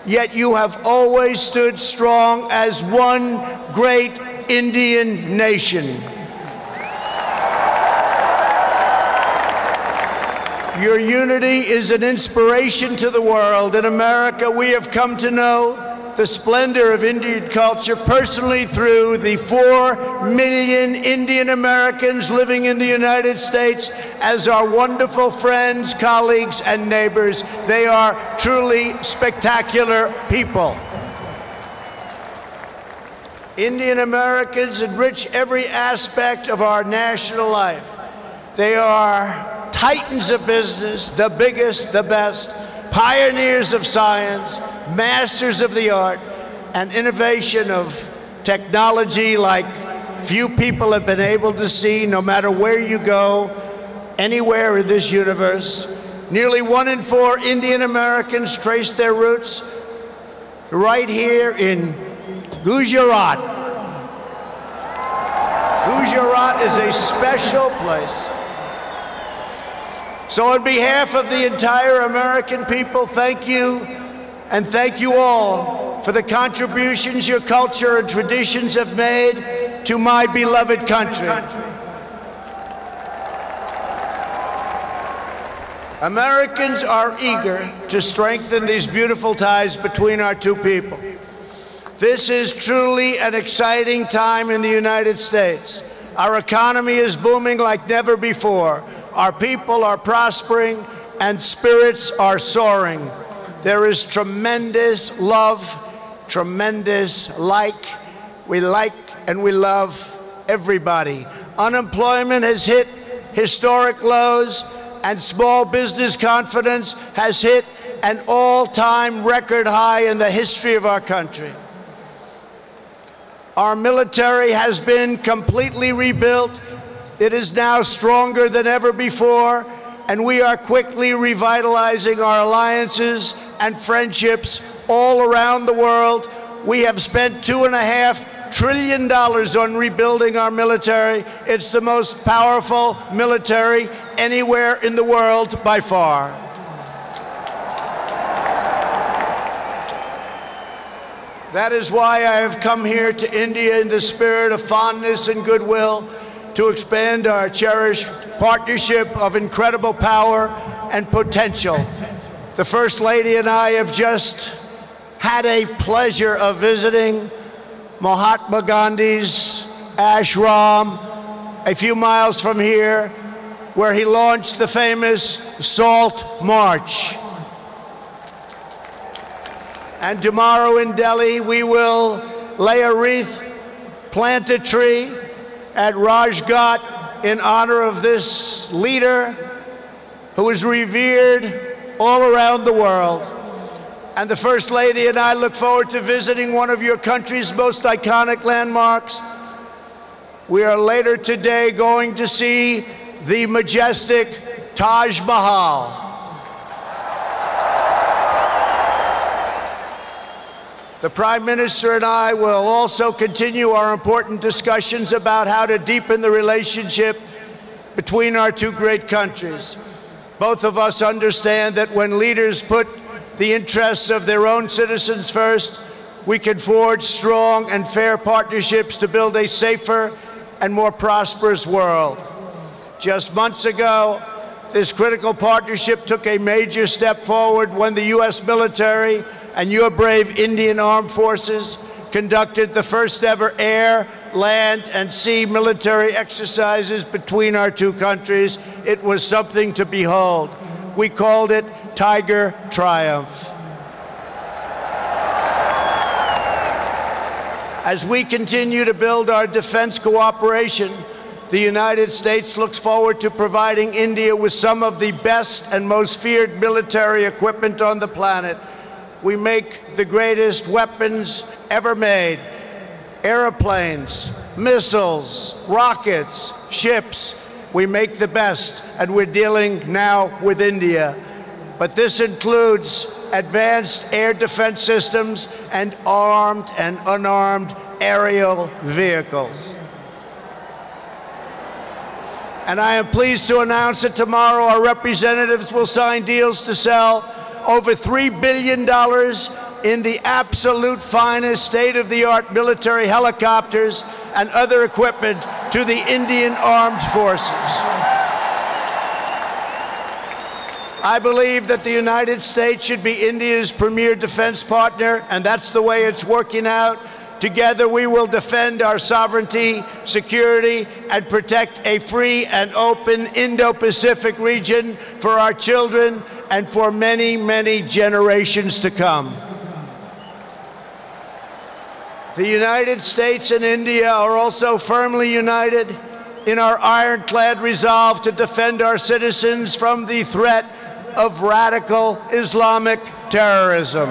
yet you have always stood strong as one great Indian nation. Your unity is an inspiration to the world. In America, we have come to know the splendor of Indian culture personally through the 4 million Indian Americans living in the United States as our wonderful friends, colleagues, and neighbors. They are truly spectacular people. Indian Americans enrich every aspect of our national life. They are titans of business, the biggest, the best, pioneers of science, masters of the art, and innovation of technology like few people have been able to see, no matter where you go, anywhere in this universe. Nearly 1 in 4 Indian Americans trace their roots right here in Gujarat. Gujarat is a special place. So on behalf of the entire American people, thank you, and thank you all for the contributions your culture and traditions have made to my beloved country. Americans are eager to strengthen these beautiful ties between our two people. This is truly an exciting time in the United States. Our economy is booming like never before. Our people are prospering and spirits are soaring. There is tremendous love, tremendous like. We like and we love everybody. Unemployment has hit historic lows, and small business confidence has hit an all-time record high in the history of our country. Our military has been completely rebuilt. It is now stronger than ever before, and we are quickly revitalizing our alliances and friendships all around the world. We have spent $2.5 trillion on rebuilding our military. It's the most powerful military anywhere in the world by far. That is why I have come here to India in the spirit of fondness and goodwill to expand our cherished partnership of incredible power and potential. The First Lady and I have just had a pleasure of visiting Mahatma Gandhi's ashram a few miles from here, where he launched the famous Salt March. And tomorrow in Delhi, we will lay a wreath, plant a tree at Rajghat in honor of this leader who is revered all around the world. And the First Lady and I look forward to visiting one of your country's most iconic landmarks. We are later today going to see the majestic Taj Mahal. The Prime Minister and I will also continue our important discussions about how to deepen the relationship between our two great countries. Both of us understand that when leaders put the interests of their own citizens first, we can forge strong and fair partnerships to build a safer and more prosperous world. Just months ago, this critical partnership took a major step forward when the U.S. military and your brave Indian Armed Forces conducted the first ever air, land, and sea military exercises between our two countries. It was something to behold. We called it Tiger Triumph. As we continue to build our defense cooperation, the United States looks forward to providing India with some of the best and most feared military equipment on the planet. We make the greatest weapons ever made: airplanes, missiles, rockets, ships. We make the best, and we're dealing now with India. But this includes advanced air defense systems and armed and unarmed aerial vehicles. And I am pleased to announce that tomorrow our representatives will sign deals to sell over $3 billion in the absolute finest state-of-the-art military helicopters and other equipment to the Indian Armed Forces. I believe that the United States should be India's premier defense partner, and that's the way it's working out. Together, we will defend our sovereignty, security, and protect a free and open Indo-Pacific region for our children and for many, many generations to come. The United States and India are also firmly united in our ironclad resolve to defend our citizens from the threat of radical Islamic terrorism.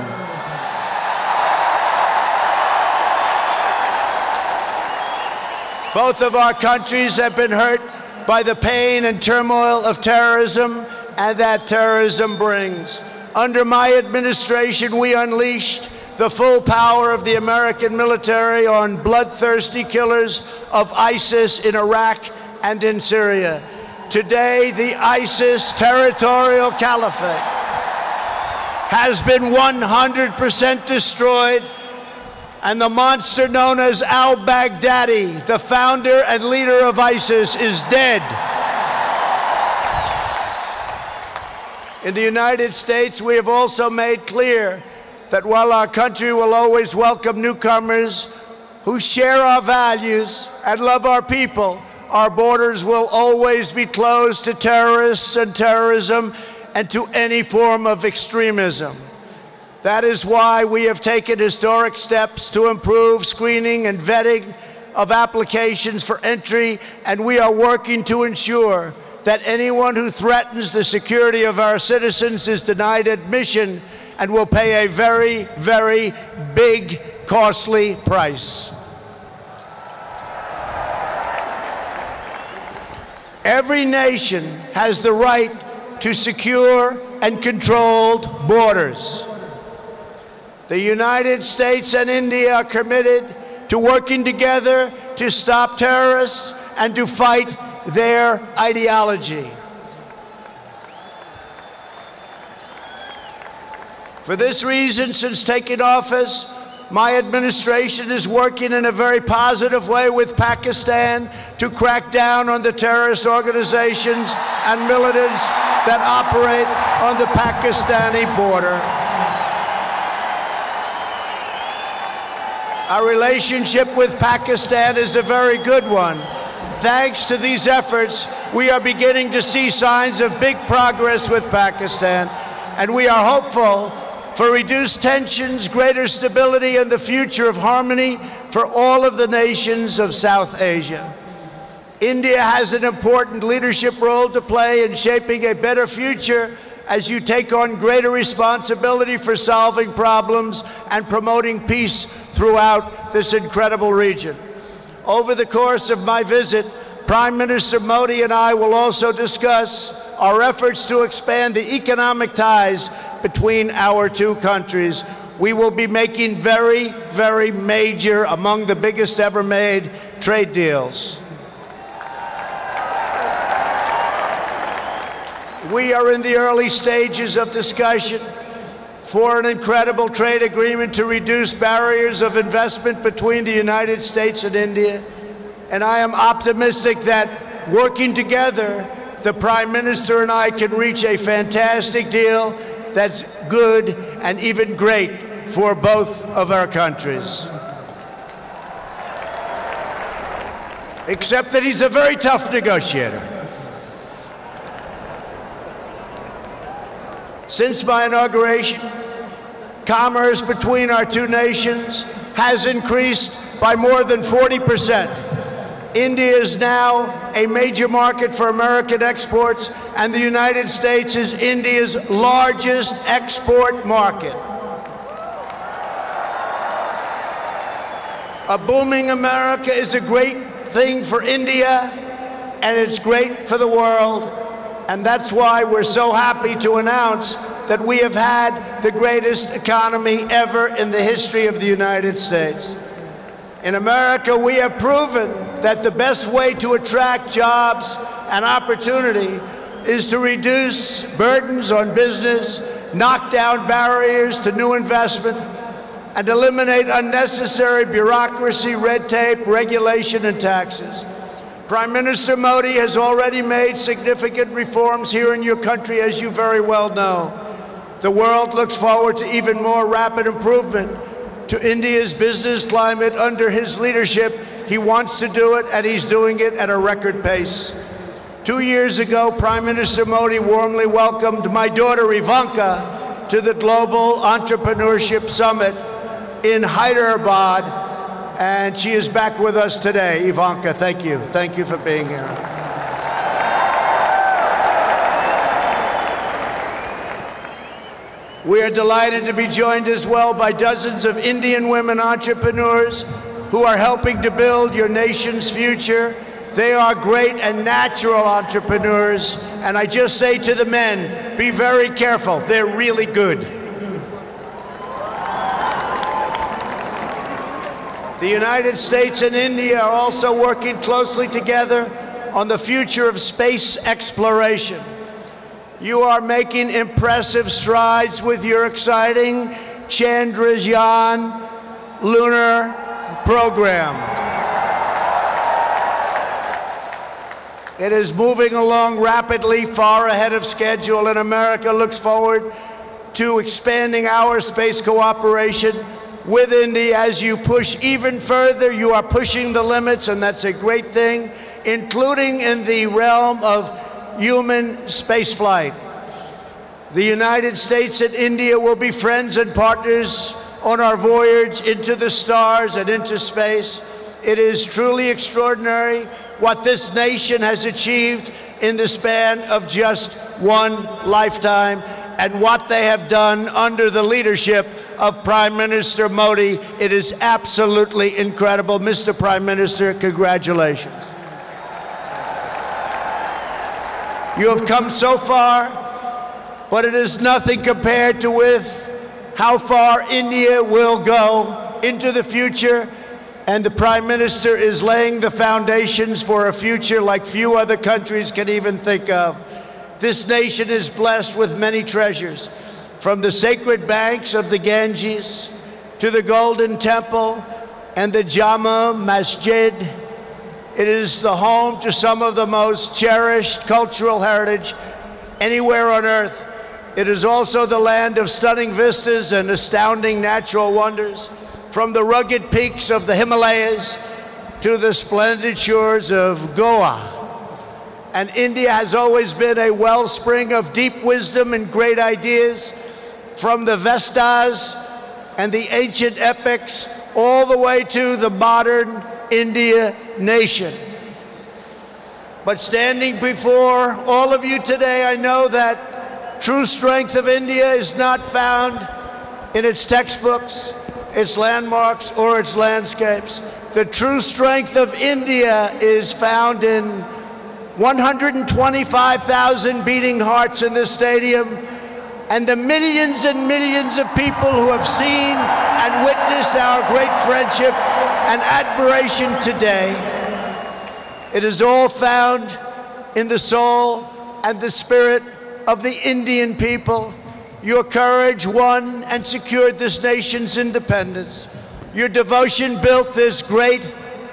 Both of our countries have been hurt by the pain and turmoil of terrorism and that terrorism brings. Under my administration, we unleashed the full power of the American military on bloodthirsty killers of ISIS in Iraq and in Syria. Today, the ISIS territorial caliphate has been 100% destroyed, and the monster known as al-Baghdadi, the founder and leader of ISIS, is dead. In the United States, we have also made clear that while our country will always welcome newcomers who share our values and love our people, our borders will always be closed to terrorists and terrorism and to any form of extremism. That is why we have taken historic steps to improve screening and vetting of applications for entry, and we are working to ensure that anyone who threatens the security of our citizens is denied admission and will pay a very, very big, costly price. Every nation has the right to secure and controlled borders. The United States and India are committed to working together to stop terrorists and to fight their ideology. For this reason, since taking office, My administration is working in a very positive way with Pakistan to crack down on the terrorist organizations and militants that operate on the Pakistani border. Our relationship with Pakistan is a very good one. Thanks to these efforts, we are beginning to see signs of big progress with Pakistan, and we are hopeful for reduced tensions, greater stability, and the future of harmony for all of the nations of South Asia. India has an important leadership role to play in shaping a better future as you take on greater responsibility for solving problems and promoting peace throughout this incredible region. Over the course of my visit, Prime Minister Modi and I will also discuss our efforts to expand the economic ties between our two countries. We will be making very, very major, among the biggest ever made, trade deals. We are in the early stages of discussion for an incredible trade agreement to reduce barriers of investment between the United States and India. And I am optimistic that working together, the Prime Minister and I can reach a fantastic deal that's good and even great for both of our countries. Except that he's a very tough negotiator. Since my inauguration, commerce between our two nations has increased by more than 40%. India is now a major market for American exports, and the United States is India's largest export market. A booming America is a great thing for India, and it's great for the world, and that's why we're so happy to announce that we have had the greatest economy ever in the history of the United States. In America, we have proven that the best way to attract jobs and opportunity is to reduce burdens on business, knock down barriers to new investment, and eliminate unnecessary bureaucracy, red tape, regulation, and taxes. Prime Minister Modi has already made significant reforms here in your country, as you very well know. The world looks forward to even more rapid improvement to India's business climate under his leadership. He wants to do it, and he's doing it at a record pace. 2 years ago, Prime Minister Modi warmly welcomed my daughter Ivanka to the Global Entrepreneurship Summit in Hyderabad, and she is back with us today. Ivanka, thank you. Thank you for being here. We are delighted to be joined as well by dozens of Indian women entrepreneurs who are helping to build your nation's future. They are great and natural entrepreneurs, and I just say to the men, be very careful. They're really good. The United States and India are also working closely together on the future of space exploration. You are making impressive strides with your exciting Chandrayaan lunar program. It is moving along rapidly, far ahead of schedule, and America looks forward to expanding our space cooperation with India. As you push even further, you are pushing the limits, and that's a great thing, including in the realm of human spaceflight. The United States and India will be friends and partners on our voyage into the stars and into space. It is truly extraordinary what this nation has achieved in the span of just one lifetime, and what they have done under the leadership of Prime Minister Modi. It is absolutely incredible. Mr. Prime Minister, congratulations. You have come so far, but it is nothing compared to with how far India will go into the future, and the Prime Minister is laying the foundations for a future like few other countries can even think of. This nation is blessed with many treasures, from the sacred banks of the Ganges to the Golden Temple and the Jama Masjid. It is the home to some of the most cherished cultural heritage anywhere on earth. It is also the land of stunning vistas and astounding natural wonders, from the rugged peaks of the Himalayas to the splendid shores of Goa. And India has always been a wellspring of deep wisdom and great ideas, from the Vestas and the ancient epics all the way to the modern India nation. But standing before all of you today, I know that true strength of India is not found in its textbooks, its landmarks, or its landscapes. The true strength of India is found in 125,000 beating hearts in this stadium, and the millions and millions of people who have seen and witnessed our great friendship and admiration today. It is all found in the soul and the spirit of the Indian people. Your courage won and secured this nation's independence. Your devotion built this great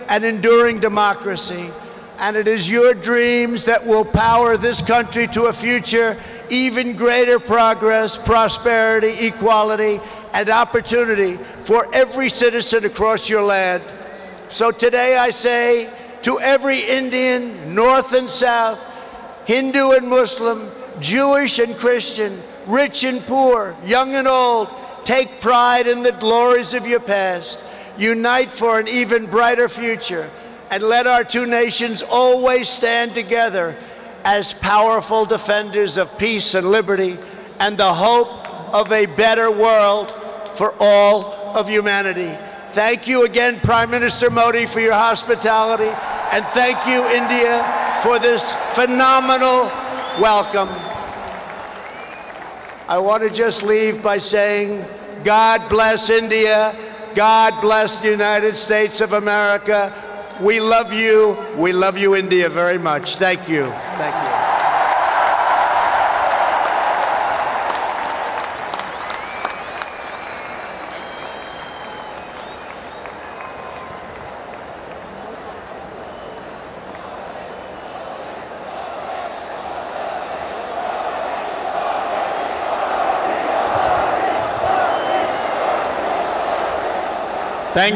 and enduring democracy. And it is your dreams that will power this country to a future, even greater progress, prosperity, equality, and opportunity for every citizen across your land. So today I say to every Indian, North and South, Hindu and Muslim, Jewish and Christian, rich and poor, young and old, take pride in the glories of your past. Unite for an even brighter future. And let our two nations always stand together as powerful defenders of peace and liberty and the hope of a better world for all of humanity. Thank you again, Prime Minister Modi, for your hospitality, and thank you, India, for this phenomenal welcome. I want to just leave by saying, God bless India, God bless the United States of America. We love you, India, very much. Thank you. Thank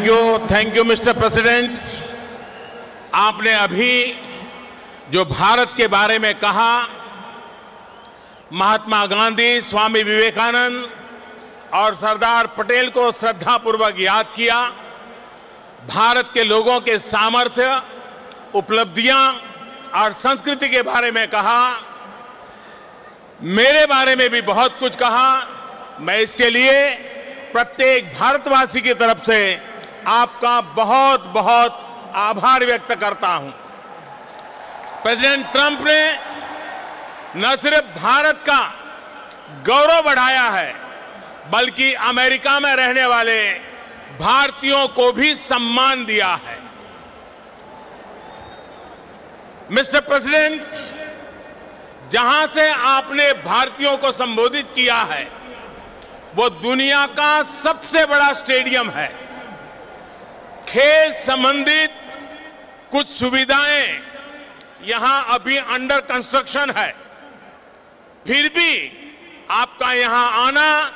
you. Thank you, Mr. President. आपने अभी जो भारत के बारे में कहा, महात्मा गांधी, स्वामी विवेकानंद और सरदार पटेल को श्रद्धापूर्वक याद किया। भारत के लोगों के सामर्थ्य, उपलब्धियां और संस्कृति के बारे में कहा। मेरे बारे में भी बहुत कुछ कहा। मैं इसके लिए प्रत्येक भारतवासी की तरफ से आपका बहुत बहुत आभार व्यक्त करता हूं। प्रेसिडेंट ट्रंप ने न सिर्फ भारत का गौरव बढ़ाया है, बल्कि अमेरिका में रहने वाले भारतीयों को भी सम्मान दिया है। मिस्टर प्रेसिडेंट, जहां से आपने भारतीयों को संबोधित किया है, वो दुनिया का सबसे बड़ा स्टेडियम है। खेल संबंधित कुछ सुविधाएं यहां अभी अंडर कंस्ट्रक्शन है, फिर भी आपका यहां आना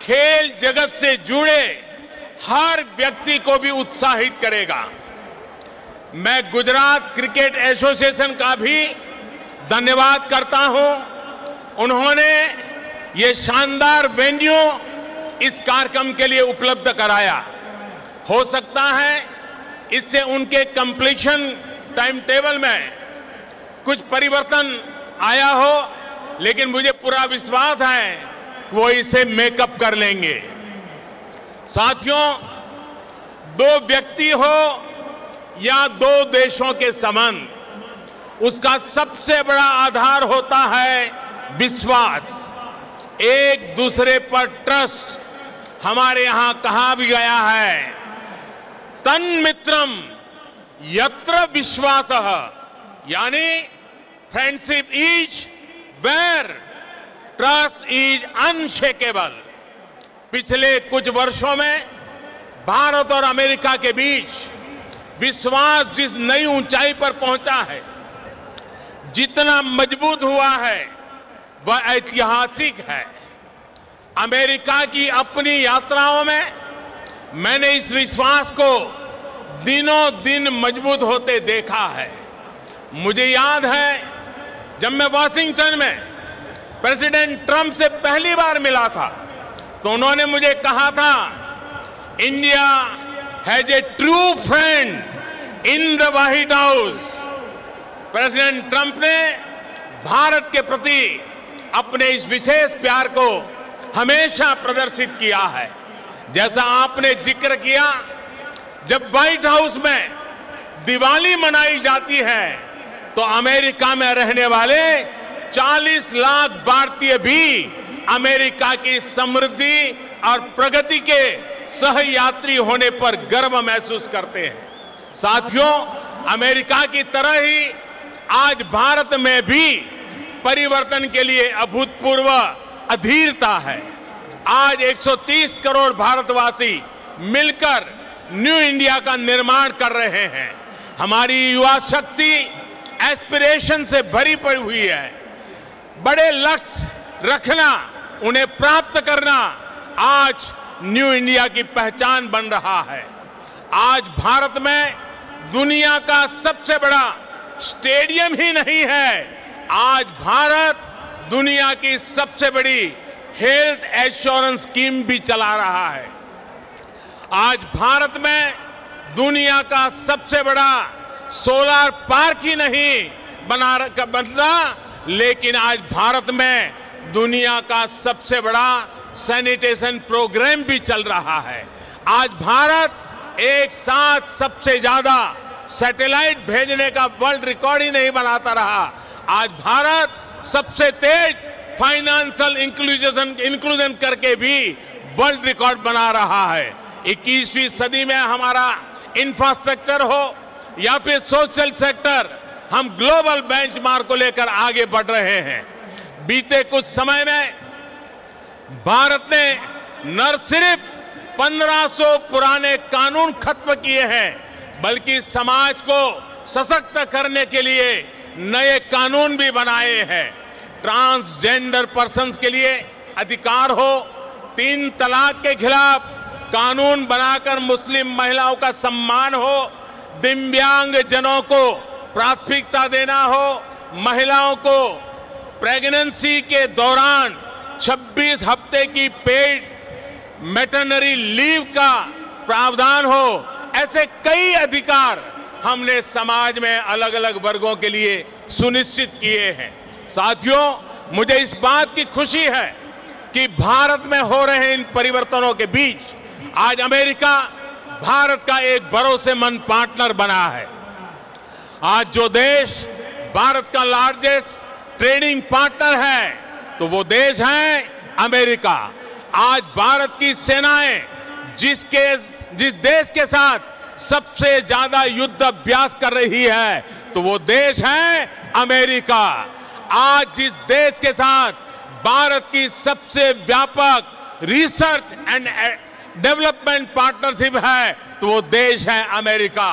खेल जगत से जुड़े हर व्यक्ति को भी उत्साहित करेगा। मैं गुजरात क्रिकेट एसोसिएशन का भी धन्यवाद करता हूं। उन्होंने ये शानदार वेन्यू इस कार्यक्रम के लिए उपलब्ध कराया। हो सकता है इससे उनके कंप्लीशन टाइम टेबल में कुछ परिवर्तन आया हो, लेकिन मुझे पूरा विश्वास है कि वो इसे मेकअप कर लेंगे। साथियों, दो व्यक्ति हो या दो देशों के संबंध, उसका सबसे बड़ा आधार होता है विश्वास, एक दूसरे पर ट्रस्ट। हमारे यहां कहा भी गया है, तन्मित्रम यत्र विश्वासः, यानी friendship is where trust is unshakeable. पिछले कुछ वर्षों में भारत और अमेरिका के बीच विश्वास जिस नई ऊंचाई पर पहुंचा है, जितना मजबूत हुआ है, वह ऐतिहासिक है। अमेरिका की अपनी यात्राओं में मैंने इस विश्वास को दिनों दिन मजबूत होते देखा है। मुझे याद है जब मैं वॉशिंगटन में प्रेसिडेंट ट्रंप से पहली बार मिला था तो उन्होंने मुझे कहा था, India has a true friend in the white house. President Trump ने भारत के प्रति अपने इस विशेष प्यार को हमेशा प्रदर्शित किया है। जैसा आपने जिक्र किया, जब व्हाइट हाउस में दिवाली मनाई जाती है तो अमेरिका में रहने वाले 40 लाख भारतीय भी अमेरिका की समृद्धि और प्रगति के सहयात्री होने पर गर्व महसूस करते हैं। साथियों, अमेरिका की तरह ही आज भारत में भी परिवर्तन के लिए अभूतपूर्व अधीरता है। आज 130 करोड़ भारतवासी मिलकर न्यू इंडिया का निर्माण कर रहे हैं। हमारी युवा शक्ति एस्पिरेशन से भरी पड़ी हुई है। बड़े लक्ष्य रखना, उन्हें प्राप्त करना आज न्यू इंडिया की पहचान बन रहा है। आज भारत में दुनिया का सबसे बड़ा स्टेडियम ही नहीं है, आज भारत दुनिया की सबसे बड़ी हेल्थ एश्योरेंस स्कीम भी चला रहा है। आज भारत में दुनिया का सबसे बड़ा सोलर पार्क ही नहीं बनता, लेकिन आज भारत में दुनिया का सबसे बड़ा सैनिटेशन प्रोग्राम भी चल रहा है। आज भारत एक साथ सबसे ज्यादा सैटेलाइट भेजने का वर्ल्ड रिकॉर्ड ही नहीं बनाता रहा, आज भारत सबसे तेज फाइनेंशियल इंक्लूजन करके भी वर्ल्ड रिकॉर्ड बना रहा है। 21वीं सदी में हमारा इंफ्रास्ट्रक्चर हो या फिर सोशल सेक्टर, हम ग्लोबल बेंचमार्क को लेकर आगे बढ़ रहे हैं। बीते कुछ समय में भारत ने न सिर्फ 1500 पुराने कानून खत्म किए हैं, बल्कि समाज को सशक्त करने के लिए नए कानून भी बनाए हैं। ट्रांसजेंडर पर्सन्स के लिए अधिकार हो, 3 तलाक के खिलाफ कानून बनाकर मुस्लिम महिलाओं का सम्मान हो, दिव्यांग जनों को प्राथमिकता देना हो, महिलाओं को प्रेगनेंसी के दौरान 26 हफ्ते की पेड मैटरनिटी लीव का प्रावधान हो, ऐसे कई अधिकार हमने समाज में अलग अलग वर्गों के लिए सुनिश्चित किए हैं। साथियों, मुझे इस बात की खुशी है कि भारत में हो रहे इन परिवर्तनों के बीच आज अमेरिका भारत का एक भरोसेमंद पार्टनर बना है। आज जो देश भारत का लार्जेस्ट ट्रेडिंग पार्टनर है तो वो देश है अमेरिका। आज भारत की सेनाएं जिस देश के साथ सबसे ज्यादा युद्ध अभ्यास कर रही है तो वो देश है अमेरिका। आज जिस देश के साथ भारत की सबसे व्यापक रिसर्च एंड डेवलपमेंट पार्टनरशिप है तो वो देश है अमेरिका।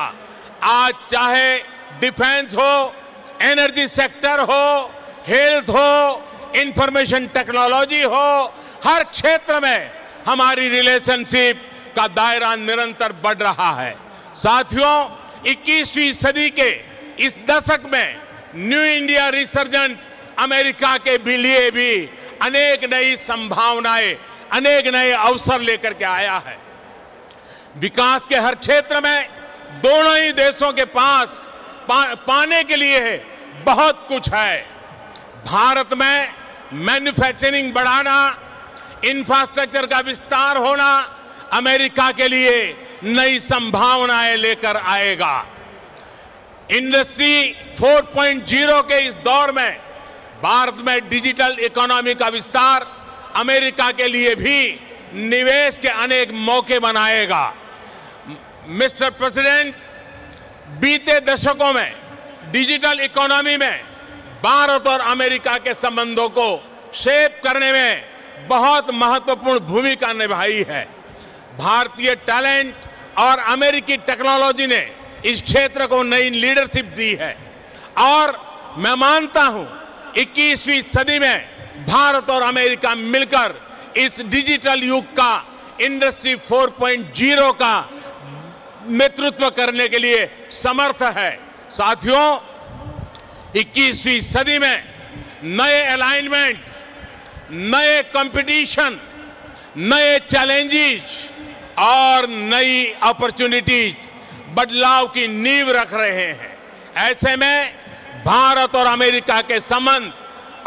आज चाहे डिफेंस हो, एनर्जी सेक्टर हो, हेल्थ हो, इंफॉर्मेशन टेक्नोलॉजी हो, हर क्षेत्र में हमारी रिलेशनशिप का दायरा निरंतर बढ़ रहा है। साथियों, 21वीं सदी के इस दशक में न्यू इंडिया रिसर्जेंट अमेरिका के लिए भी अनेक नई संभावनाएं, अनेक नए अवसर लेकर के आया है। विकास के हर क्षेत्र में दोनों ही देशों के पास पाने के लिए बहुत कुछ है। भारत में मैन्युफैक्चरिंग बढ़ाना, इंफ्रास्ट्रक्चर का विस्तार होना अमेरिका के लिए नई संभावनाएं लेकर आएगा। इंडस्ट्री 4.0 के इस दौर में भारत में डिजिटल इकोनॉमी का विस्तार अमेरिका के लिए भी निवेश के अनेक मौके बनाएगा। मिस्टर प्रेसिडेंट, बीते दशकों में डिजिटल इकोनॉमी में भारत और अमेरिका के संबंधों को शेप करने में बहुत महत्वपूर्ण भूमिका निभाई है। भारतीय टैलेंट और अमेरिकी टेक्नोलॉजी ने इस क्षेत्र को नई लीडरशिप दी है और मैं मानता हूं 21वीं सदी में भारत और अमेरिका मिलकर इस डिजिटल युग का इंडस्ट्री 4.0 का नेतृत्व करने के लिए समर्थ है। साथियों, 21वीं सदी में नए अलाइनमेंट, नए कंपटीशन, नए चैलेंजेस और नई अपॉर्चुनिटीज बदलाव की नींव रख रहे हैं। ऐसे में भारत और अमेरिका के संबंध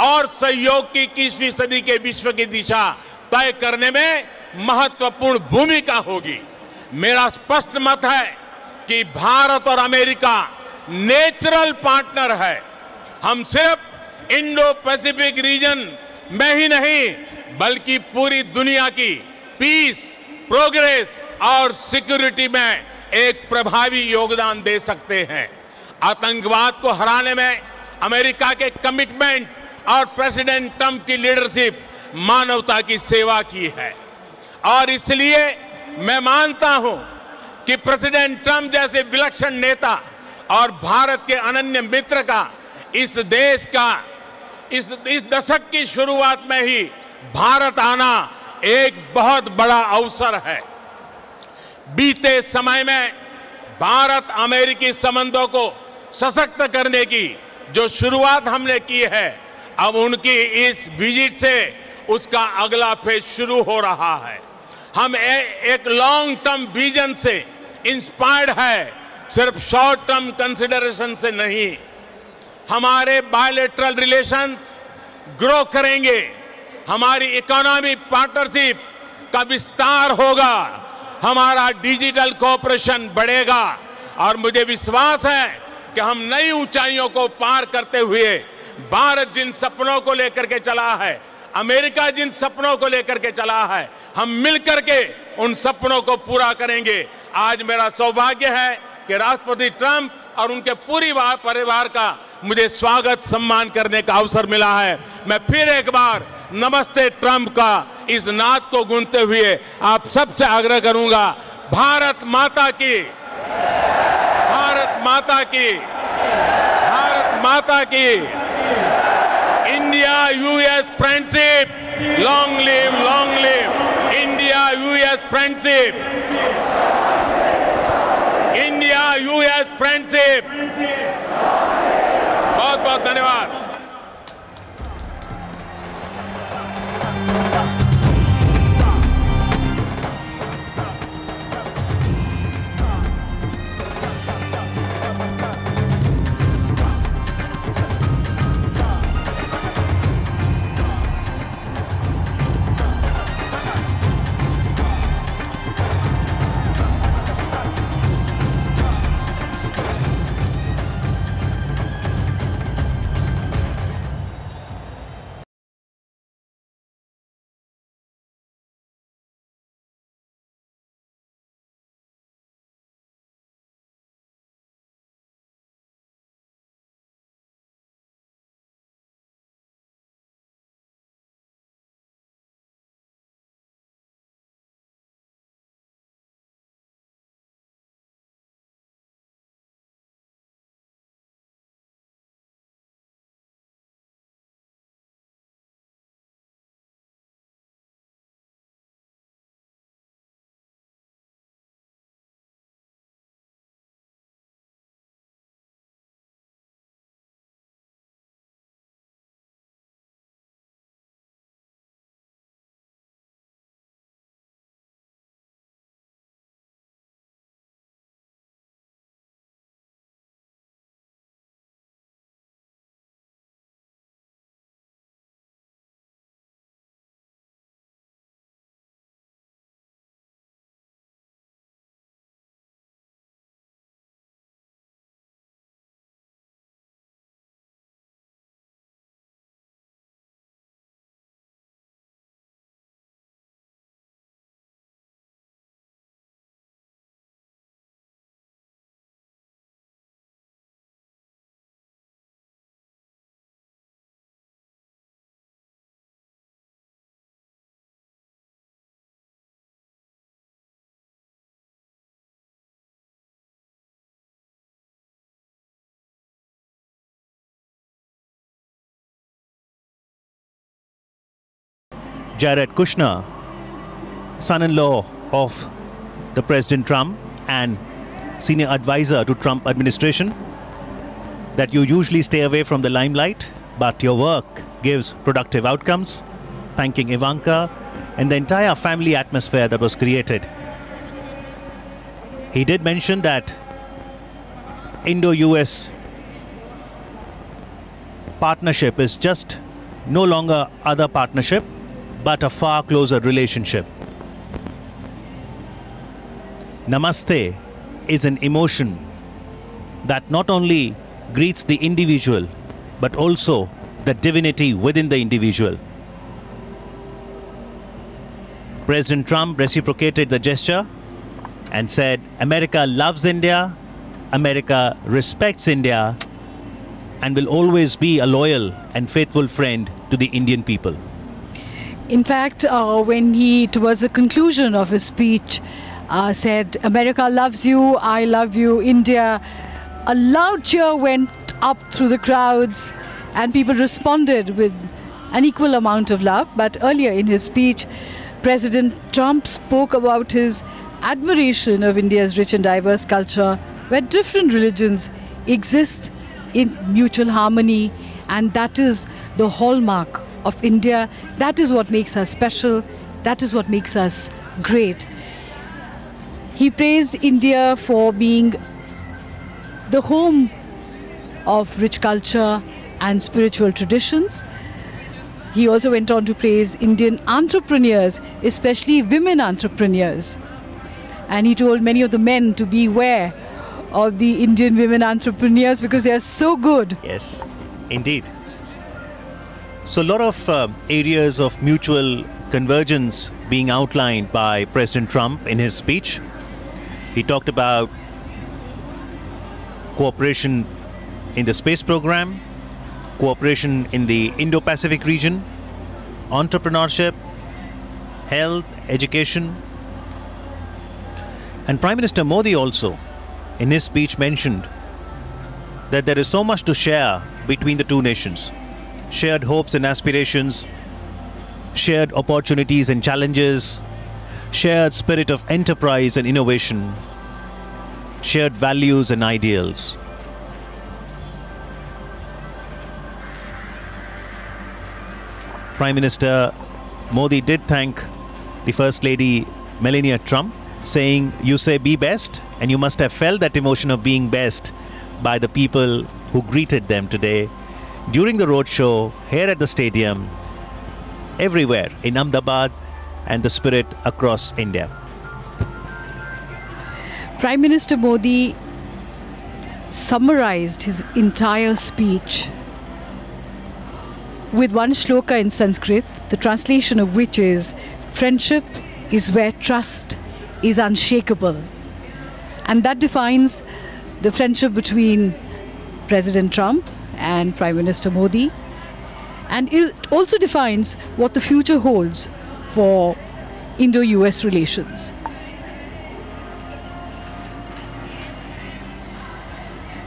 और सहयोग की 21वीं सदी के विश्व की दिशा तय करने में महत्वपूर्ण भूमिका होगी। मेरा स्पष्ट मत है कि भारत और अमेरिका नेचुरल पार्टनर है। हम सिर्फ इंडो पैसिफिक रीजन में ही नहीं बल्कि पूरी दुनिया की पीस, प्रोग्रेस और सिक्योरिटी में एक प्रभावी योगदान दे सकते हैं। आतंकवाद को हराने में अमेरिका के कमिटमेंट और प्रेसिडेंट ट्रंप की लीडरशिप मानवता की सेवा की है और इसलिए मैं मानता हूं कि प्रेसिडेंट ट्रंप जैसे विलक्षण नेता और भारत के अनन्य मित्र का इस देश का इस दशक की शुरुआत में ही भारत आना एक बहुत बड़ा अवसर है। बीते समय में भारत अमेरिकी संबंधों को सशक्त करने की जो शुरुआत हमने की है, अब उनकी इस विजिट से उसका अगला फेज शुरू हो रहा है। हम एक लॉन्ग टर्म विजन से इंस्पायर्ड है, सिर्फ शॉर्ट टर्म कंसिडरेशन से नहीं। हमारे बायलैटरल रिलेशंस ग्रो करेंगे, हमारी इकोनॉमिक पार्टनरशिप का विस्तार होगा, हमारा डिजिटल कोऑपरेशन बढ़ेगा और मुझे विश्वास है कि हम नई ऊंचाइयों को पार करते हुए भारत जिन सपनों को लेकर के चला है, अमेरिका जिन सपनों को लेकर के चला है, हम मिलकर के उन सपनों को पूरा करेंगे। आज मेरा सौभाग्य है कि राष्ट्रपति ट्रंप और उनके पूरी परिवार का मुझे स्वागत सम्मान करने का अवसर मिला है। मैं फिर एक बार नमस्ते ट्रंप का इस नाद को गूंजते हुए आप सबसे आग्रह करूंगा, भारत माता की, भारत माता की, भारत माता की। India US friendship, long live India US friendship, India US friendship. बहुत बहुत धन्यवाद। Jared Kushner, son-in-law of the President Trump and senior advisor to Trump administration, that you usually stay away from the limelight, but your work gives productive outcomes, thanking Ivanka and the entire family atmosphere that was created. He did mention that Indo-US partnership is just no longer other partnership, but a far closer relationship. Namaste is an emotion that not only greets the individual, but also the divinity within the individual. President Trump reciprocated the gesture and said, America loves India, America respects India, and will always be a loyal and faithful friend to the Indian people. In fact, when he, towards the conclusion of his speech, said, America loves you, I love you, India, a loud cheer went up through the crowds and people responded with an equal amount of love. But earlier in his speech, President Trump spoke about his admiration of India's rich and diverse culture, where different religions exist in mutual harmony, and that is the hallmark of India. That is what makes us special. That is what makes us great. He praised India for being the home of rich culture and spiritual traditions. He also went on to praise Indian entrepreneurs, especially women entrepreneurs. And he told many of the men to beware of the Indian women entrepreneurs because they are so good. Yes, indeed. So a lot of areas of mutual convergence being outlined by President Trump in his speech. He talked about cooperation in the space program, cooperation in the Indo-Pacific region, entrepreneurship, health, education. And Prime Minister Modi also, in his speech, mentioned that there is so much to share between the two nations. Shared hopes and aspirations, shared opportunities and challenges, shared spirit of enterprise and innovation, shared values and ideals. Prime Minister Modi did thank the First Lady Melania Trump, saying, you say be best, and you must have felt that emotion of being best by the people who greeted them today during the roadshow here at the stadium, everywhere in Ahmedabad, and the spirit across India. Prime Minister Modi summarized his entire speech with one shloka in Sanskrit, the translation of which is, friendship is where trust is unshakable. And that defines the friendship between President Trump and Prime Minister Modi. And it also defines what the future holds for Indo-US relations.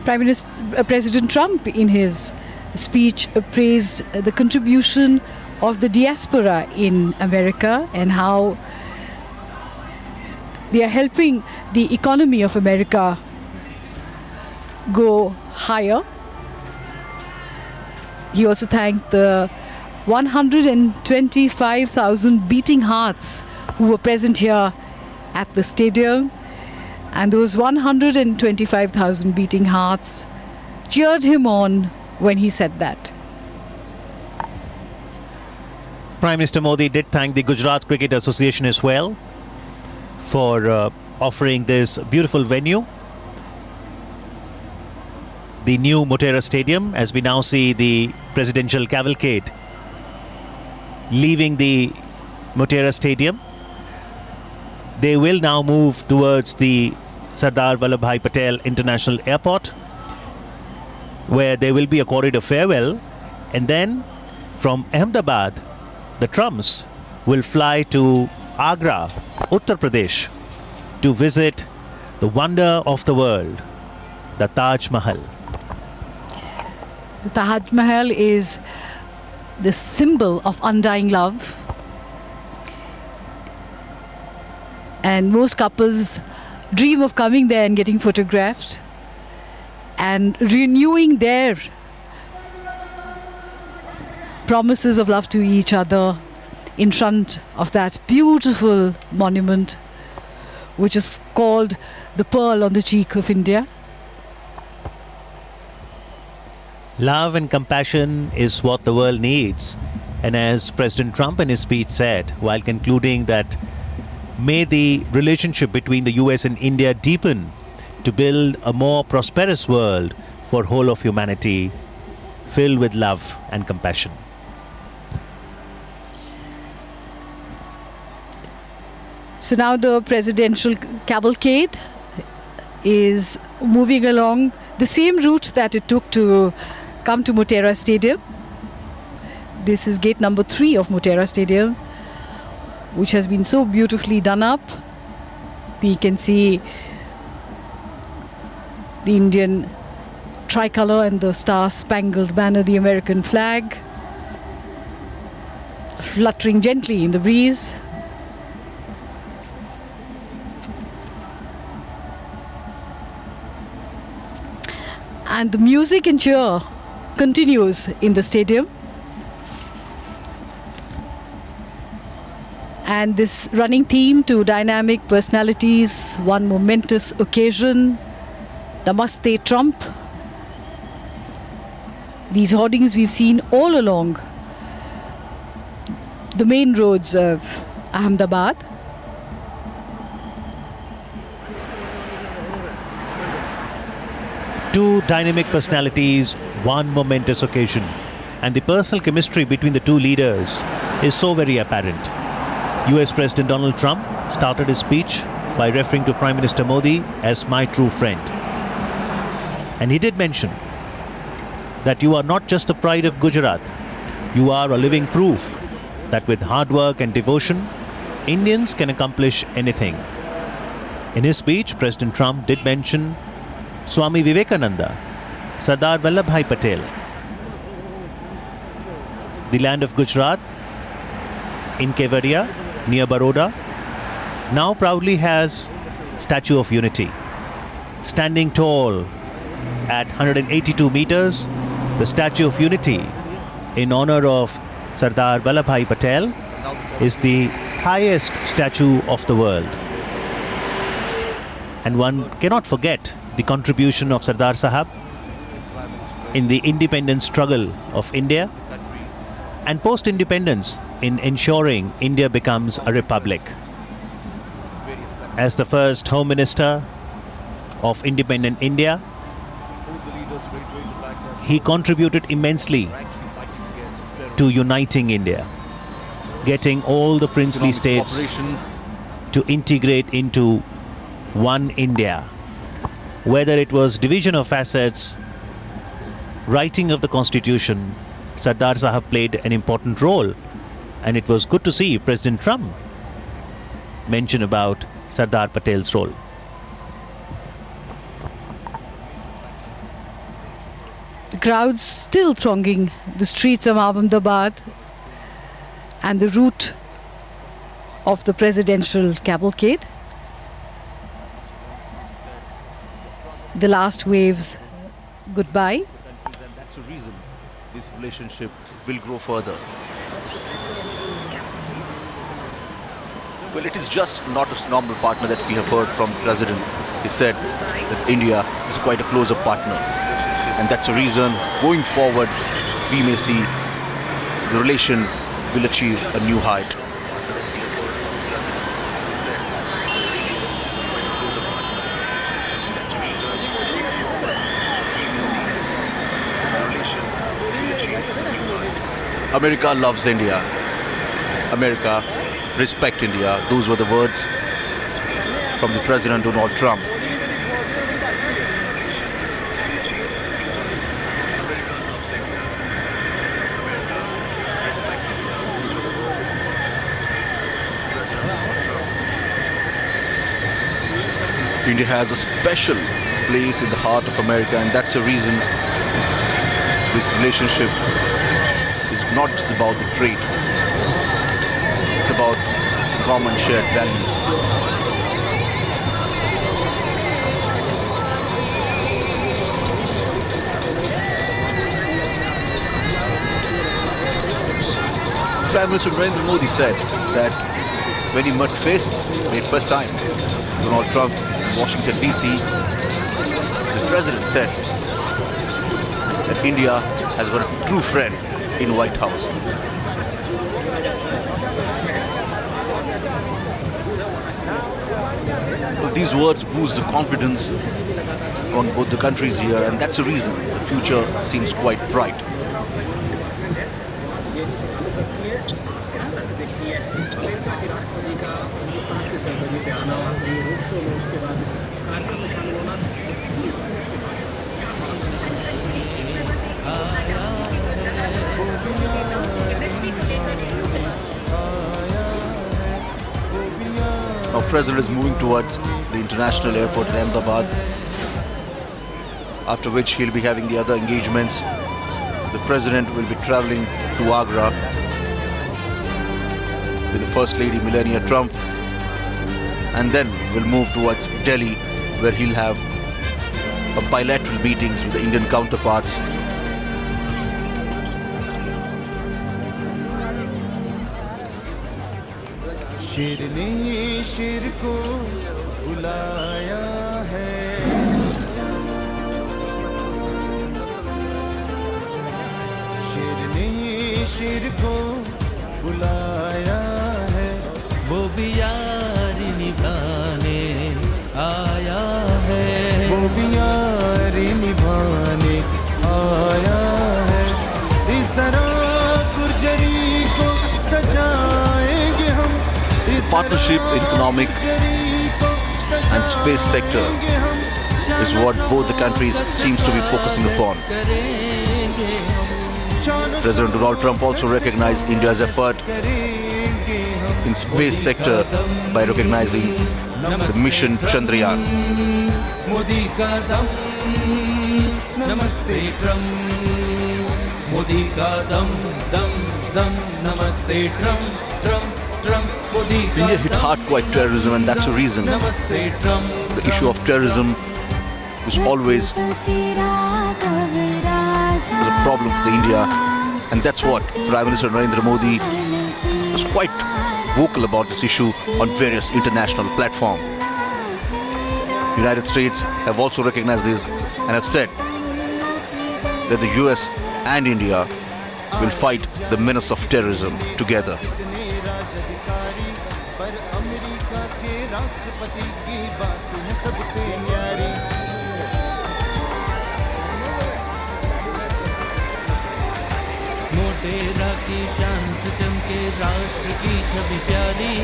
President Trump, in his speech, praised the contribution of the diaspora in America and how they are helping the economy of America go higher. He also thanked the 125,000 beating hearts who were present here at the stadium. And those 125,000 beating hearts cheered him on when he said that. Prime Minister Modi did thank the Gujarat Cricket Association as well for offering this beautiful venue, the new Motera Stadium, as we now see the presidential cavalcade leaving the Motera Stadium. They will now move towards the Sardar Vallabhbhai Patel International Airport, where there will be accorded a farewell, and then from Ahmedabad, the Trumps will fly to Agra, Uttar Pradesh, to visit the wonder of the world, the Taj Mahal. The Taj Mahal is the symbol of undying love, And most couples dream of coming there and getting photographed and renewing their promises of love to each other in front of that beautiful monument, which is called the Pearl on the Cheek of India. Love and compassion is what the world needs. And as President Trump in his speech said, while concluding that may the relationship between the US and India deepen to build a more prosperous world for whole of humanity, filled with love and compassion. So now the presidential cavalcade is moving along the same route that it took to come to Motera Stadium. This is gate number 3 of Motera Stadium, which has been so beautifully done up. We can see the Indian tricolor and the Star-Spangled Banner, the American flag, fluttering gently in the breeze. And the music and cheer continues in the stadium. And this running theme to dynamic personalities, one momentous occasion, Namaste Trump. These hoardings we've seen all along the main roads of Ahmedabad. Two dynamic personalities, one momentous occasion. And the personal chemistry between the two leaders is so very apparent. US President Donald Trump started his speech by referring to Prime Minister Modi as my true friend. And he did mention that you are not just the pride of Gujarat, you are a living proof that with hard work and devotion, Indians can accomplish anything. In his speech, President Trump did mention Swami Vivekananda, Sardar Vallabhbhai Patel. The land of Gujarat, in Kevadia, near Baroda, now proudly has Statue of Unity. Standing tall at 182 meters, the Statue of Unity in honor of Sardar Vallabhbhai Patel is the highest statue of the world. And one cannot forget the contribution of Sardar Sahab in the independence struggle of India and post-independence in ensuring India becomes a republic. As the first Home Minister of independent India, he contributed immensely to uniting India, getting all the princely states to integrate into one India. Whether it was division of assets, writing of the constitution, Sardar Sahab played an important role. And it was good to see President Trump mention about Sardar Patel's role. The crowds still thronging the streets of Ahmedabad and the route of the presidential cavalcade. The last waves goodbye. And that's the reason this relationship will grow further. Well, it is just not a normal partner that we have heard from the President. He said that India is quite a closer partner. And that's the reason, going forward, we may see the relation will achieve a new height. America loves India. America respect India. Those were the words from the President Donald Trump. India has a special place in the heart of America, and that's the reason this relationship is not just about the trade. It's about common shared values. Prime Minister Narendra Modi said that when he met first time Donald Trump in Washington DC, the President said that India has got a true friend in White House. Well, these words boost the confidence on both the countries here, and that's the reason the future seems quite bright. Our President is moving towards the international airport in Ahmedabad, after which he'll be having the other engagements. The President will be traveling to Agra with the First Lady Melania Trump, and then will move towards Delhi, where he'll have a bilateral meetings with the Indian counterparts. शेर ने शेर को बुलाया है, शेर ने शेर को बुलाया है, वो भी यारी निभाने आया है, वो भी यारी निभाने आया है। इस तरह गुर्जरी को सजाएंगे हम। Partnership in economic and space sector is what both the countries seems to be focusing upon. President Donald Trump also recognized India's effort in space sector by recognizing the mission Chandrayaan. Modi ka dam, Namaste Trump. Modi ka dam, dam, dam, Namaste Trump, Trump, Trump. India hit hard quite terrorism, and that's the reason the issue of terrorism was always a problem for India, and that's what Prime Minister Narendra Modi was quite vocal about this issue on various international platforms. United States have also recognized this and have said that the US and India will fight the menace of terrorism together. राष्ट्रपति की बात है सबसे न्यारी, मोटेरा की शान से चमके राष्ट्र की छवि प्यारी,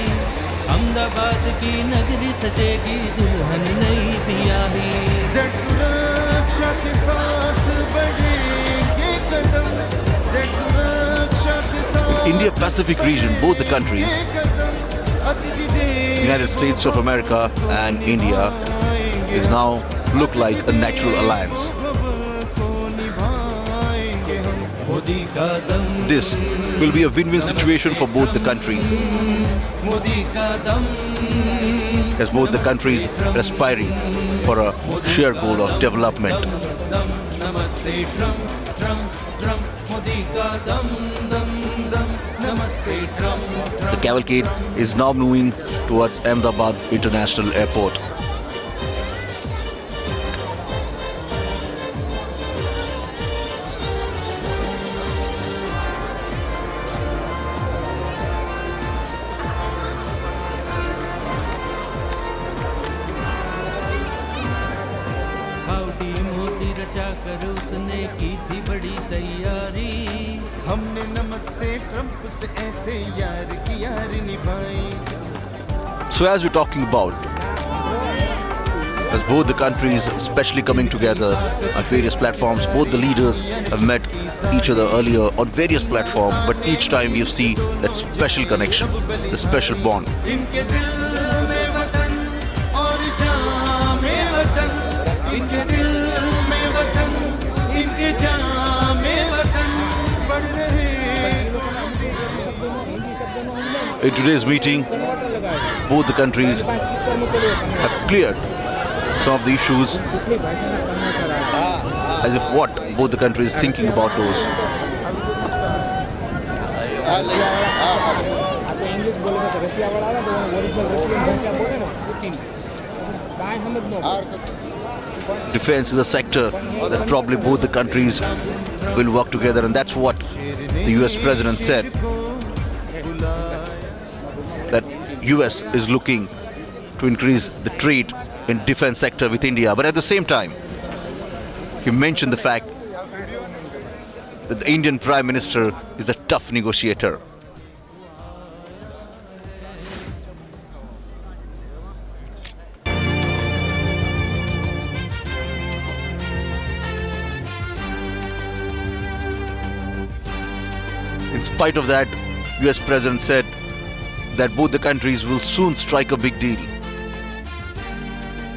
अहमदाबाद की नगरी सजेगी दुल्हन नई प्यारी। जेड सुरक्षा के साथ बढ़ेंगे कदम, जेड सुरक्षा के साथ। India Pacific region, both the countries, United States of America and India, is now look like a natural alliance. This will be a win-win situation for both the countries, as both the countries are aspiring for a shared goal of development. The cavalcade is now moving towards Ahmedabad International Airport. Howdy Modi रचा कर उसने की थी बड़ी तैयारी, हमने नमस्ते Trump से ऐसे यार की यार निभाई। So as we're talking about, as both the countries especially coming together on various platforms, both the leaders have met each other earlier on various platforms, but each time you see that special connection, the special bond. In today's meeting, both the countries have cleared some of the issues, as if what both the countries thinking about those. Defense is a sector that probably both the countries will work together, and that's what the US President said, that US is looking to increase the trade in defense sector with India. But at the same time, he mentioned the fact that the Indian Prime Minister is a tough negotiator. In spite of that, US President said that both the countries will soon strike a big deal,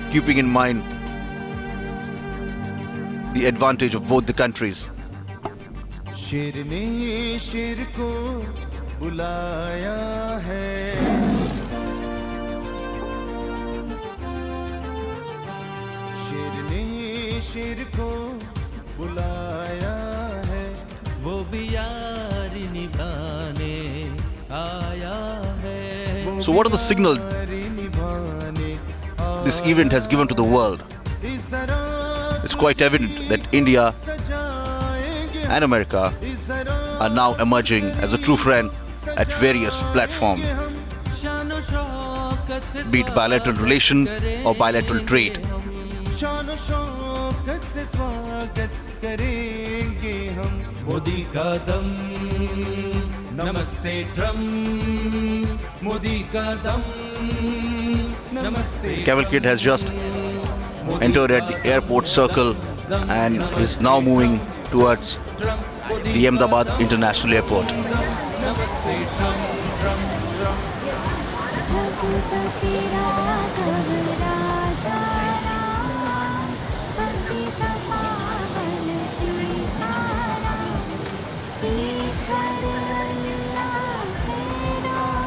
keeping in mind the advantage of both the countries. So what are the signals this event has given to the world? It's quite evident that India and America are now emerging as a true friend at various platforms, be it bilateral relation or bilateral trade. Modi ka dam, Namaste Trump. Modi ka dam, Namaste. Cavalcade has just entered at the airport circle and is now moving towards the Ahmedabad International Airport.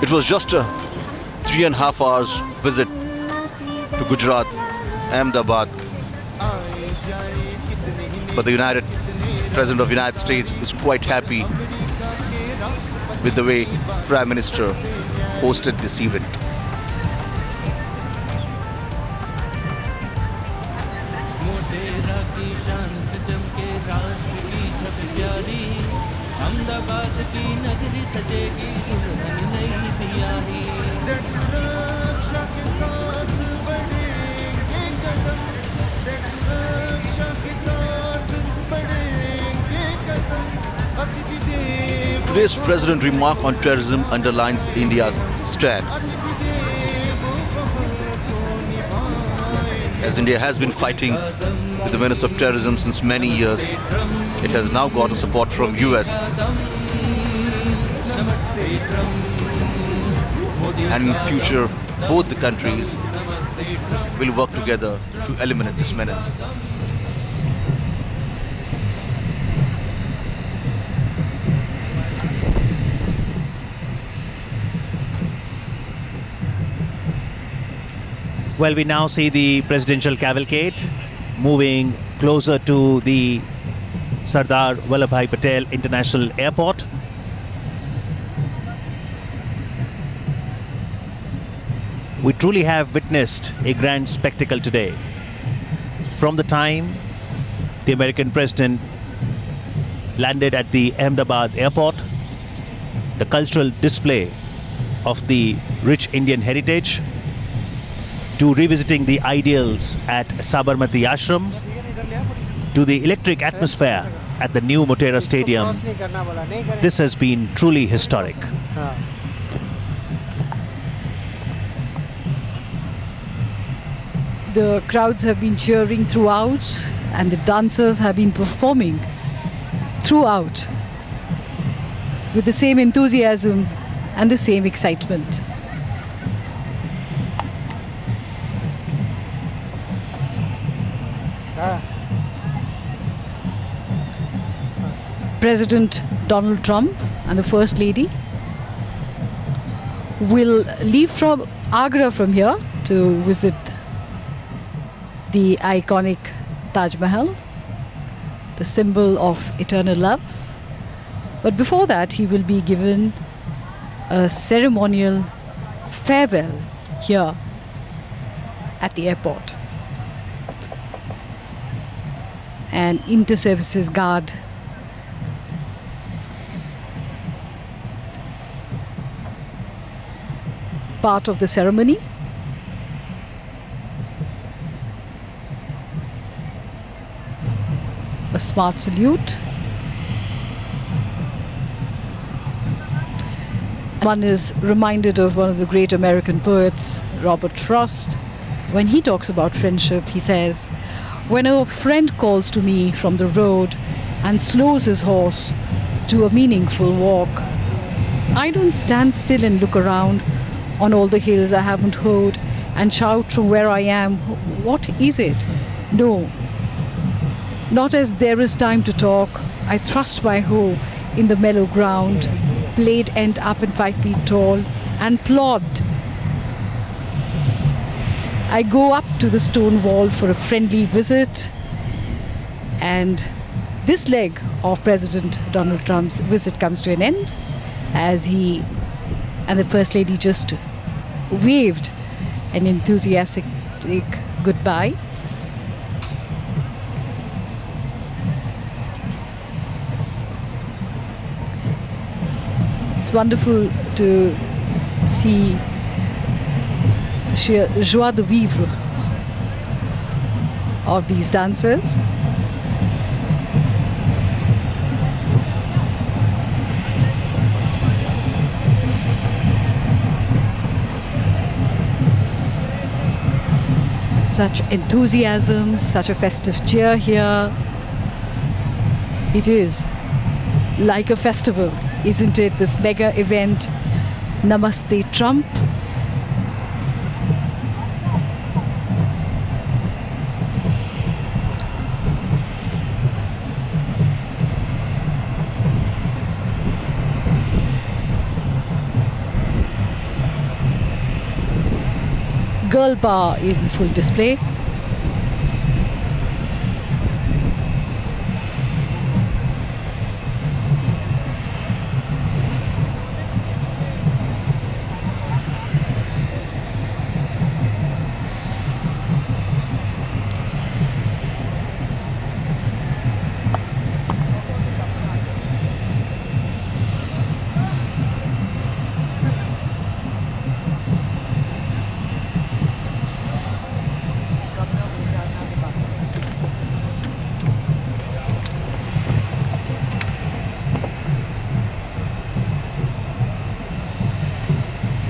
It was just a 3.5 hours visit to Gujarat, Ahmedabad, but the President of the United States is quite happy with the way Prime Minister hosted this event. Today's President's remark on terrorism underlines India's stand. As India has been fighting with the menace of terrorism since many years, it has now got support from US. And in future, both the countries will work together to eliminate this menace. Well, we now see the presidential cavalcade moving closer to the Sardar Vallabhbhai Patel International Airport. We truly have witnessed a grand spectacle today. From the time the American president landed at the Ahmedabad airport, the cultural display of the rich Indian heritage, to revisiting the ideals at Sabarmati Ashram, to the electric atmosphere at the new Motera Stadium, this has been truly historic. The crowds have been cheering throughout, and the dancers have been performing throughout with the same enthusiasm and the same excitement. President Donald Trump and the First Lady will leave from Agra from here to visit the iconic Taj Mahal, the symbol of eternal love, But before that, he will be given a ceremonial farewell here at the airport. An inter-services guard part of the ceremony. A smart salute. One is reminded of one of the great American poets, Robert Frost. When he talks about friendship, he says, "When a friend calls to me from the road and slows his horse to a meaningful walk, I don't stand still and look around on all the hills I haven't hoed and shout from where I am, 'What is it?' No, not as there is time to talk. I thrust my hoe in the mellow ground, blade end up and 5 feet tall, and plod. I go up to the stone wall for a friendly visit." And this leg of President Donald Trump's visit comes to an end as he and the First Lady just waved an enthusiastic goodbye. It's wonderful to see the sheer joie de vivre of these dancers. Such enthusiasm, such a festive cheer here. It is like a festival, isn't it? This mega event, Namaste Trump. Girl bar in full display.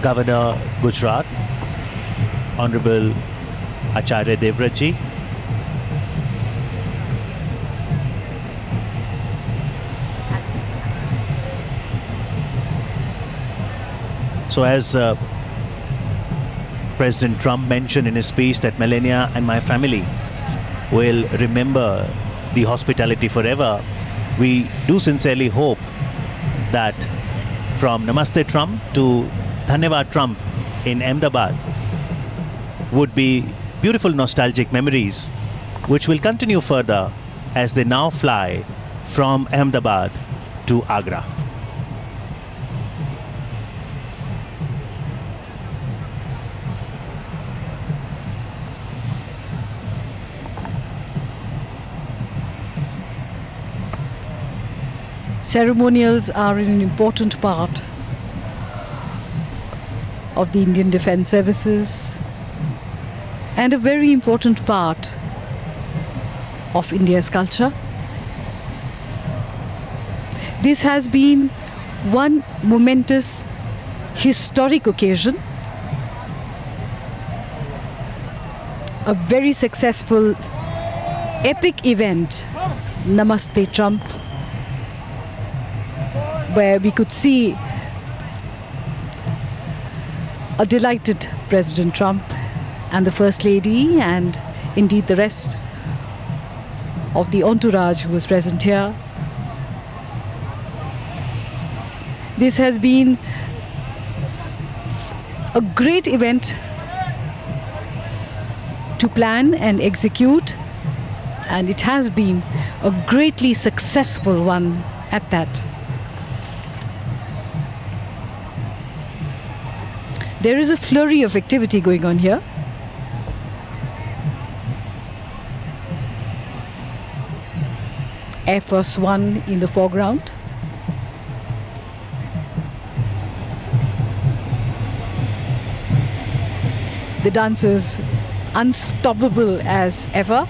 Governor Gujarat, Honorable Acharya Devratji, so as President Trump mentioned in his speech that Melania and my family will remember the hospitality forever, we do sincerely hope that from Namaste Trump to Dhanyavad Trump in Ahmedabad would be beautiful nostalgic memories which will continue further as they now fly from Ahmedabad to Agra. Ceremonials are an important part of the Indian Defence Services and a very important part of India's culture. This has been one momentous historic occasion, a very successful epic event, Namaste Trump, where we could see a delighted President Trump and the First Lady and indeed the rest of the entourage who was present here. This has been a great event to plan and execute, and it has been a greatly successful one at that. There is a flurry of activity going on here. Air Force One in the foreground. The dancers unstoppable as ever.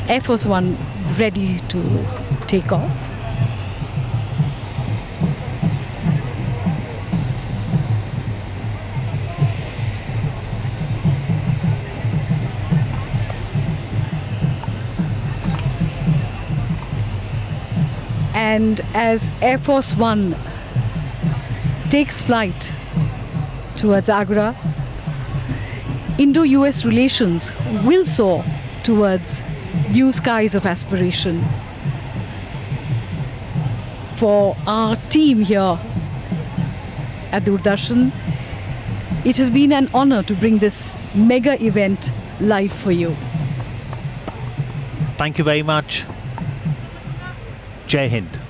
Air Force One ready to take off. And as Air Force One takes flight towards Agra, Indo-US relations will soar towards new skies of aspiration. For our team here at Doordarshan, it has been an honor to bring this mega event live for you. Thank you very much. Jai Hind.